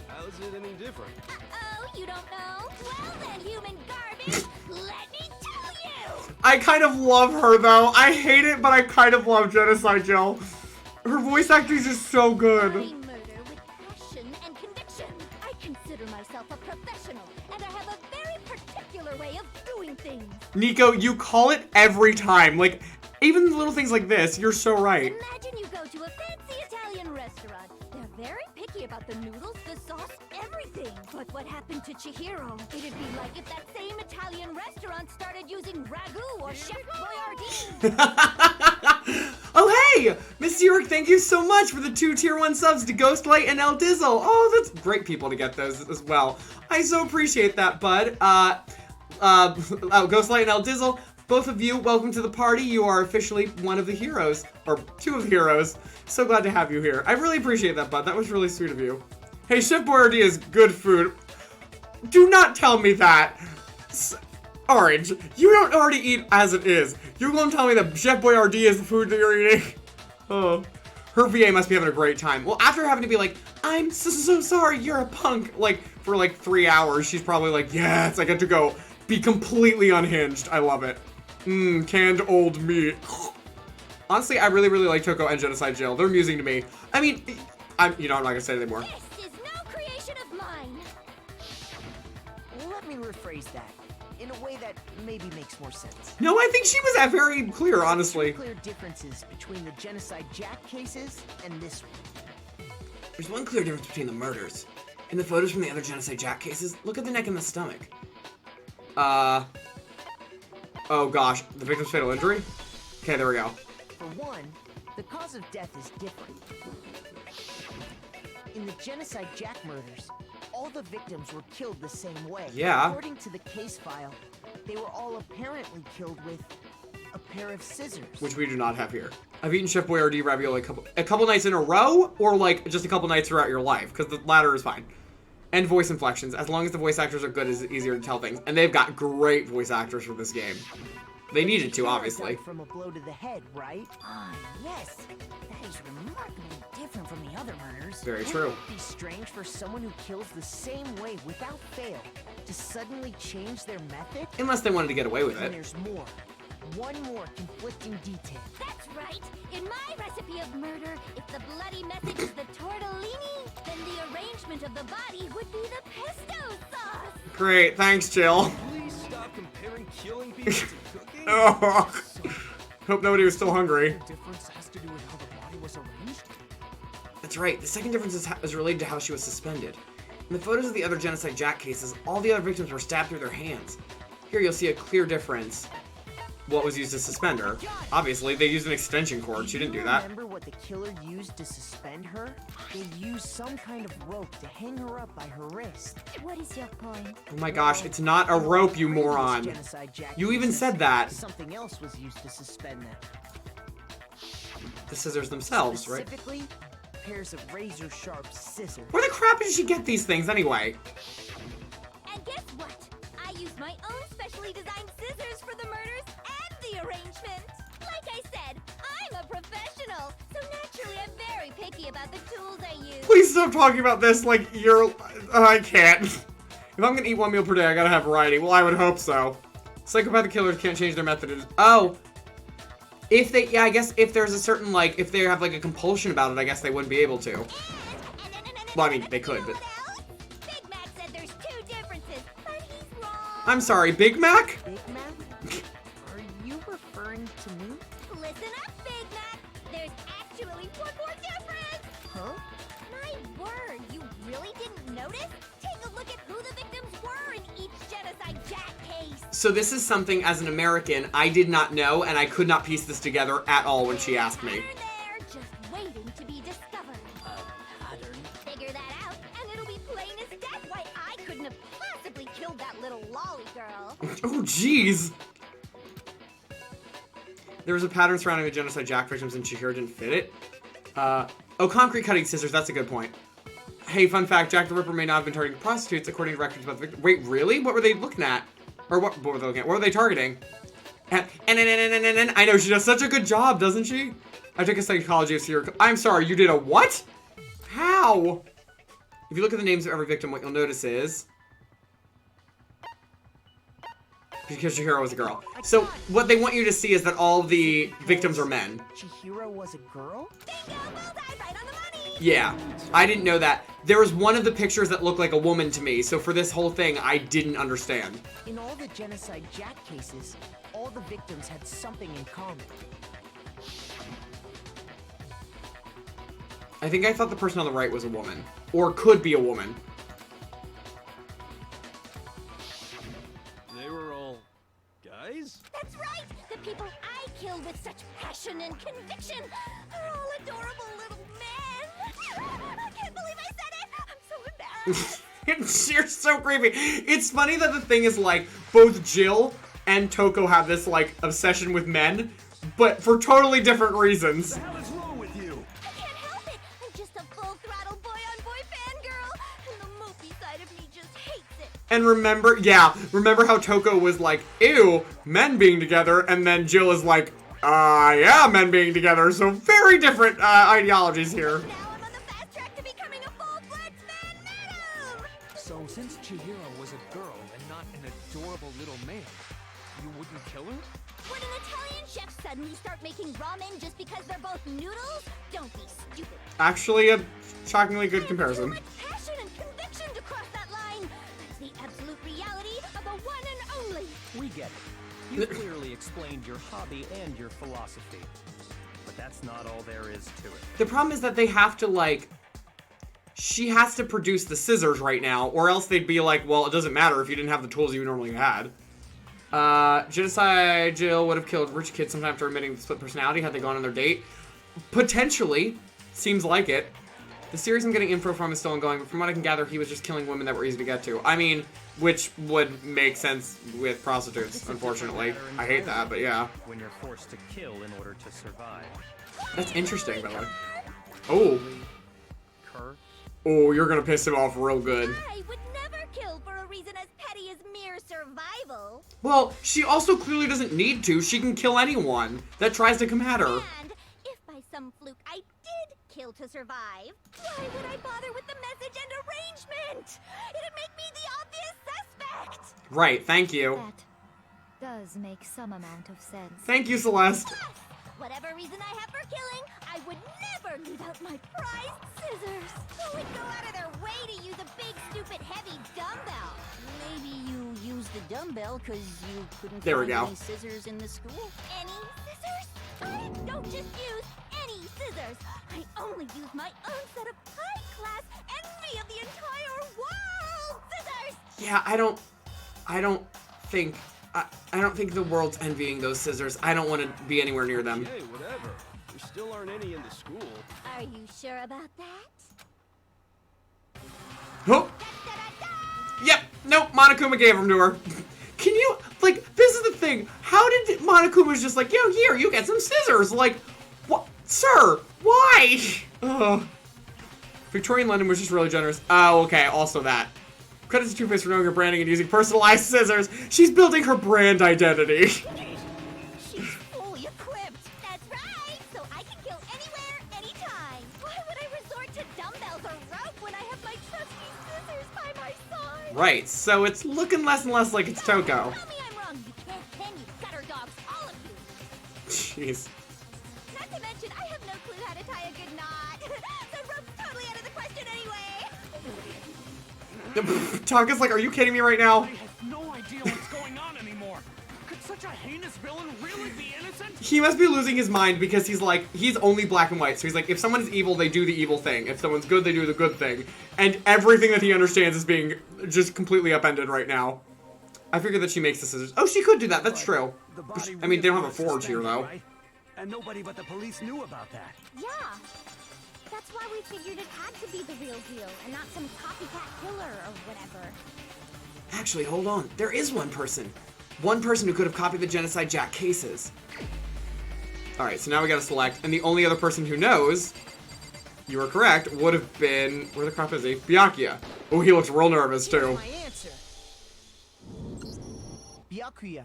How is it any different? Uh-oh, you don't know? Well then, human garbage, let me tell you! I kind of love her, though. I hate it, but I kind of love Genocide Jill. Her voice acting is just so good. I murder with passion and conviction. I consider myself a professional, and I have a very particular way of doing things. Nico, you call it every time. Like, even little things like this, you're so right. Imagine you go to a fancy Italian restaurant. They're very picky about the noodles, the sauce, everything. But what happened to Chihiro? It'd be like if that same Italian restaurant started using ragu or Chef Boyardee. Oh, hey! Miss York, thank you so much for the 2 Tier 1 subs to Ghostlight and El Dizzle. Oh, that's great people to get those as well. I so appreciate that, bud. Ghostlight and El Dizzle, both of you, welcome to the party. You are officially one of the heroes, or 2 of the heroes. So glad to have you here. I really appreciate that, bud. That was really sweet of you. Hey, Chef Boyardee is good food. Do not tell me that. Orange, you don't already eat as it is. You're going to tell me that Chef Boyardee is the food that you're eating? Oh. Her VA must be having a great time. Well, after having to be like, I'm so sorry, you're a punk, like, for like 3 hours, she's probably like, yes, I get to go be completely unhinged. I love it. Canned old meat. Honestly, I really like Toko and Genocide Jill. They're amusing to me. I mean, I'm not gonna say it anymore. This is no creation of mine. Let me rephrase that in a way that maybe makes more sense. No, I think she was very clear, honestly. Clear differences between the Genocide Jack cases and this one. There's one clear difference between the murders. In the photos from the other Genocide Jack cases, look at the neck and the stomach. Oh gosh, the victim's fatal injury? Okay, there we go. For one, the cause of death is different. In the Genocide Jack murders, all the victims were killed the same way. Yeah. According to the case file, they were all apparently killed with a pair of scissors. Which we do not have here. I've eaten Chef Boyardee ravioli a couple nights in a row, or like just a couple nights throughout your life, because the latter is fine. And voice inflections. As long as the voice actors are good, it's easier to tell things. And they've got great voice actors for this game. They needed to, obviously. From a blow to the head, right? Ah, yes. That is remarkably different from the other murders. Very true. Wouldn't it be strange for someone who kills the same way without fail to suddenly change their method? Unless they wanted to get away with And it. there's more. One more conflicting detail. That's right. In my recipe of murder, if the bloody message is the tortellini, then the arrangement of the body would be the pesto sauce. Great, thanks, Jill. Please stop comparing killing people to cooking. Oh. Hope nobody was still hungry. The difference has to do with how the body was arranged? That's right, the second difference is related to how she was suspended. In the photos of the other Genocide Jack cases, all the other victims were stabbed through their hands. Here you'll see a clear difference what was used to suspend her. Obviously, they used an extension cord. She didn't do that. Remember what the killer used to suspend her? They used some kind of rope to hang her up by her wrist. What is your point? Oh my gosh, it's not a rope, you moron. You even said that. Something else was used to suspend them. The scissors themselves, right? Specifically, pairs of razor-sharp scissors. Where the crap did she get these things anyway? And guess what? I used my own specially designed scissors for the murders and the arrangement. Like I said, I'm a professional, so naturally I'm very picky about the tools I use. Please stop talking about this like you're... I can't. If I'm gonna eat one meal per day, I gotta have variety. Well, I would hope so. Psychopathic killers can't change their method. Oh. If they... Yeah, I guess if there's a certain, like... If they have, like, a compulsion about it, I guess they wouldn't be able to. Well, I mean, they could, but... Big Mac said there's two differences, but he's wrong. I'm sorry, Big Mac? Big Mac? Are you referring to me? Listen up, Big Mac. There's actually one more difference. Huh? My word, you really didn't notice? Take a look at who the victims were in each Genocide Jack case. So this is something, as an American, I did not know, and I could not piece this together at all when she asked me. They're just waiting to be discovered. Pattern. Figure that out, and it'll be plain as death why I couldn't have possibly killed that little lolly girl. Oh, jeez. There was a pattern surrounding the Genocide Jack victims, and Chihiro didn't fit it. Oh, concrete cutting scissors. That's a good point. Hey, fun fact, Jack the Ripper may not have been targeting prostitutes, according to records about the victim. Wait, really? What were they looking at? Or what were they looking at? What were they targeting? I know, she does such a good job, doesn't she? I took a psychology of serial... I'm sorry, you did a what? How? If you look at the names of every victim, what you'll notice is... Because Chihiro was a girl. So, what they want you to see is that all the victims are men. Chihiro was a girl? Yeah, I didn't know that. There was one of the pictures that looked like a woman to me, so for this whole thing, I didn't understand. In all the Genocide Jack cases, all the victims had something in common. I think I thought the person on the right was a woman. Or could be a woman. They were all guys? That's right! The people I killed with such passion and conviction are all adorable little men! I can't believe I said it! I'm so embarrassed! You're so creepy. It's funny that the thing is, like, both Jill and Toko have this, like, obsession with men, but for totally different reasons. What the hell is wrong with you? I can't help it! I'm just a full-throttle boy-on-boy fangirl, and the mopey side of me just hates it. And remember how Toko was like, ew, men being together, and then Jill is like, yeah, men being together, so very different ideologies here. Now I'm on the fast track to becoming a full-fledged man madam! So since Chihiro was a girl and not an adorable little man, you wouldn't kill her? Would an Italian chef suddenly start making ramen just because they're both noodles? Don't be stupid. Actually, a shockingly good comparison. Too much passion and conviction to cross that line. That's the absolute reality of the one and only. We get it. You clearly explained your hobby and your philosophy. But that's not all there is to it. The problem is that they have to, like... She has to produce the scissors right now, or else they'd be like, well, it doesn't matter if you didn't have the tools you normally had. Genocide Jill would have killed rich kids sometime after admitting the split personality had they gone on their date. Potentially. Seems like it. The series I'm getting info from is still ongoing, but from what I can gather, he was just killing women that were easy to get to. I mean, which would make sense with prostitutes, unfortunately. I hate that, but yeah. When you're forced to kill in order to survive. That's interesting, by the way. Oh. Kurt? Oh, you're gonna piss him off real good. I would never kill for a reason as petty as mere survival. Well, she also clearly doesn't need to. She can kill anyone that tries to come at her. And if by some fluke I did kill to survive, why would I bother with the message and arrangement? It'd make me the obvious suspect. Right, thank you. That does make some amount of sense. Thank you, Celeste. Plus, whatever reason I have for killing, I would never leave out my prized scissors. Who would go out of their way to use a big, stupid, heavy dumbbell? Maybe you used the dumbbell because you couldn't There we find go. any scissors in the school? Any scissors? I don't just use any scissors. I only use my own set of high-class envy of the entire world scissors. Yeah, I don't think I don't think the world's envying those scissors. I don't want to be anywhere near them. Hey, whatever. There still aren't any in the school. Are you sure about that? Oh! Yep, nope, Monokuma gave them to her. Can you, like, this is the thing. How did Monokuma's just like, yo, here, you get some scissors. Like, what? Sir, why? Ugh. Victorian London was just really generous. Oh, okay, also that. Credit to Two-Face for knowing her branding and using personalized scissors. She's building her brand identity. She's fully equipped. That's right. So I can kill anywhere, anytime. Why would I resort to dumbbells or rope when I have my trusty scissors by my side? Right, so it's looking less and less like it's Toko. Tell me I'm wrong. You can't, can you? Gutter dogs, all of you. Jeez. Not to mention, I have no clue how to tie a good knot. The rope's totally out of the question anyway. Taka's like, are you kidding me right now? I have no idea what's going on anymore. Could such a heinous villain really be innocent? He must be losing his mind because he's like, he's only black and white. So he's like, if someone's evil, they do the evil thing. If someone's good, they do the good thing. And everything that he understands is being just completely upended right now. I figured that she makes the scissors. Oh, she could do that. That's true. I mean, they don't have a forge here, though. Right? And nobody but the police knew about that. Yeah. That's why we figured it had to be the real deal and not some copycat killer or whatever. Actually, hold on. There is one person. One person who could have copied the Genocide Jack cases. Alright, so now we gotta select. And the only other person who knows, you were correct, would have been... Where the crap is he? Byakuya. Oh, he looks real nervous, too. My answer. Byakuya,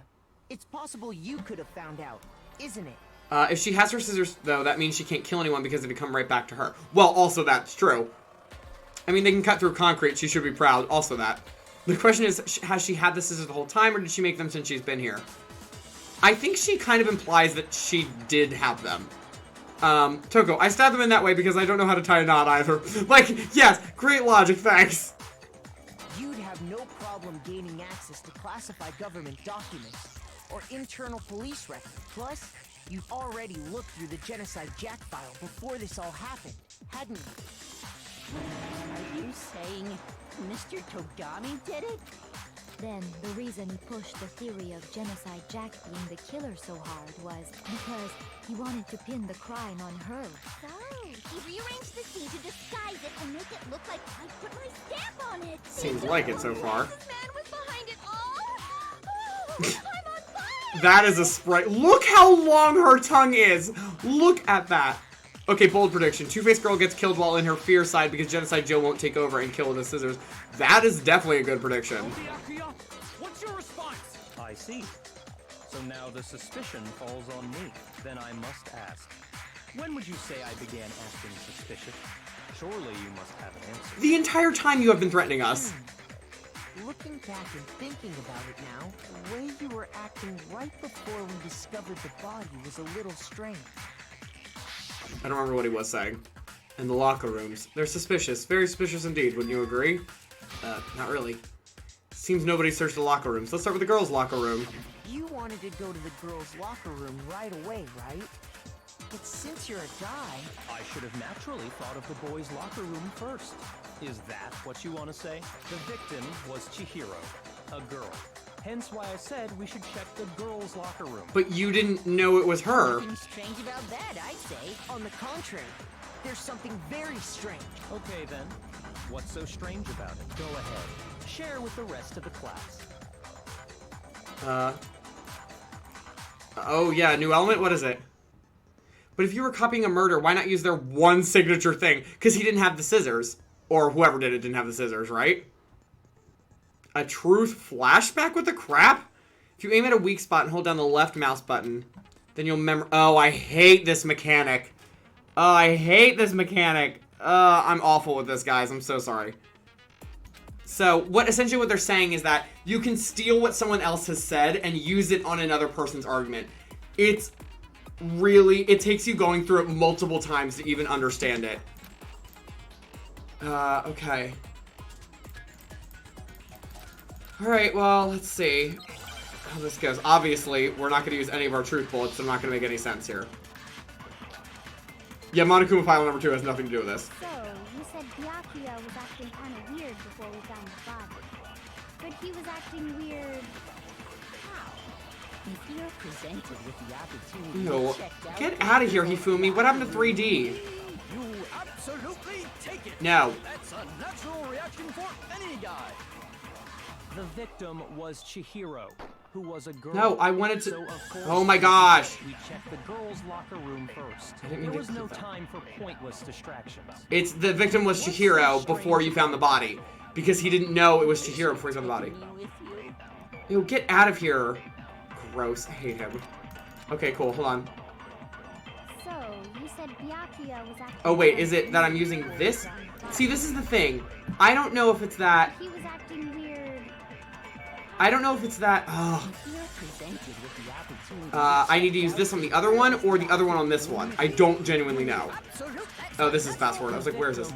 it's possible you could have found out, isn't it? If she has her scissors, though, that means she can't kill anyone because it'd come right back to her. Well, also that's true. I mean, they can cut through concrete. She should be proud. Also that. The question is, has she had the scissors the whole time, or did she make them since she's been here? I think she kind of implies that she did have them. Toko, I stabbed them in that way because I don't know how to tie a knot either. Like, yes, great logic, thanks. You'd have no problem gaining access to classified government documents or internal police records. Plus, you've already looked through the Genocide Jack file before this all happened, hadn't you? Are you saying Mr. Togami did it? Then the reason he pushed the theory of Genocide Jack being the killer so hard was because he wanted to pin the crime on her. So, he rearranged the scene to disguise it and make it look like I put my stamp on it. Seems like it so far. This man was behind it all. I'm on fire. That is a sprite. Look how long her tongue is. Look at that. Okay, bold prediction. Two-Face Girl gets killed while in her fear side because Genocide Joe won't take over and kill with the scissors. That is definitely a good prediction. What's your response? I see. So now the suspicion falls on me. Then I must ask. When would you say I began acting suspicious? Surely you must have an answer. The entire time you have been threatening us. Looking back and thinking about it now, the way you were acting right before we discovered the body was a little strange. I don't remember what he was saying. And the locker rooms. They're suspicious. Very suspicious indeed. Wouldn't you agree? Not really. Seems nobody searched the locker rooms. Let's start with the girls' locker room. You wanted to go to the girls' locker room right away, right? But since you're a guy... I should have naturally thought of the boys' locker room first. Is that what you want to say? The victim was Chihiro, a girl. Hence why I said we should check the girls' locker room. But you didn't know it was her. Nothing strange about that, I'd say. On the contrary, there's something very strange. Okay then. What's so strange about it? Go ahead. Share with the rest of the class. Oh yeah, new element? What is it? But if you were copying a murder, why not use their one signature thing? Because he didn't have the scissors. Or whoever did it didn't have the scissors, right? A truth flashback? What the crap? If you aim at a weak spot and hold down the left mouse button, then you'll remember... Oh, I hate this mechanic. Oh, I hate this mechanic. I'm awful with this, guys. I'm so sorry. So, essentially what they're saying is that you can steal what someone else has said and use it on another person's argument. It's really... It takes you going through it multiple times to even understand it. Okay. Alright, well, let's see how this goes. Obviously, we're not going to use any of our truth bullets, so I'm not going to make any sense here. Yeah, Monokuma file number 2 has nothing to do with this. So, you said Byakuya was acting kind of weird before we found the body. But he was acting weird... how? If you're presented with the opportunity Ew. to check out Get out of here, Hifumi. What happened to 3D? You absolutely take it. No. That's a natural reaction for any guy. The victim was Chihiro, who was a girl. No, I wanted to- So of course, Oh my gosh. We checked the girls' locker room first. I didn't mean There to was no click that. time for pointless distractions. It's the victim was Chihiro before you found the body. Because he didn't know it was Chihiro before he found the body. Ew, get out of here. Gross. I hate him. Okay, cool. Hold on. So, you said Byakuya was acting... Oh, wait. Is it that I'm using this? See, this is the thing. I don't know if it's that... He was acting weird. I don't know if it's that... Oh. I need to use this on the other one or the other one on this one. I don't genuinely know. Oh, this is fast forward. I was like, where is this?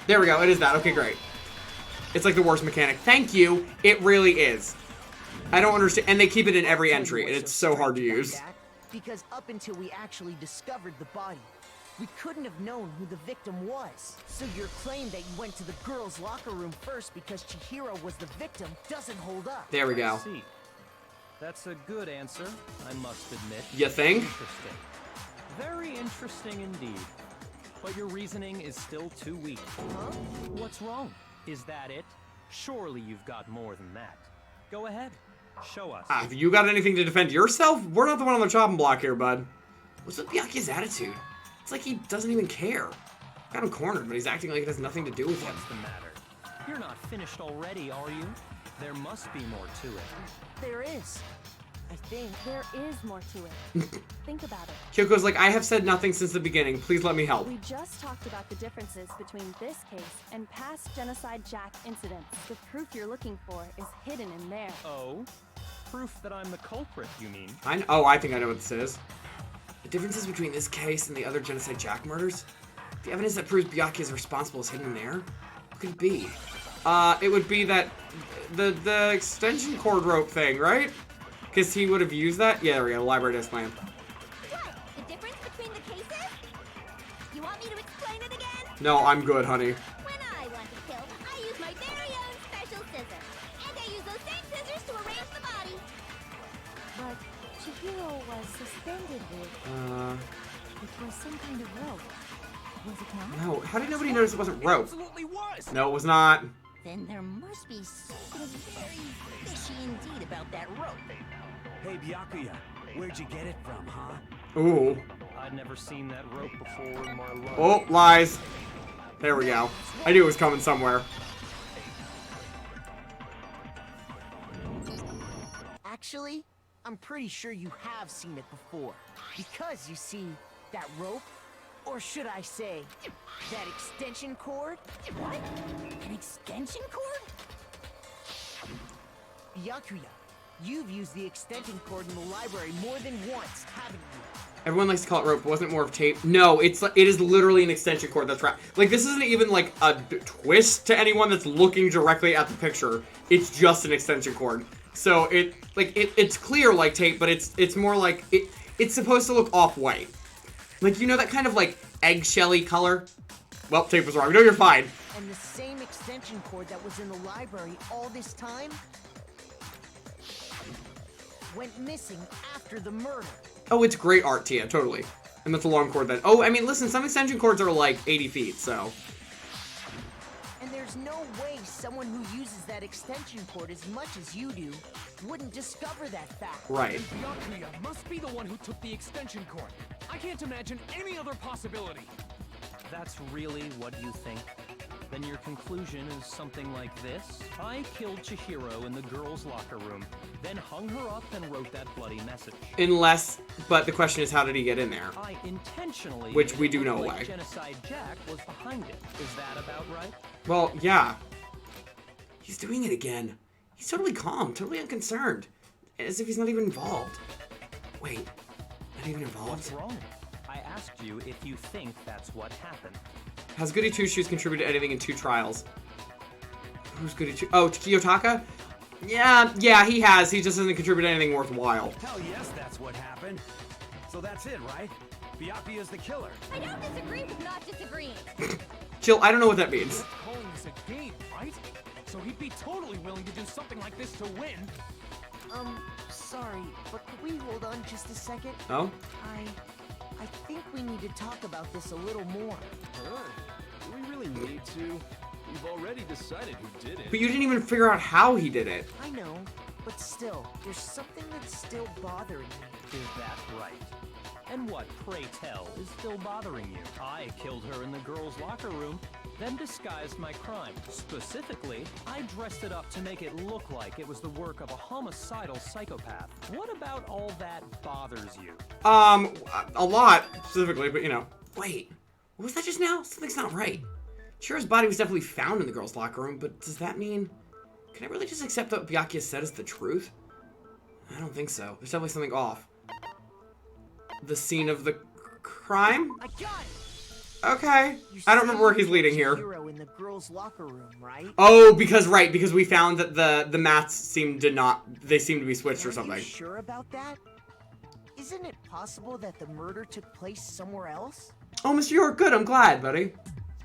There we go. It is that. Okay, great. It's like the worst mechanic. Thank you. It really is. I don't understand. And they keep it in every entry, and it's so hard to use. Because up until we actually discovered the body, we couldn't have known who the victim was. So your claim that you went to the girls' locker room first because Chihiro was the victim doesn't hold up. There we go. I see. That's a good answer, I must admit. You think? Interesting. Very interesting indeed. But your reasoning is still too weak. Huh? What's wrong? Is that it? Surely you've got more than that. Go ahead. Show us. Have you got anything to defend yourself? We're not the one on the chopping block here, bud. What's with Byakuya's attitude? It's like he doesn't even care. Got him cornered, but he's acting like it has nothing to do with him. What's the matter? You're not finished already, are you? There must be more to it. There is. I think. There is more to it. Think about it. Kyoko's like, I have said nothing since the beginning. Please let me help. We just talked about the differences between this case and past Genocide Jack incidents. The proof you're looking for is hidden in there. Oh? Proof that I'm the culprit, you mean? I think I know what this is. The differences between this case and the other Genocide Jack murders? The evidence that proves Byakuya is responsible is hidden in there? What could it be? It would be that the extension cord rope thing, right? Because he would have used that? Yeah, there we go. Library desk lamp. What? The difference between the cases? You want me to explain it again? No, I'm good, honey. When I want to kill, I use my very own special scissors. And I use those same scissors to arrange the body. But Chihiro was suspended with... It was some kind of rope. Was it not? No, how did nobody notice it wasn't rope? Absolutely was. No, it was not. Then there must be something very fishy indeed about that rope. Hey, Byakuya, where'd you get it from, huh? Ooh. I'd never seen that rope before in my life. Oh, lies. There we go. I knew it was coming somewhere. Actually, I'm pretty sure you have seen it before. Because you see, that rope, or should I say, that extension cord? What? An extension cord? Byakuya, you've used the extension cord in the library more than once, haven't you? Everyone likes to call it rope, but wasn't it more of tape? No, it is literally an extension cord that's wrapped. Like, this isn't even like a twist to anyone that's looking directly at the picture. It's just an extension cord. So it's clear like tape, but it's more like it's supposed to look off-white. Like, you know that kind of like eggshelly color? Well, tape was wrong. No, you're fine. And the same extension cord that was in the library all this time went missing after the murder. Oh, it's great art, Tia, totally. And that's a long cord then. Oh, I mean, listen, some extension cords are like 80 feet, so. And there's no way someone who uses that extension cord as much as you do wouldn't discover that fact. Right. Byakuya must be the one who took the extension cord. I can't imagine any other possibility. That's really what you think? Then your conclusion is something like this? I killed Chihiro in the girls' locker room, then hung her up and wrote that bloody message. But the question is, how did he get in there? I intentionally... Which we do know like why. Genocide Jack was behind it. Is that about right? Well, yeah. He's doing it again. He's totally calm, totally unconcerned. As if he's not even involved. Wait, not even involved? What's wrong? I asked you if you think that's what happened. Has Goody Two Shoes contributed to anything in 2 trials? Who's Goody Two? Oh, Kiyotaka? Yeah, he has. He just hasn't contributed anything worthwhile. Hell yes, that's what happened. So that's it, right? Byakuya's the killer. I don't disagree with not disagreeing. Chill, I don't know what that means. You're calling this a game, right? So he'd be totally willing to do something like this to win. Sorry, but could we hold on just a second? Oh? I think we need to talk about this a little more. Do we really need to? We've already decided who did it. But you didn't even figure out how he did it. I know, but still, there's something that's still bothering me. Is that right? And what, pray tell, is still bothering you? I killed her in the girls' locker room, then disguised my crime. Specifically, I dressed it up to make it look like it was the work of a homicidal psychopath. What about all that bothers you? A lot, specifically, but you know. Wait, what was that just now? Something's not right. Chira's body was definitely found in the girls' locker room, but does that mean... Can I really just accept what Byakuya said as the truth? I don't think so. There's definitely something off. The scene of the crime? I got it. Okay. I don't remember where he's leading here. Hero in the girls' locker room, right? Oh, because we found that the mats seemed to be switched or something. Are you sure about that? Isn't it possible that the murder took place somewhere else? Oh, Mr. York, good. I'm glad, buddy.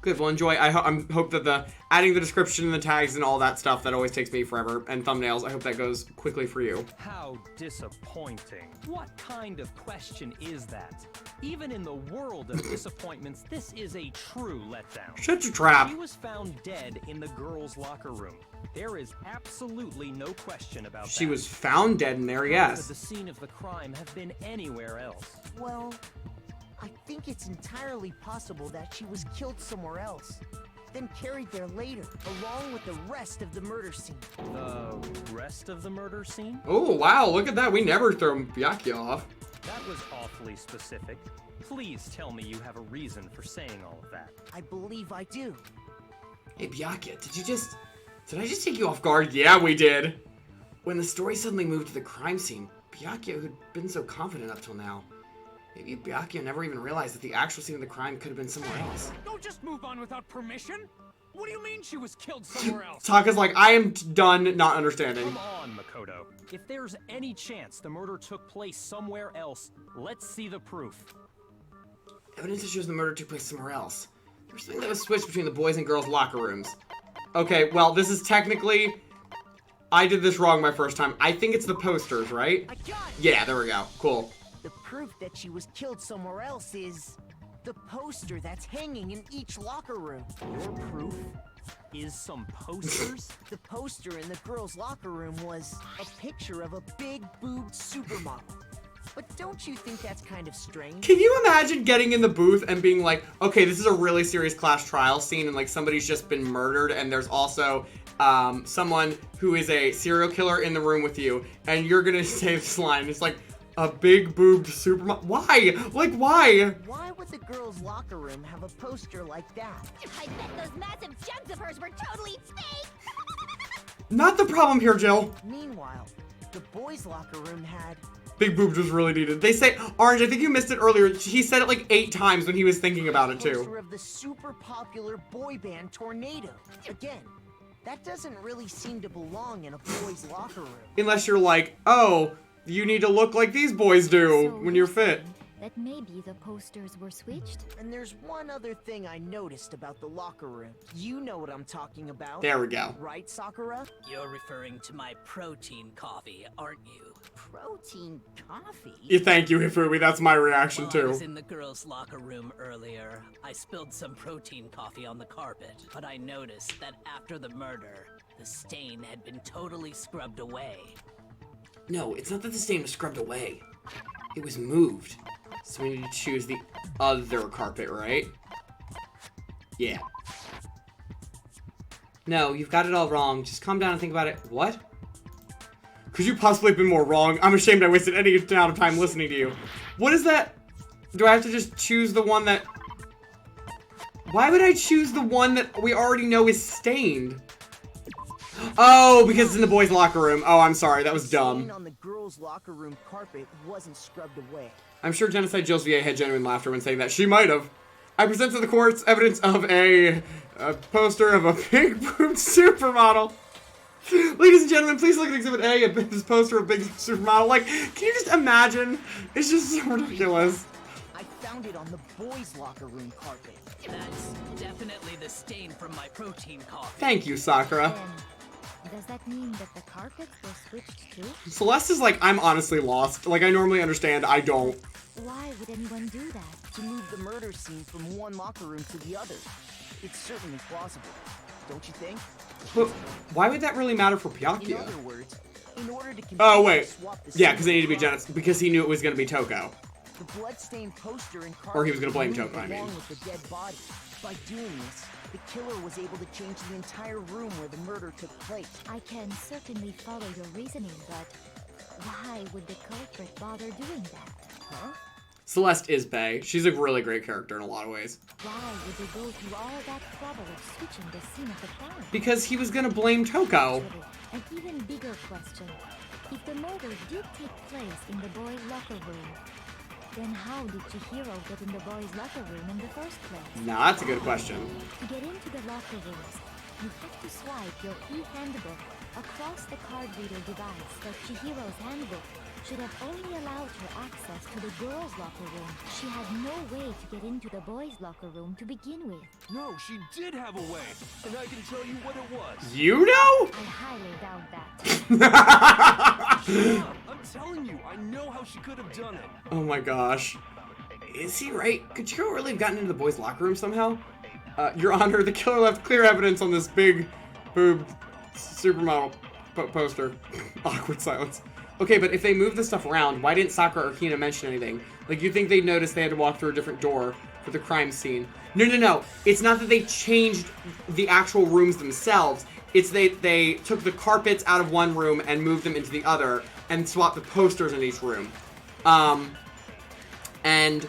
Good. Well, enjoy. I hope that adding the description and the tags and all that stuff that always takes me forever, and thumbnails, I hope that goes quickly for you. How disappointing. What kind of question is that? Even in the world of disappointments, this is a true letdown. Shut your trap. She was found dead in the girls' locker room. There is absolutely no question about that. She was found dead in there, How yes. could the scene of the crime have been anywhere else? Well, I think it's entirely possible that she was killed somewhere else, then carried there later, along with the rest of the murder scene. The rest of the murder scene? Oh, wow, look at that. We never throw Byakuya off. That was awfully specific. Please tell me you have a reason for saying all of that. I believe I do. Hey, Byakuya, did I just take you off guard? Yeah, we did. When the story suddenly moved to the crime scene, Byakuya, who'd been so confident up till now, maybe Byakuya never even realized that the actual scene of the crime could have been somewhere else. Don't just move on without permission. What do you mean she was killed somewhere else? Taka's like, I am done not understanding. Come on, Makoto. If there's any chance the murder took place somewhere else, let's see the proof. Evidence that shows the murder took place somewhere else. There's something that was switched between the boys' and girls' locker rooms. Okay, well, this is technically... I did this wrong my first time. I think it's the posters, right? I got it. Yeah, there we go. Cool. The proof that she was killed somewhere else is the poster that's hanging in each locker room. Your proof is some posters? The poster in the girls' locker room was a picture of a big-boobed supermodel. But don't you think that's kind of strange? Can you imagine getting in the booth and being like, okay, this is a really serious class trial scene and like somebody's just been murdered and there's also someone who is a serial killer in the room with you and you're gonna say this line. It's like, a big-boobed supermodel. Why? Like, why? Why would the girls' locker room have a poster like that? I bet those massive jugs of hers were totally fake! Not the problem here, Jill. Meanwhile, the boys' locker room had... Big boobs was really needed. They say, Orange, I think you missed it earlier. He said it like 8 times when he was thinking about it, too. Poster of the super popular boy band Tornado. Again, that doesn't really seem to belong in a boys' locker room. Unless you're like, oh... You need to look like these boys do when you're fit. That maybe the posters were switched? And there's one other thing I noticed about the locker room. You know what I'm talking about. There we go. Right, Sakura? You're referring to my protein coffee, aren't you? Protein coffee? Yeah, thank you, Hifumi. That's my reaction, While I was too. in the girls' locker room earlier, I spilled some protein coffee on the carpet, but I noticed that after the murder, the stain had been totally scrubbed away. No, it's not that the stain was scrubbed away. It was moved. So we need to choose the other carpet, right? Yeah. No, you've got it all wrong. Just calm down and think about it. What? Could you possibly have been more wrong? I'm ashamed I wasted any amount of time listening to you. What is that? Do I have to just choose the one that... Why would I choose the one that we already know is stained? Oh, because it's in the boys' locker room. Oh, I'm sorry. That was dumb. The stain on the girls' locker room carpet wasn't scrubbed away. I'm sure Genocide Jill's VA had genuine laughter when saying that. She might have. I present to the courts evidence of a poster of a big-boobed supermodel. Ladies and gentlemen, please look at Exhibit A, this poster of a big supermodel. Like, can you just imagine? It's just so ridiculous. I found it on the boys' locker room carpet. That's definitely the stain from my protein coffee. Thank you, Sakura. Does that mean that the carpets were switched too? Celeste is like, I'm honestly lost. Like, I normally understand, I don't. Why would anyone do that? To move the murder scene from one locker room to the other. It's certainly plausible, don't you think? But why would that really matter for In Byakuya? other words, in order to Oh, wait. swap the Yeah, scene because they need to be with Genocide. Because he knew it was going to be Toko. the bloodstained poster and Or he was carpet gonna blame moved Toko, I mean. along with the dead body. By doing this, the killer was able to change the entire room where the murder took place. I can certainly follow your reasoning, but why would the culprit bother doing that? Huh? Celeste is bae. She's a really great character in a lot of ways. Why would they go through all that trouble of switching the scene of the crime? Because he was going to blame Toko. An even bigger question. If the murder did take place in the boys' locker room, then how did Chihiro get in the boys' locker room in the first place? Now, that's a good question. To get into the locker rooms, you have to swipe your e-handbook across the card reader device, but Chihiro's handbook should have only allowed her access to the girls' locker room. She had no way to get into the boys' locker room to begin with. No, she did have a way, and I can tell you what it was. You know? I highly doubt that. Yeah, I'm telling you, I know how she could have done it. Oh my gosh. Is he right? Could Chihiro really have gotten into the boys' locker room somehow? Your Honor, the killer left clear evidence on this big boob supermodel poster. Awkward silence. Okay, but if they moved the stuff around, why didn't Sakura or Hina mention anything? Like, you'd think they'd notice they had to walk through a different door for the crime scene. No. It's not that they changed the actual rooms themselves. It's they took the carpets out of one room and moved them into the other and swapped the posters in each room. And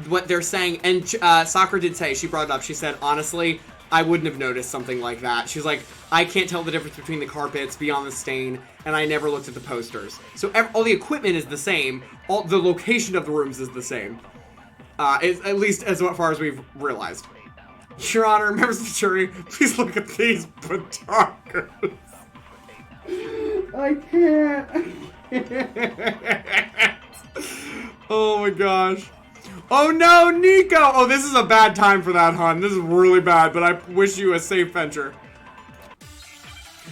what they're saying, and Sakura did say, she brought it up, she said, honestly, I wouldn't have noticed something like that. She's like, I can't tell the difference between the carpets beyond the stain, and I never looked at the posters. So all the equipment is the same, all the location of the rooms is the same. At least as far as we've realized. Your Honor, members of the jury, please look at these photographs. I can't. Oh my gosh. Oh no, Nico! Oh, this is a bad time for that, hon. This is really bad, but I wish you a safe venture.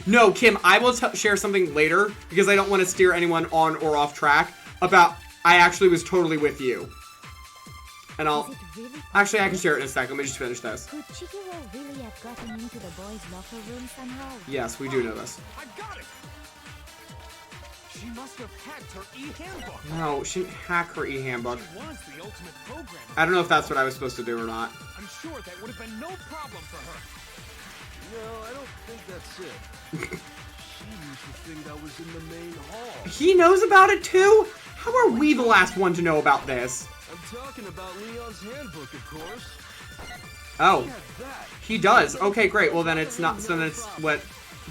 No, Kim, I will share something later, because I don't want to steer anyone on or off track, about I actually was totally with you. And I'll... Actually, I can share it in a second. Let me just finish this. Could Chihiro really have gotten into the boys' locker room somehow? Yes, we do know this. I got it! She must have hacked her e-handbook. No, she didn't hack her e-handbook. She was the ultimate programmer. I don't know if that's what I was supposed to do or not. I'm sure that would have been no problem for her. No, I don't think that's it. She used the thing that was in the main hall. He knows about it too? How are we the last one to know about this? I'm talking about Leon's handbook, of course. Oh, he does. Okay, great. Well, then it's not. So then it's what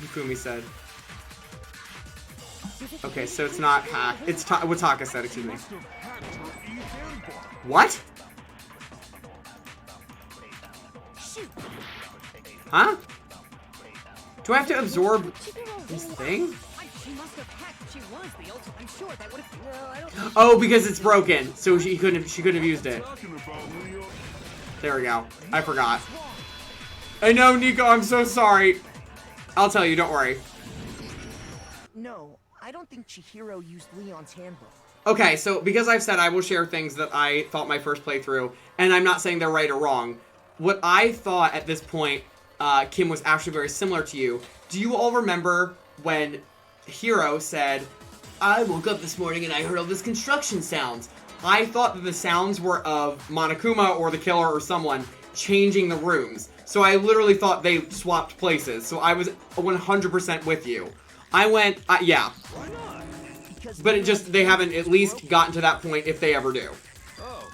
Hifumi said. Okay, so it's not hack. It's what Taka said. Excuse me. What? Huh? Do I have to absorb this thing? Oh, because it's broken, so she couldn't have used it. There we go. I forgot. I know, Nico. I'm so sorry. I'll tell you. Don't worry. No, I don't think Chihiro used Leon's handbook. Okay, so because I've said I will share things that I thought my first playthrough, and I'm not saying they're right or wrong. What I thought at this point, Kim, was actually very similar to you. Do you all remember when Hiro said, I woke up this morning and I heard all this construction sounds? I thought that the sounds were of Monokuma or the killer or someone changing the rooms. So I literally thought they swapped places. So I was 100% with you. I went, yeah. But it just, they haven't at least gotten to that point if they ever do. Oh.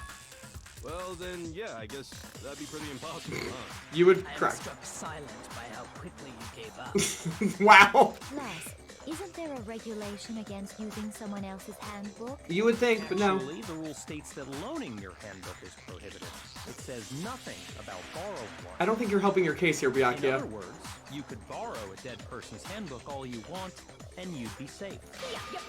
Well, then, yeah, I guess that'd be pretty impossible, huh? You would, I correct. was struck silent by how quickly you gave up. Wow. Plus, isn't there a regulation against using someone else's handbook? You would think, but no. Actually, the rule states that loaning your handbook is prohibited. It says nothing about borrowing one. I don't think you're helping your case here, In other Byakuya. words, you could borrow a dead person's handbook all you want, and you'd be safe. Yup.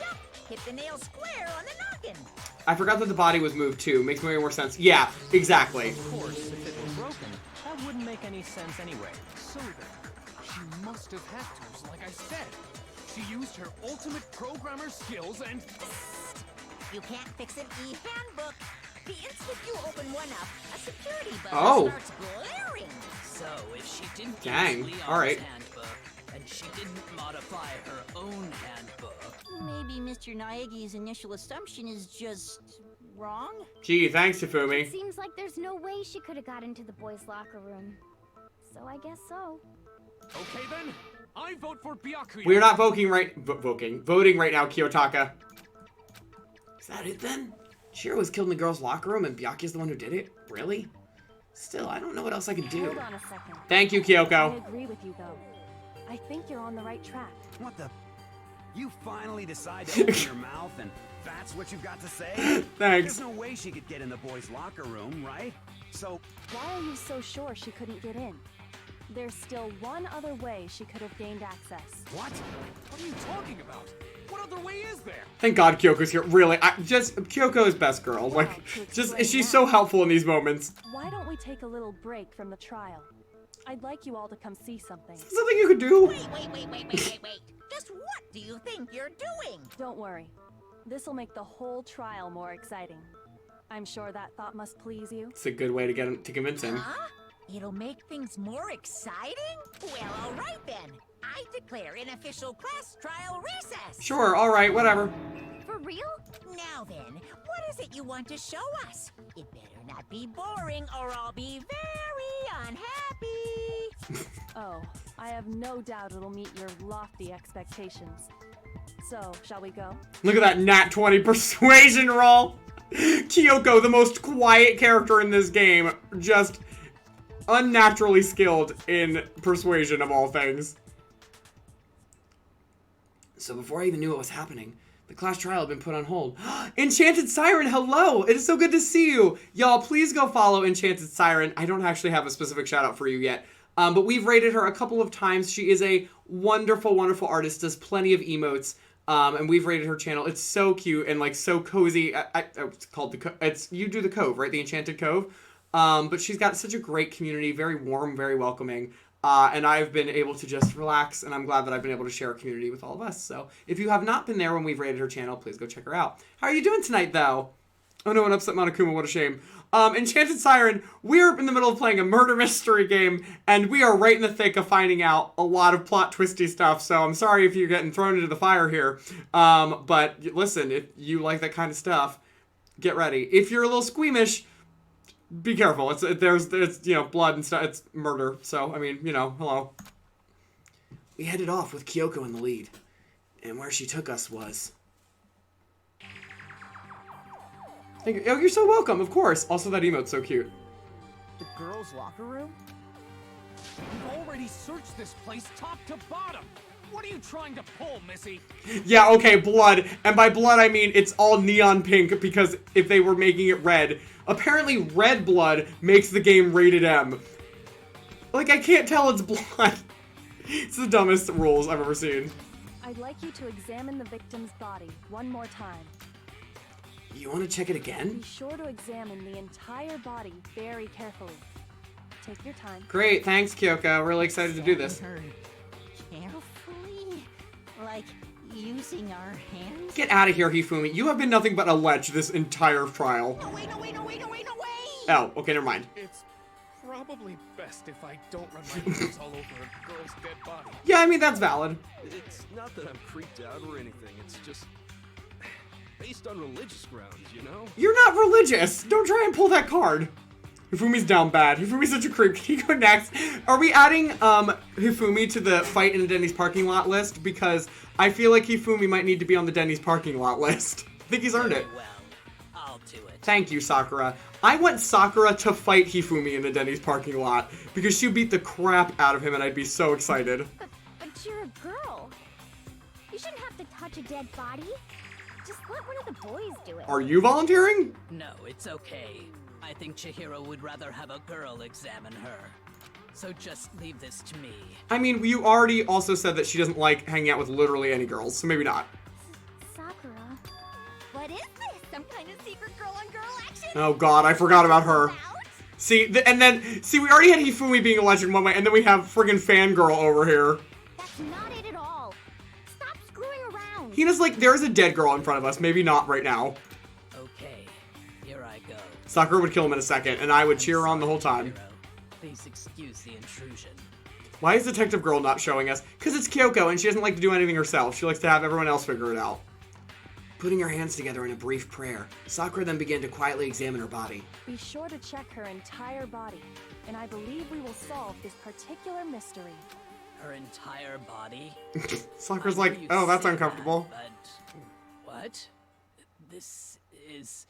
Hit the nail square on the noggin. I forgot that the body was moved too. Makes way more sense. Yeah, exactly. Of course, if it were broken, that wouldn't make any sense anyway. So then, She must have hacked hers, like I said. She used her ultimate programmer skills and... You can't fix an e-handbook. The instant you open one up, a security buzzer starts blaring. So if she didn't Dang, use Leon's alright. handbook, and she didn't modify her own handbook, Maybe Mr. Naegi's initial assumption is just wrong? Gee, thanks, Hifumi. Seems like there's no way she could have got into the boys' locker room. So I guess so. Okay then, I vote for Byakuya. We're not voting right now, Kiyotaka. Is that it then? Shiro was killed in the girls' locker room and Byakuya's the one who did it? Really? Still, I don't know what else I can do. Hold on a second. Thank you, I Kyoko. agree with you, though. I think you're on the right track. What the? You finally decide to open your mouth and that's what you've got to say? Thanks. There's no way she could get in the boys' locker room, right? So... Why are you so sure she couldn't get in? There's still one other way she could have gained access. What? What are you talking about? What other way is there? Thank God Kyoko's here. Really, Kyoko is best girl. Like, she's so helpful in these moments. Why don't we take a little break from the trial? I'd like you all to come see something. Something you could do. Wait. Just what do you think you're doing? Don't worry. This'll make the whole trial more exciting. I'm sure that thought must please you. It's a good way to get him to convince him. Huh? It'll make things more exciting? Well, all right then. I declare an official class trial recess. Sure, alright, whatever. For real? Now then, what is it you want to show us? It better not be boring or I'll be very unhappy. Oh, I have no doubt it'll meet your lofty expectations. So, shall we go? Look at that nat 20 persuasion roll. Kyoko, the most quiet character in this game, just unnaturally skilled in persuasion of all things. So before I even knew what was happening, the class trial had been put on hold. Enchanted Siren, hello! It is so good to see you! Y'all, please go follow Enchanted Siren. I don't actually have a specific shout out for you yet. But we've rated her a couple of times. She is a wonderful, wonderful artist, does plenty of emotes. And we've rated her channel. It's so cute and like so cozy. It's called You Do the Cove, right? The Enchanted Cove. But she's got such a great community, very warm, very welcoming. And I've been able to just relax, and I'm glad that I've been able to share a community with all of us. So if you have not been there when we've rated her channel, please go check her out. How are you doing tonight, though? Oh no, an upset Monokuma, what a shame. Enchanted Siren, we're in the middle of playing a murder mystery game, and we are right in the thick of finding out a lot of plot twisty stuff, so I'm sorry if you're getting thrown into the fire here. But listen, if you like that kind of stuff, get ready. If you're a little squeamish, be careful. It's you know, blood and stuff. It's murder. So, I mean, you know, hello. We headed off with Kyoko in the lead. And where she took us was... Thank you. Oh, you're so welcome, of course. Also, that emote's so cute. The girls' locker room? We've already searched this place top to bottom. What are you trying to pull, Missy? Yeah, okay, blood. And by blood, I mean it's all neon pink because if they were making it red... Apparently, red blood makes the game rated M. Like, I can't tell it's blood. It's the dumbest rules I've ever seen. I'd like you to examine the victim's body one more time. You want to check it again? Be sure to examine the entire body very carefully. Take your time. Great, thanks, Kyoko. Really excited to do this. Carefully? Like using our hands? Get out of here, Hifumi. You have been nothing but a lech this entire trial. No, wait. Oh, okay, never mind. It's probably best if I don't run my hands all over a girl's dead body. Yeah, I mean, that's valid. It's not that I'm creeped out or anything. It's just based on religious grounds, you know? You're not religious. Don't try and pull that card. Hifumi's down bad. Hifumi's such a creep. Can he go next? Are we adding Hifumi to the fight in the Denny's parking lot list? Because I feel like Hifumi might need to be on the Denny's parking lot list. I think he's earned it. well, I'll do it. Thank you, Sakura. I want Sakura to fight Hifumi in the Denny's parking lot because she beat the crap out of him and I'd be so excited. But you're a girl. You shouldn't have to touch a dead body. Just let one of the boys do it. Are you volunteering? No, it's okay. I think Chihiro would rather have a girl examine her. So just leave this to me. I mean, you already also said that she doesn't like hanging out with literally any girls, so maybe not. Sakura. What is this? Some kind of secret girl-on-girl action? Oh god, I forgot about her. See, and then, see, we already had Hifumi being electric one way, and then we have friggin' Fangirl over here. That's not it at all. Stop screwing around. Hina's like, there's a dead girl in front of us. Maybe not right now. Okay, here I go. Sakura would kill him in a second, and I would cheer on the whole time. Please excuse the intrusion. Why is Detective Girl not showing us? Because it's Kyoko, and she doesn't like to do anything herself. She likes to have everyone else figure it out. Putting her hands together in a brief prayer, Sakura then began to quietly examine her body. Be sure to check her entire body, and I believe we will solve this particular mystery. Her entire body? Sakura's like, oh, that's uncomfortable. But what? This is...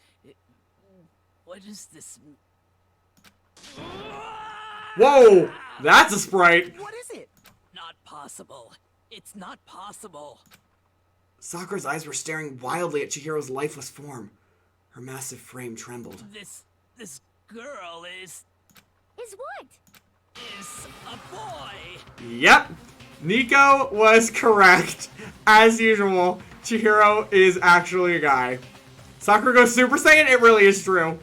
What is this? Whoa! That's a sprite! What is it? Not possible. It's not possible. Sakura's eyes were staring wildly at Chihiro's lifeless form. Her massive frame trembled. This girl is what? Is a boy. Yep. Nico was correct. As usual, Chihiro is actually a guy. Sakura goes Super Saiyan, it really is true.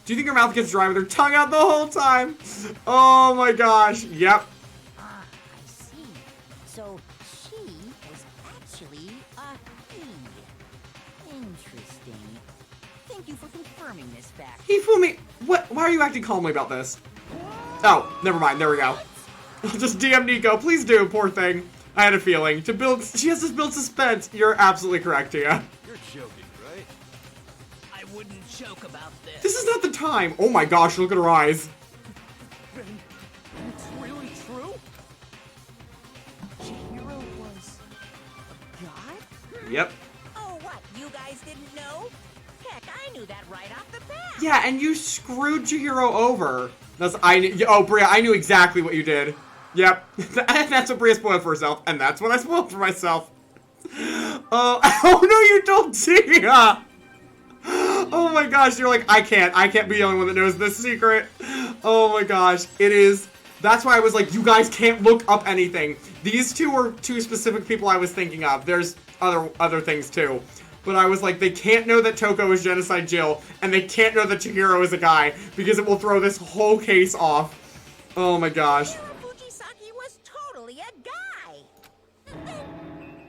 Do you think her mouth gets dry with her tongue out the whole time? Oh my gosh. Yep. Ah, I see. So she was actually a he. Interesting. Thank you for confirming this fact. Hifumi, what? Why are you acting calmly about this? Oh, never mind. There we go. I'll just DM Nico. Please do, poor thing. I had a feeling. She has to build suspense. You're absolutely correct, Tia. You're joking, right? I wouldn't joke about this. This is not the time. Oh my gosh, look at her eyes. It's really true? Chihiro was a god? Yep. Oh, what? You guys didn't know? Heck, I knew that right off the bat. Yeah, and you screwed Chihiro over. Oh, Bria, I knew exactly what you did. Yep. That's what Bria spoiled for herself, and that's what I spoiled for myself. Oh no, you told Tia! Oh my gosh, you're like, I can't be the only one that knows this secret. Oh my gosh, that's why I was like, you guys can't look up anything. These two were two specific people I was thinking of. There's other things too. But I was like, they can't know that Toko is Genocide Jill, and they can't know that Chihiro is a guy, because it will throw this whole case off. Oh my gosh. Fujisaki was totally a guy.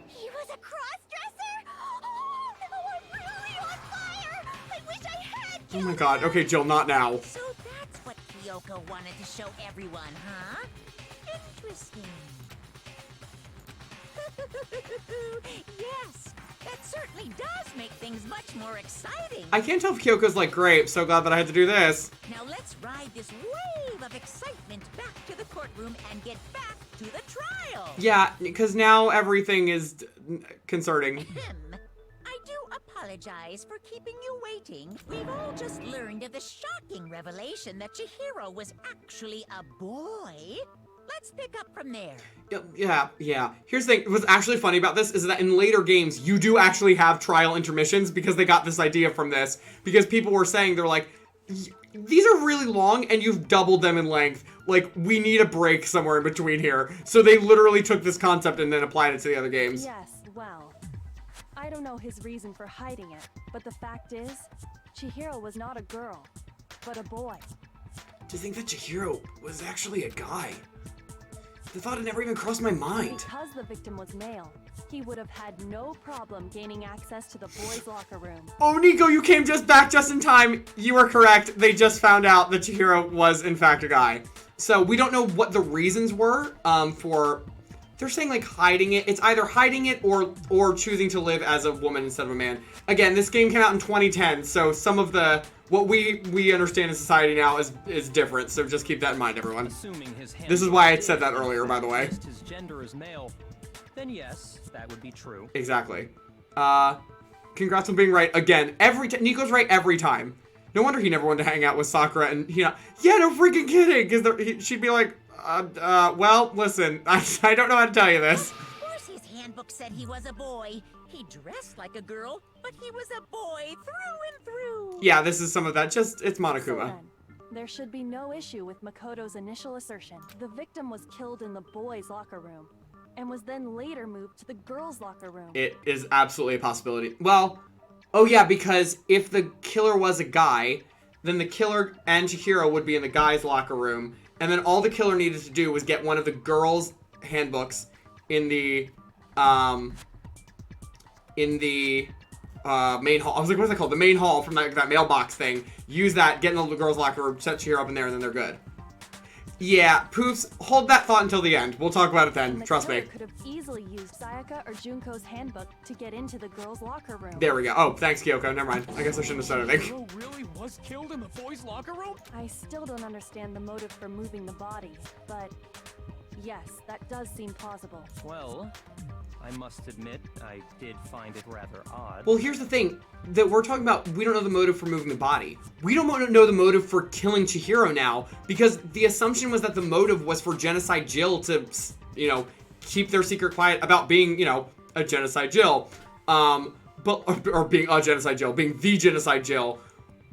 He was a cross-dresser? Oh, no, I'm really on fire! I wish I had Oh my god, okay, Jill, not now. So that's what Kyoko wanted to show everyone, huh? Interesting. Yes, that certainly does make things much more exciting. I can't tell if Kyoko's like, great, so glad that I had to do this. Now let's ride this wave of excitement back to the courtroom and get back to the trial. Yeah, because now everything is concerning. I do apologize for keeping you waiting. We've all just learned of the shocking revelation that Chihiro was actually a boy. Let's pick up from there. Yeah. Here's the thing. What's actually funny about this is that in later games, you do actually have trial intermissions because they got this idea from this. Because people were saying, they're like, these are really long and you've doubled them in length. Like, we need a break somewhere in between here. So they literally took this concept and then applied it to the other games. Yes, well, I don't know his reason for hiding it, but the fact is, Chihiro was not a girl, but a boy. To think that Chihiro was actually a guy. The thought had never even crossed my mind. Because the victim was male, he would have had no problem gaining access to the boys' locker room. Oh, Nico, you came back just in time. You were correct. They just found out that Chihiro was, in fact, a guy. So we don't know what the reasons were for... They're saying, like, hiding it. It's either hiding it or choosing to live as a woman instead of a man. Again, this game came out in 2010, so some of the... What we understand in society now is different, so just keep that in mind, everyone. This is why I said that earlier, by the way. His gender is male, then yes, that would be true. Exactly. Congrats on being right again. Nico's right every time. No wonder he never wanted to hang out with Sakura and yeah, no freaking kidding, because she'd be like, well, listen, I don't know how to tell you this. Of course his handbook said he was a boy. He dressed like a girl, but he was a boy through and through. Yeah, this is some of that. It's Monokuma. So then, there should be no issue with Makoto's initial assertion. The victim was killed in the boys' locker room, and was then later moved to the girls' locker room. It is absolutely a possibility. Well, oh yeah, because if the killer was a guy, then the killer and Chihiro would be in the guys' locker room, and then all the killer needed to do was get one of the girls' handbooks in the main hall. I was like, what's that called? The main hall from that mailbox thing. Use that, get in the girls' locker room, set Chihiro up in there, and then they're good. Yeah, Poofs, hold that thought until the end. We'll talk about it then. Trust me. Could have easily used Sayaka or Junko's handbook to get into the girls' locker room. There we go. Oh, thanks, Kyoko. Never mind. I guess I shouldn't have said anything. Hero really was killed in the boys' locker room? I still don't understand the motive for moving the body, but yes, that does seem plausible. Well, I must admit, I did find it rather odd. Well, here's the thing that we're talking about. We don't know the motive for moving the body. We don't know the motive for killing Chihiro now, because the assumption was that the motive was for Genocide Jill to, you know, keep their secret quiet about being, you know, a Genocide Jill. Or being a Genocide Jill, being the Genocide Jill.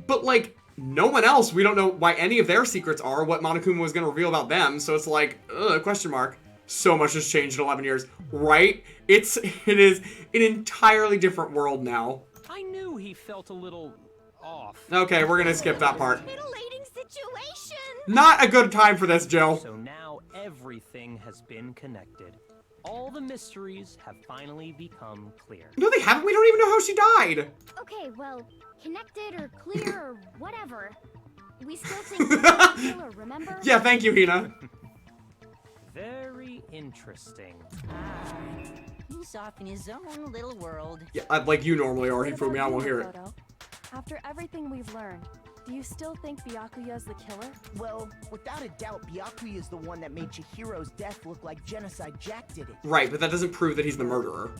But, like, no one else, we don't know why any of their secrets are, what Monokuma was going to reveal about them, so it's like, question mark. So much has changed in 11 years, right? It is an entirely different world now. I knew he felt a little off. Okay, we're gonna skip that part. Titillating situation. Not a good time for this, Jill. So now everything has been connected. All the mysteries have finally become clear. No, they haven't. We don't even know how she died. Okay, well, connected or clear or whatever. We still think it's the killer, remember? Yeah, thank you, Hina. Very interesting. He's off in his own little world. Yeah, like you normally are, Hifumi. I won't hear it. Makoto? After everything we've learned, do you still think Byakuya's the killer? Well, without a doubt, Byakuya is the one that made Chihiro's death look like Genocide Jack did it. Right, but that doesn't prove that he's the murderer.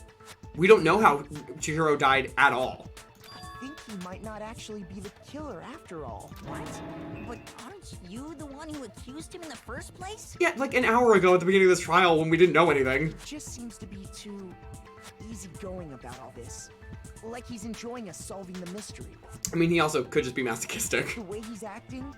We don't know how Chihiro died at all. I think he might not actually be the killer after all. What? But aren't you the one who accused him in the first place? Yeah, like an hour ago at the beginning of this trial when we didn't know anything. Just seems to be too easygoing about all this. Like he's enjoying us solving the mystery. I mean, he also could just be masochistic. The way he's acting,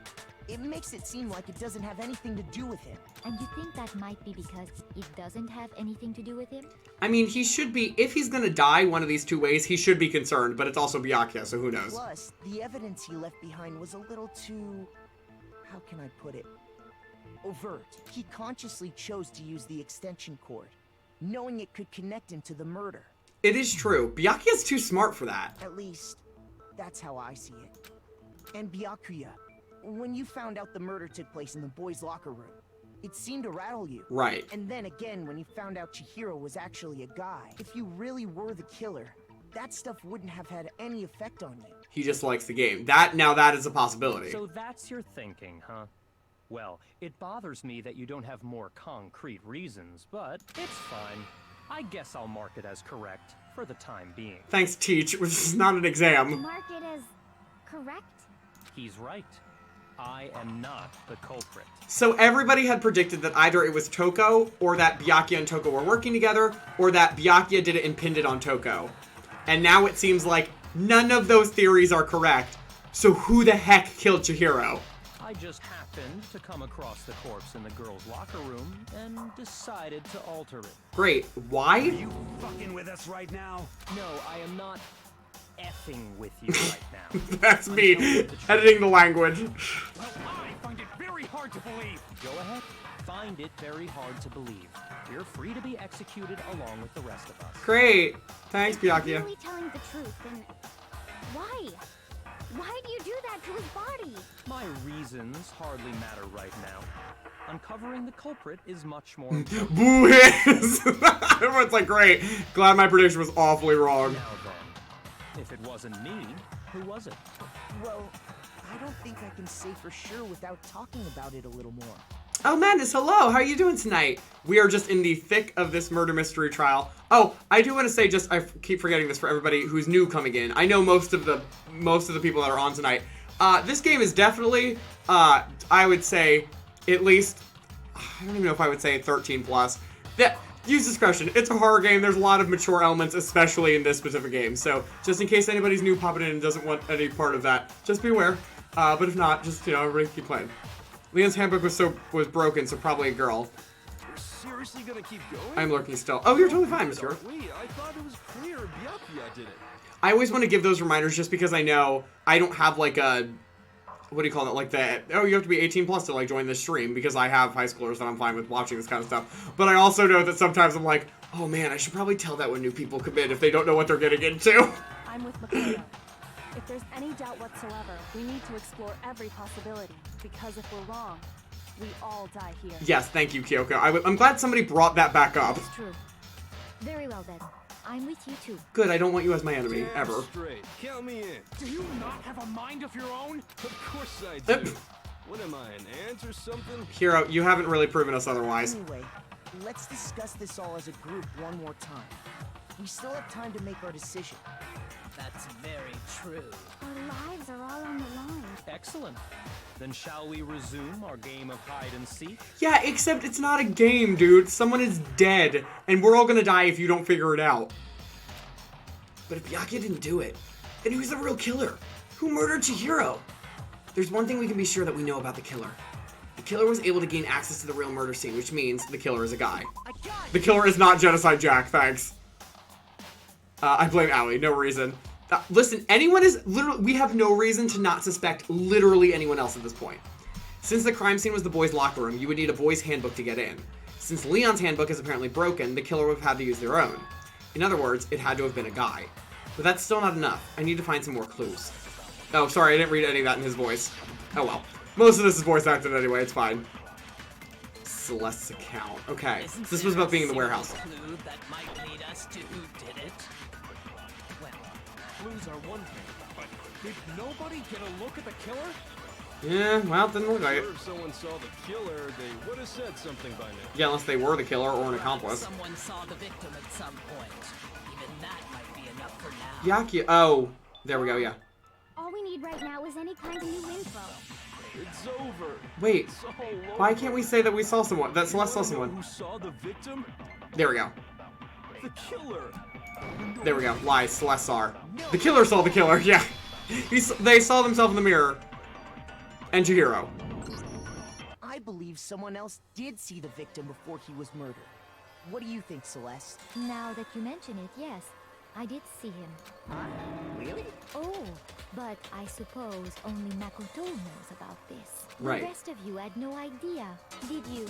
it makes it seem like it doesn't have anything to do with him. And you think that might be because it doesn't have anything to do with him? I mean, he should be, if he's gonna die one of these two ways, he should be concerned, but it's also Byakuya, so who knows? Plus, the evidence he left behind was a little too... how can I put it? Overt. He consciously chose to use the extension cord, knowing it could connect him to the murder. It is true. Byakuya's too smart for that. At least, that's how I see it. And Byakuya, when you found out the murder took place in the boys' locker room, it seemed to rattle you. Right. And then again, when you found out Chihiro was actually a guy, if you really were the killer, that stuff wouldn't have had any effect on you. He just likes the game. That is a possibility. So that's your thinking, huh? Well, it bothers me that you don't have more concrete reasons, but it's fine. I guess I'll mark it as correct for the time being. Thanks, Teach, which is not an exam. Mark it as correct? He's right. I am not the culprit. So everybody had predicted that either it was Toko, or that Byakuya and Toko were working together, or that Byakuya did it and pinned it on Toko. And now it seems like none of those theories are correct. So who the heck killed Chihiro? I just happened to come across the corpse in the girls' locker room and decided to alter it. Great. Why? Are you fucking with us right now? No, I am not effing with you right now. That's me editing the language. Well, I find it very hard to believe. Go ahead. Find it very hard to believe. You're free to be executed along with the rest of us. Great. Thanks, Byakuya. Really telling the truth, then why? Why do you do that to his body? My reasons hardly matter right now. Uncovering the culprit is much more important. Boo hiss! Everyone's like, great. Glad my prediction was awfully wrong. Now then, if it wasn't me, who was it? Well, I don't think I can say for sure without talking about it a little more. Oh, Madness, hello. How are you doing tonight? We are just in the thick of this murder mystery trial. Oh, I do want to say, I keep forgetting this for everybody who's new coming in. I know most of the people that are on tonight. This game is definitely, I would say, at least, I don't even know if I would say 13 plus. Use discretion. It's a horror game. There's a lot of mature elements, especially in this specific game. So just in case anybody's new popping in and doesn't want any part of that, just be aware. But if not, just, everybody keep playing. Leon's handbook was broken, so probably a girl. You're seriously gonna keep going? I'm lurking still. Oh, you're totally fine, Monsieur. Wait, I thought it was clear Byakuya did it. I always want to give those reminders just because I know I don't have like a what do you call it? Like that, oh, you have to be 18 plus to like join this stream, because I have high schoolers and I'm fine with watching this kind of stuff. But I also know that sometimes I'm like, oh man, I should probably tell that when new people come in if they don't know what they're getting into. I'm with Makoto. If there's any doubt whatsoever, we need to explore every possibility, because if we're wrong, we all die here. Yes, thank you, Kyoko. I'm glad somebody brought that back up. It's true. Very well then. I'm with you too. Good, I don't want you as my enemy, Damn ever. straight. Count me in. Do you not have a mind of your own? Of course I do. What am I, an ant or something? Hero, you haven't really proven us otherwise. Anyway, let's discuss this all as a group one more time. We still have time to make our decision. That's very true. Our lives are all on the line. Excellent. Then shall we resume our game of hide and seek? Yeah, except it's not a game, dude. Someone is dead, and we're all gonna die if you don't figure it out. But if Byakuya didn't do it, then who's the real killer? Who murdered Chihiro? There's one thing we can be sure that we know about the killer. The killer was able to gain access to the real murder scene, which means the killer is a guy. The killer is not Genocide Jack, thanks. I blame Allie, no reason. Listen, anyone is literally, we have no reason to not suspect literally anyone else at this point. Since the crime scene was the boys' locker room, you would need a boys' handbook to get in. Since Leon's handbook is apparently broken, the killer would have had to use their own. In other words, it had to have been a guy. But that's still not enough. I need to find some more clues. Oh, sorry, I didn't read any of that in his voice. Oh well. Most of this is voice acted anyway, it's fine. Celeste's account. Okay, so this was about being in the warehouse. Clue that might lead us to who did it? Well, Clues are one thing, but did nobody get a look at the killer? Yeah, well, it didn't look like it. Sure, if someone saw the killer, they would have said something by now. Yeah, unless they were the killer or an accomplice. someone saw the victim at some point. Even that might be enough for now. Byakuya. Oh, there we go, yeah. All we need right now is any kind of new info. It's over. Wait, It's all over. why can't we say that we saw someone? That Celeste saw You know someone. who saw the victim? There we go. The killer. There we go. Lies. Celeste saw her. The killer saw the killer, yeah. They saw themselves in the mirror. And Chihiro. I believe someone else did see the victim before he was murdered. What do you think, Celeste? Now that you mention it, yes. I did see him. Huh? Really? Oh, but I suppose only Makoto knows about this. Right. The rest of you had no idea, did you?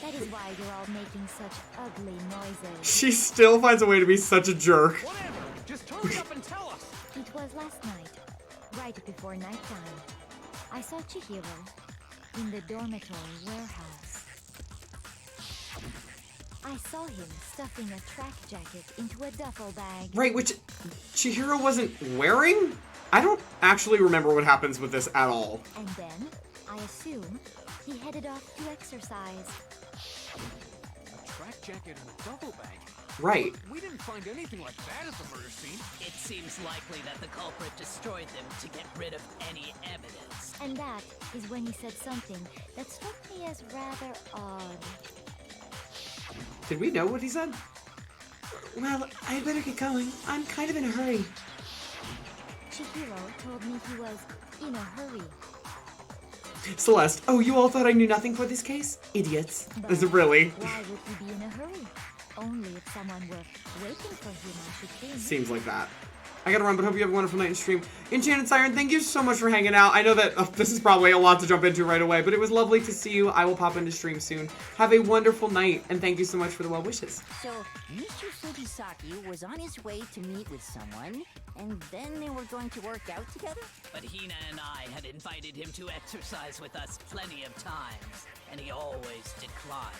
That is why you're all making such ugly noises. She still finds a way to be such a jerk. Whatever! Just hurry up and tell us! It was last night, right before nighttime. I saw Chihiro in the dormitory warehouse. I saw him stuffing a track jacket into a duffel bag. Right, which Chihiro wasn't wearing? I don't actually remember what happens with this at all. And then, I assume, he headed off to exercise. A track jacket and a duffel bag? Right. We didn't find anything like that at the murder scene. It seems likely that the culprit destroyed them to get rid of any evidence. And that is when he said something that struck me as rather odd. Did we know what he said? Well, I better get going. I'm kind of in a hurry. Chihiro told me he was in a hurry. Celeste, oh, you all thought I knew nothing for this case? Idiots. Is it really? Why would he be in a hurry? Only if someone were waiting for him, I should think. Seems like that. I gotta run, but hope you have a wonderful night and stream. Enchanted Siren, thank you so much for hanging out. I know that this is probably a lot to jump into right away, but it was lovely to see you. I will pop into stream soon. Have a wonderful night, and thank you so much for the well wishes. So, Mr. Fujisaki was on his way to meet with someone, and then they were going to work out together? But Hina and I had invited him to exercise with us plenty of times, and he always declined.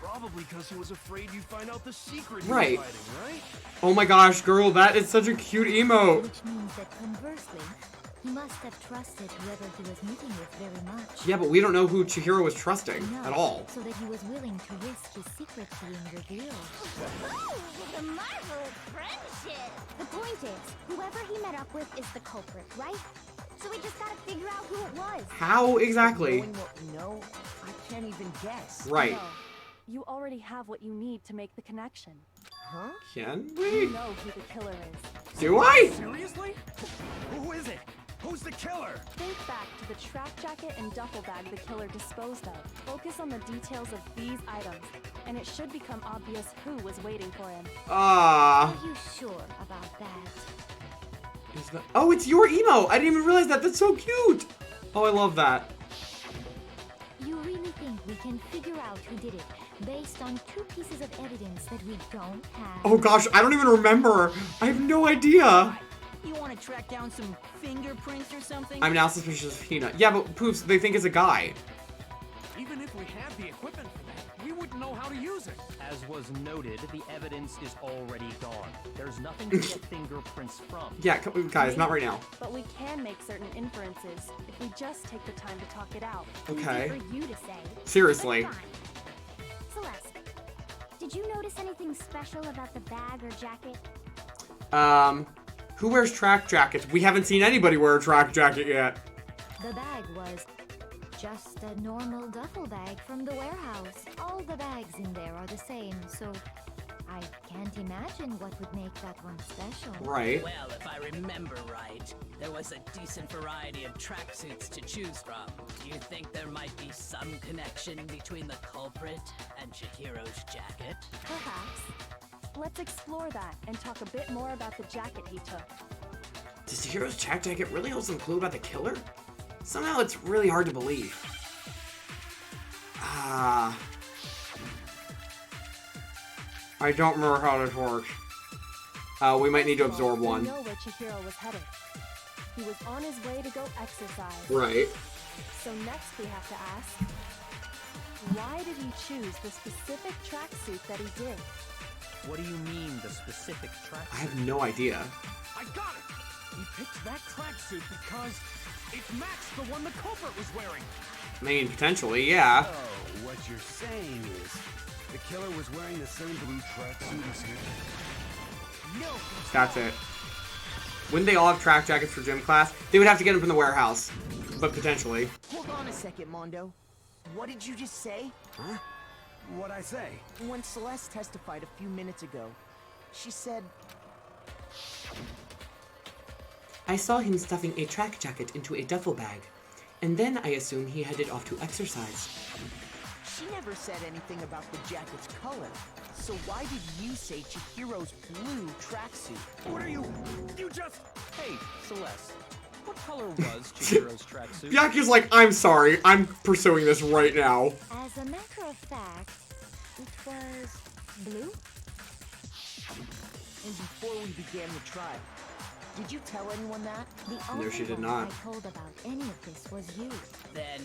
Probably because he was afraid you'd find out the secret he Right. was hiding, right? Oh my gosh, girl, that is such a cute emote. Which means that conversely, he must have trusted whoever he was meeting with very much. Yeah, but we don't know who Chihiro was trusting Enough at all. So that he was willing to risk his secret being revealed. Ooh, the marvelous friendship! The point is, whoever he met up with is the culprit, right? So we just gotta figure out who it was. How exactly? Knowing what we know, I can't even guess. Right. No, you already have what you need to make the connection. Huh? Can You we? know who the killer is. Do I? Seriously? Who is it? Who's the killer? Think back to the track jacket and duffel bag the killer disposed of. Focus on the details of these items, and it should become obvious who was waiting for him. Ah. Are you sure about that? Oh, it's your emo. I didn't even realize that. That's so cute. Oh, I love that. You really think we can figure out who did it based on 2 pieces of evidence that we don't have? Oh gosh, I don't even remember. I have no idea. You want to track down some fingerprints or something? I'm now suspicious of Hina. Yeah, but Poops, they think it's a guy. Even if we had the equipment for that, we wouldn't know how to use it. As was noted, the evidence is already gone. There's nothing to get fingerprints from. Yeah, guys, not right now. But we can make certain inferences if we just take the time to talk it out. Okay. Easy for you to say. Seriously. But fine. Celeste, did you notice anything special about the bag or jacket? Who wears track jackets? We haven't seen anybody wear a track jacket yet. The bag was just a normal duffel bag from the warehouse. All the bags in there are the same, so I can't imagine what would make that one special. Right. Well, if I remember right, there was a decent variety of tracksuits to choose from. Do you think there might be some connection between the culprit and Chihiro's jacket? Perhaps. Let's explore that and talk a bit more about the jacket he took. Does the hero's track jacket really hold some clue about the killer? Somehow it's really hard to believe. I don't remember how this works. We might need to absorb one. We know where Chihiro was headed. He was on his way to go exercise. Right. So next we have to ask, why did he choose the specific tracksuit that he did? What do you mean, the specific tracksuit? I have no idea. I got it! He picked that tracksuit because it matched the one the culprit was wearing. I mean, potentially, yeah. So, what you're saying is, the killer was wearing the same blue tracksuit as him? No. That's it. Wouldn't they all have track jackets for gym class? They would have to get them from the warehouse. But potentially. Hold on a second, Mondo. What did you just say? Huh? What'd I say? When Celeste testified a few minutes ago, she said... I saw him stuffing a track jacket into a duffel bag, and then I assumed he headed off to exercise. She never said anything about the jacket's color. So why did you say Chihiro's blue tracksuit? What are you just... Hey, Celeste. What color was Chihiro's tracksuit? Byaku's like, I'm sorry, I'm pursuing this right now. As a matter of fact, it was blue. And before we began the trial, did you tell anyone that? The only she did one not. I told about any of this was you. Then,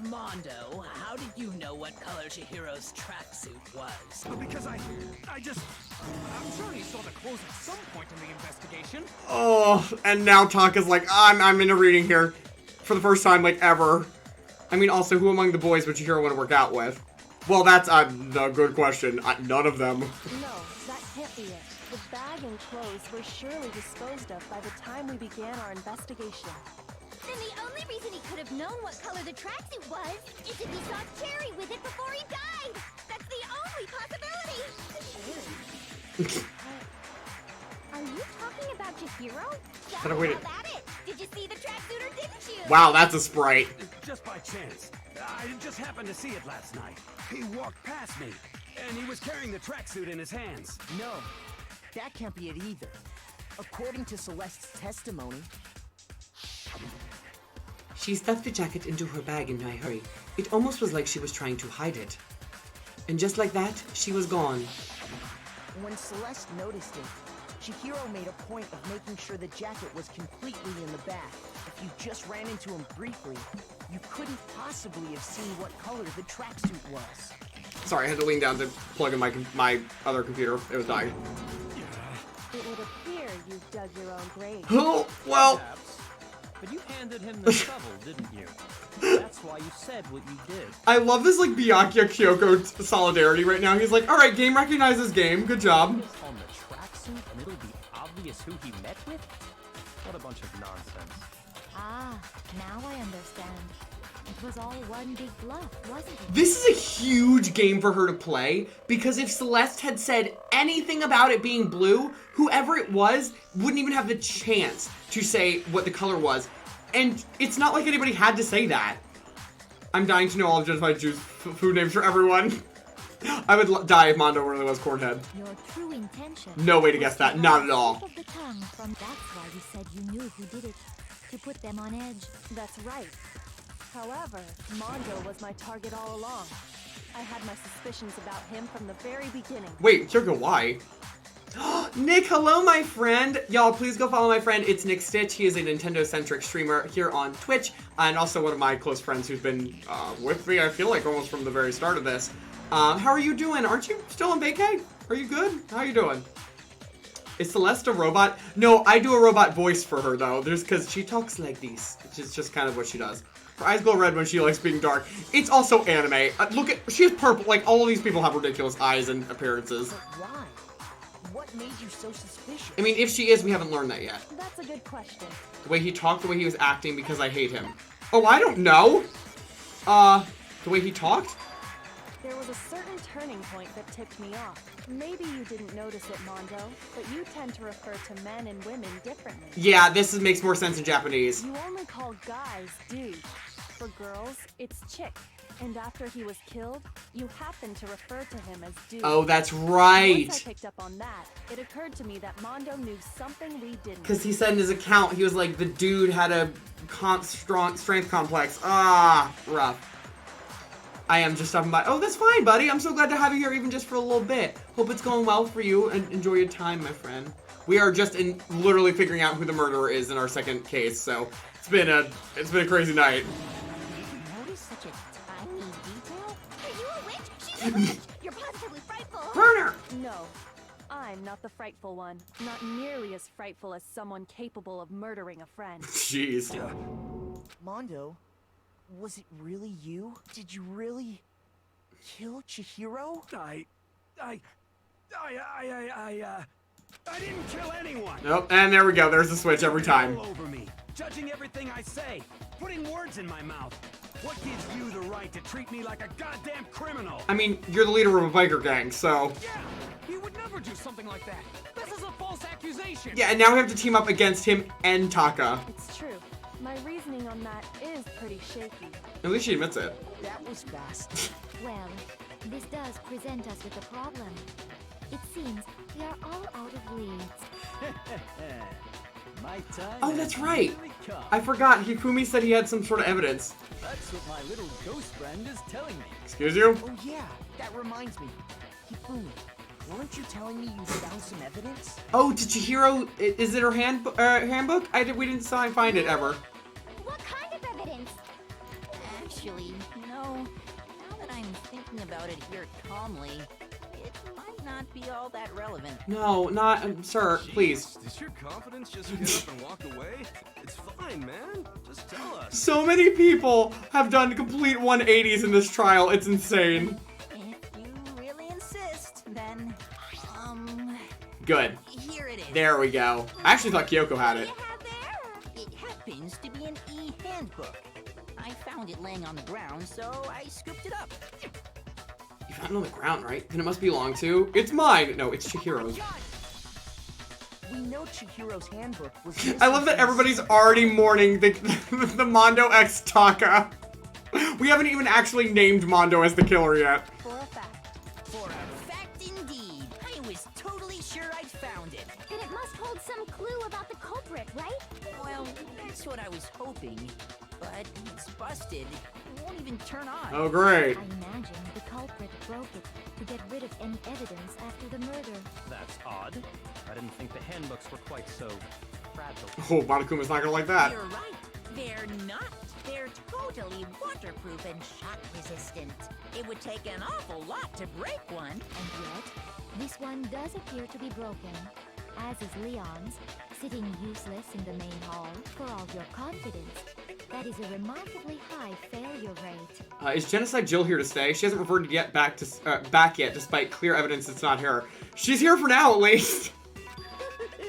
Mondo, how did you know what color Chihiro's tracksuit was? Because I'm sure he saw the clothes at some point in the investigation. Oh, and now Taka's like, I'm in a reading here. For the first time, like, ever. I mean, also, who among the boys would Chihiro want to work out with? Well, that's a good question. None of them. No, that can't be it. The bag and clothes were surely disposed of by the time we began our investigation. Then the only reason he could have known what color the tracksuit was is if he saw Cherry with it before he died. That's the only possibility. Are you talking about Chihiro? But wait. How about it? Did you see the tracksuit or didn't you? Wow, that's a sprite. Just by chance. I just happened to see it last night. He walked past me, and he was carrying the tracksuit in his hands. No, that can't be it either. According to Celeste's testimony, She stuffed the jacket into her bag in a hurry. It almost was like she was trying to hide it. And just like that, she was gone. when Celeste noticed it, Chihiro made a point of making sure the jacket was completely in the bag. If you just ran into him briefly, you couldn't possibly have seen what color the tracksuit was. Sorry, I had to lean down to plug in my other computer. It was dying. It would appear you've dug your own grave. Oh, well. Perhaps. But you handed him the shovel, didn't you? That's why you said what you did. I love this, like, Byakuya Kyoko solidarity right now. He's like, alright, game recognizes game. Good job. On the tracksuit, and it'll be obvious who he met with? What a bunch of nonsense. Ah, now I understand. It was all one big bluff, wasn't it? This is a huge game for her to play, because if Celeste had said anything about it being blue, whoever it was wouldn't even have the chance to say what the color was. And it's not like anybody had to say that. I'm dying to know all of Genocide Juice food names for everyone. I would die if Mondo really was Cornhead. Your true intention. No way to guess that. Not at all. That's why you said you knew who did it. to put them on edge. That's right. However, Mondo was my target all along. I had my suspicions about him from the very beginning. Wait, Kyoko, why? Nick, hello, my friend. Y'all, please go follow my friend. It's Nick Stitch. He is a Nintendo-centric streamer here on Twitch, and also one of my close friends who's been with me, I feel like, almost from the very start of this. How are you doing? Aren't you still on vacay? Are you good? How are you doing? Is Celeste a robot? No, I do a robot voice for her, though. Because she talks like this. It's just kind of what she does. Her eyes glow red when she likes being dark. It's also anime. Look at, she has purple. Like, all of these people have ridiculous eyes and appearances. But why? What made you so suspicious? I mean, if she is, we haven't learned that yet. That's a good question. The way he talked, the way he was acting, because I hate him. Oh, I don't know. The way he talked? There was a certain turning point that tipped me off. Maybe you didn't notice it, Mondo, but you tend to refer to men and women differently. Yeah, this makes more sense in Japanese. You only call guys dude. For girls, it's chick. And after he was killed, you happen to refer to him as dude. Oh, that's right. Once I picked up on that, it occurred to me that Mondo knew something we didn't. Because he said in his account, he was like, the dude had a strong strength complex. Ah, rough. I am just stopping by. Oh, that's fine, buddy. I'm so glad to have you here even just for a little bit. Hope it's going well for you and enjoy your time, my friend. We are just literally figuring out who the murderer is in our second case, so it's been a crazy night. Notice such a tiny detail? Are you a witch? She's a witch! You're positively frightful! Burner! No. I'm not the frightful one. Not nearly as frightful as someone capable of murdering a friend. Jeez. Mondo, was it really you? Did you really kill Chihiro? I didn't kill anyone. Nope, and there we go. There's the switch every time. All over me, judging everything I say, putting words in my mouth. What gives you the right to treat me like a goddamn criminal? I mean, you're the leader of a biker gang, so... Yeah, he would never do something like that. This is a false accusation. Yeah, and now we have to team up against him and Taka. It's true. My reasoning on that is pretty shaky. At least she admits it. That was fast. Well, this does present us with a problem. It seems we are all out of leads. My time. Oh, that's right. Really come. I forgot. Hifumi said he had some sort of evidence. That's what my little ghost friend is telling me. Excuse you? Oh yeah, that reminds me. Hifumi, weren't you telling me you found some evidence? Oh, did Chihiro... Is it her handbook? We didn't find it ever. What kind of evidence? Actually, now that I'm thinking about it here calmly, it might not be all that relevant. No, not... sir, please. Does your confidence just get up and walk away? It's fine, man. Just tell us. So many people have done complete 180s in this trial. It's insane. If you really insist, then, Good. here it is. There we go. I actually thought Kyoko had it. It happens to be an e-handbook. I found it laying on the ground, so I scooped it up. You found it on the ground, right? Then it must belong to... It's mine! No, it's Chihiro's. We know Chihiro's handbook was I love that everybody's already mourning the Mondo X Taka. We haven't even actually named Mondo as the killer yet. For a fact. For a fact indeed. I was totally sure I'd found it. Then it must hold some clue about the culprit, right? Well, that's what I was hoping. But it's busted. It won't even turn on. Oh, great. I imagine the culprit broke it to get rid of any evidence after the murder. That's odd. I didn't think the handbooks were quite so fragile. Oh, Monokuma's not gonna like that. You're right. They're not. They're totally waterproof and shock resistant. It would take an awful lot to break one. And yet, this one does appear to be broken, as is Leon's, sitting useless in the main hall for all your confidence. That is a remarkably high failure rate. Is Genocide Jill here to stay? She hasn't reverted yet back yet, despite clear evidence it's not her. She's here for now, at least. Do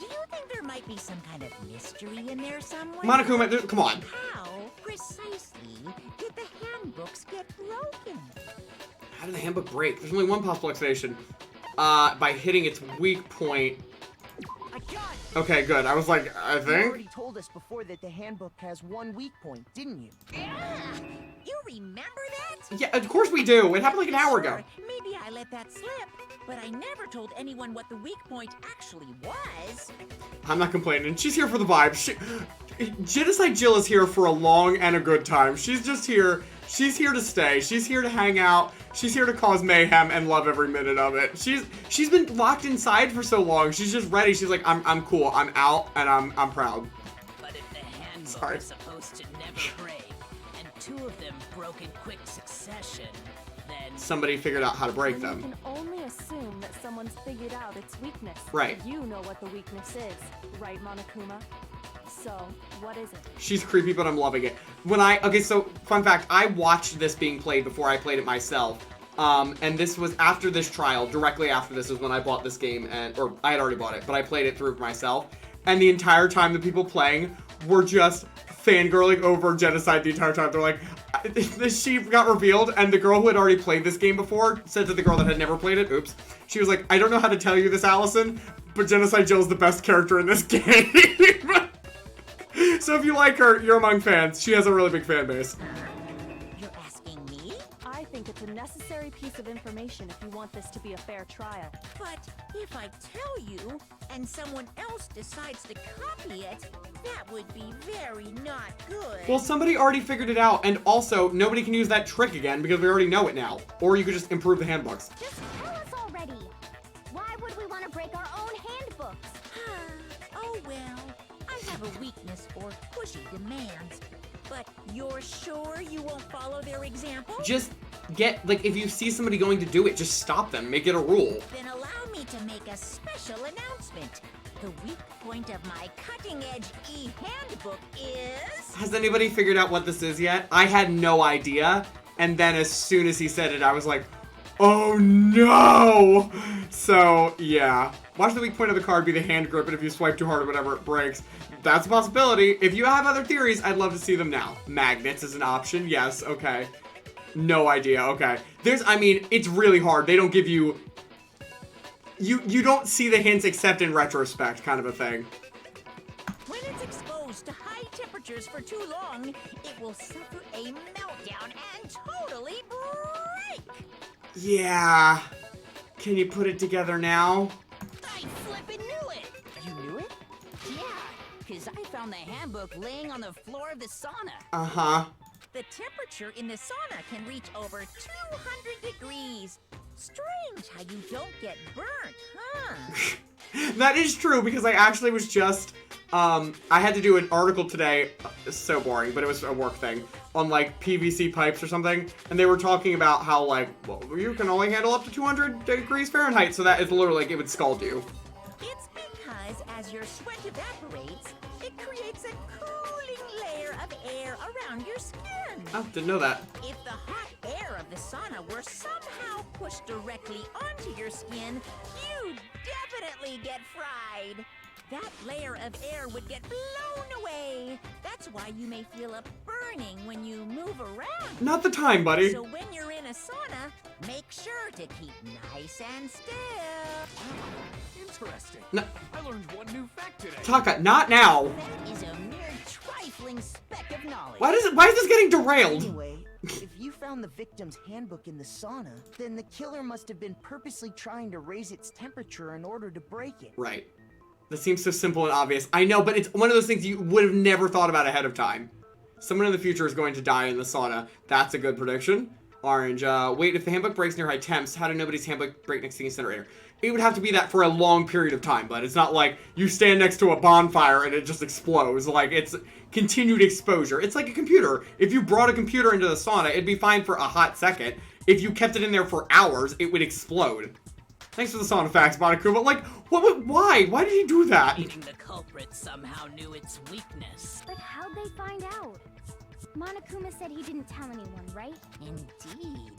you think there might be some kind of mystery in there somewhere? Monokuma, come on. How precisely did the handbooks get broken? How did the handbook break? There's only one possible explanation. By hitting its weak point. I got it. Okay, good. I was like, I You think. already told us before that the handbook has one weak point, didn't you? Yeah, You remember that? Yeah, of course we do. It happened like an hour ago. Maybe I let that slip, but I never told anyone what the weak point actually was. I'm not complaining. She's here for the vibes. Genocide Jill is here for a long and a good time. She's just here. She's here to stay. She's here to hang out. She's here to cause mayhem and love every minute of it. She's been locked inside for so long. She's just ready. She's like, I'm cool. I'm out and I'm proud. But if the handbook are supposed to never break, and 2 of them broke in quick succession, then somebody figured out how to break them. You can only assume that someone's figured out its weakness. Right. You know what the weakness is, right, Monokuma? So, what is it? She's creepy, but I'm loving it. Okay, so, fun fact, I watched this being played before I played it myself. And this was after this trial, directly after this is when I bought this game, or I had already bought it, but I played it through for myself. And the entire time the people playing were just fangirling over Genocide the entire time. They're like, she got revealed, and the girl who had already played this game before said to the girl that had never played it, oops, she was like, I don't know how to tell you this, Allison, but Genocide Jill is the best character in this game. So if you like her, you're among fans. She has a really big fan base. You're asking me? I think it's a necessary piece of information if you want this to be a fair trial. But if I tell you, and someone else decides to copy it, that would be very not good. Well, somebody already figured it out, and also, nobody can use that trick again because we already know it now. Or you could just improve the handbooks. Just tell us already. Why would we want to break our own handbooks? Oh well, I have a weakness for pushy demands. But you're sure you won't follow their example? Just if you see somebody going to do it, just stop them. Make it a rule. Then allow me to make a special announcement. The weak point of my cutting-edge e-handbook is... Has anybody figured out what this is yet? I had no idea. And then as soon as he said it, I was like, oh no! So, yeah. Watch the weak point of the card be the hand grip, and if you swipe too hard or whatever, it breaks. That's a possibility. If you have other theories, I'd love to see them now. Magnets is an option. Yes, okay. No idea. Okay. It's really hard. They don't give you... You don't see the hints except in retrospect, kind of a thing. When it's exposed to high temperatures for too long, it will suffer a meltdown and totally break. Yeah. Can you put it together now? I flippin' knew it! You knew it? Yeah, because I found the handbook laying on the floor of the sauna. Uh-huh. The temperature in the sauna can reach over 200 degrees. Strange how you don't get burnt, huh? That is true, because I actually was just, I had to do an article today, so boring, but it was a work thing, on, PVC pipes or something, and they were talking about how, well, you can only handle up to 200 degrees Fahrenheit, so that is literally, it would scald you. It's because as your sweat evaporates, it creates a cooling layer of air around your skin. Oh, didn't know that. If the hot air of the sauna were somehow pushed directly onto your skin, you'd definitely get fried. That layer of air would get blown away. That's why you may feel a burning when you move around. Not the time, buddy. So when you're in a sauna, make sure to keep nice and still. Interesting. No. I learned one new fact today. Taka, not now. That is a mere trifling speck of knowledge. Why is this getting derailed? Anyway, if you found the victim's handbook in the sauna, then the killer must have been purposely trying to raise its temperature in order to break it. Right. That seems so simple and obvious. I know, but it's one of those things you would have never thought about ahead of time. Someone in the future is going to die in the sauna. That's a good prediction. Orange. Wait, if the handbook breaks near high temps, how did nobody's handbook break next to the incinerator? It would have to be that for a long period of time, but it's not like you stand next to a bonfire and it just explodes. It's continued exposure. It's like a computer. If you brought a computer into the sauna, it'd be fine for a hot second. If you kept it in there for hours, it would explode. Thanks for the sauna facts, Monokuma. Why? Why did he do that? Even the culprit somehow knew its weakness. But how'd they find out? Monokuma said he didn't tell anyone, right? Indeed.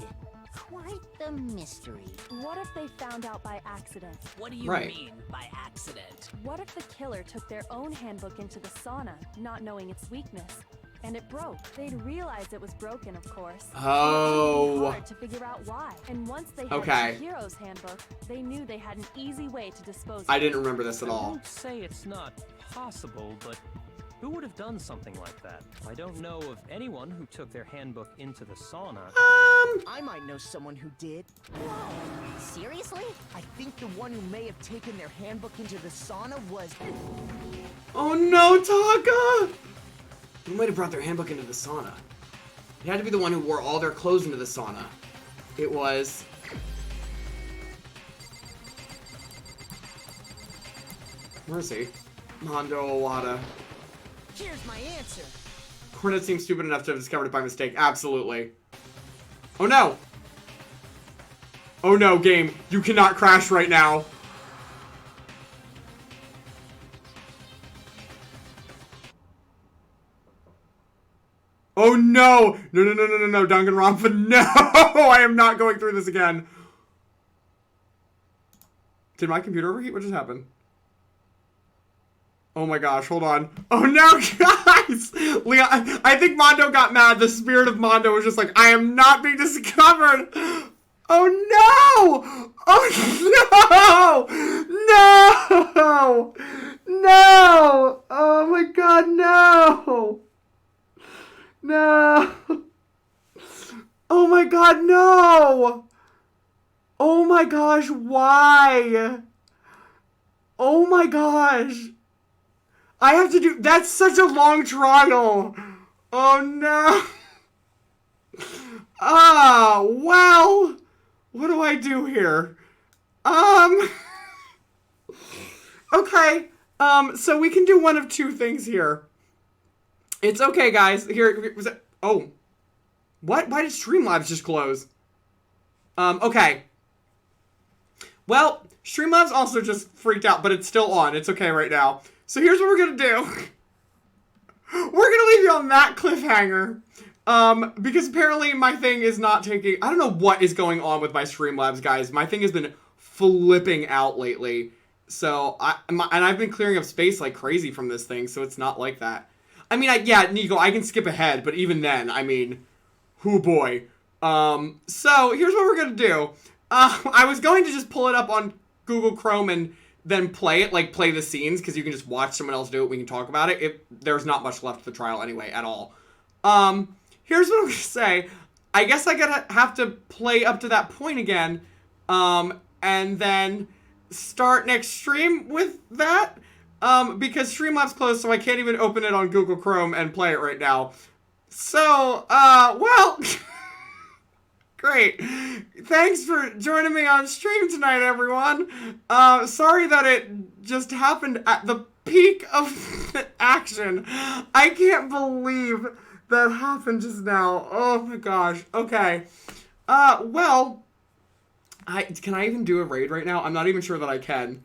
Quite the mystery. What if they found out by accident? What do you mean by accident? What if the killer took their own handbook into the sauna, not knowing its weakness, and it broke? They'd realize it was broken, of course. Oh. It would be hard to figure out why. And once they had Chihiro's handbook, they knew they had an easy way to dispose of it. I didn't remember this at I all. won't say it's not possible, but Who would have done something like that? I don't know of anyone who took their handbook into the sauna. I might know someone who did. Whoa, seriously? I think the one who may have taken their handbook into the sauna was... Oh no, Taka! Who might have brought their handbook into the sauna? It had to be the one who wore all their clothes into the sauna. It was... Where is he? Mondo Owada. Here's my answer. Cornet seems stupid enough to have discovered it by mistake. Absolutely. Oh no! Oh no, game. You cannot crash right now. Oh no! No, no, no, no, no, no, Danganronpa, no! I am not going through this again. Did my computer overheat? What just happened? Oh my gosh, hold on. Oh no, guys! Leon, I think Mondo got mad. The spirit of Mondo was just like, I am not being discovered! Oh no! Oh no! No! No! Oh my god, no! No! Oh my god, no! Oh my gosh, why? Oh my gosh! I have to do... That's such a long trial! Oh no! Ah, well... What do I do here? Okay, so we can do one of two things here. It's okay, guys. Here, was it... Oh. What? Why did Streamlabs just close? Okay. Well, Streamlabs also just freaked out, but it's still on. It's okay right now. So here's what we're gonna do. We're gonna leave you on that cliffhanger. Because apparently my thing is not taking... I don't know what is going on with my Streamlabs, guys. My thing has been flipping out lately. So, and I've been clearing up space like crazy from this thing, so it's not like that. I mean, yeah, Nico, I can skip ahead, but even then, I mean, hoo boy. So, here's what we're gonna do. I was going to just pull it up on Google Chrome and then play it, like play the scenes, because you can just watch someone else do it, we can talk about it. There's not much left of the trial anyway, at all. Here's what I'm gonna say. I guess I have to play up to that point again, and then start next stream with that. Because Streamlabs closed, so I can't even open it on Google Chrome and play it right now. So, well, great. Thanks for joining me on stream tonight, everyone. Sorry that it just happened at the peak of action. I can't believe that happened just now. Oh my gosh. Okay. Well, can I even do a raid right now? I'm not even sure that I can.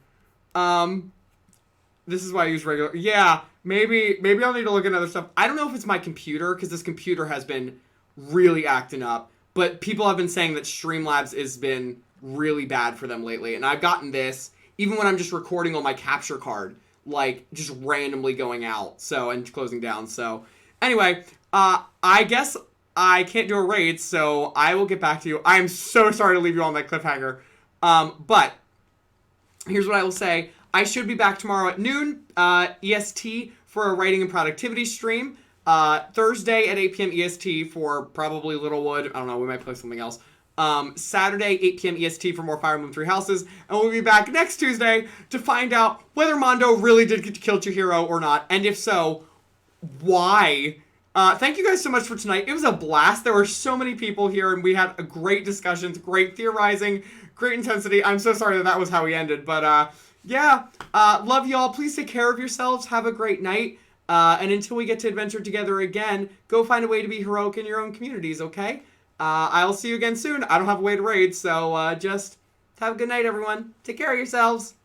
This is why I use regular... Yeah, maybe I'll need to look at other stuff. I don't know if it's my computer, because this computer has been really acting up. But people have been saying that Streamlabs has been really bad for them lately. And I've gotten this, even when I'm just recording on my capture card, like, just randomly going out, so, and closing down. So, anyway, I guess I can't do a raid, so I will get back to you. I am so sorry to leave you on that cliffhanger. But, here's what I will say. I should be back tomorrow at noon, EST, for a writing and productivity stream. Thursday at 8 p.m. EST for probably Littlewood. I don't know, we might play something else. Saturday, 8 p.m. EST for more Fire Emblem Three Houses. And we'll be back next Tuesday to find out whether Mondo really did get to kill Chihiro or not. And if so, why? Thank you guys so much for tonight. It was a blast. There were so many people here, and we had a great discussions, great theorizing, great intensity. I'm so sorry that was how we ended, but, yeah, love y'all. Please take care of yourselves. Have a great night. And until we get to adventure together again, go find a way to be heroic in your own communities, okay? I'll see you again soon. I don't have a way to raid, so just have a good night, everyone. Take care of yourselves.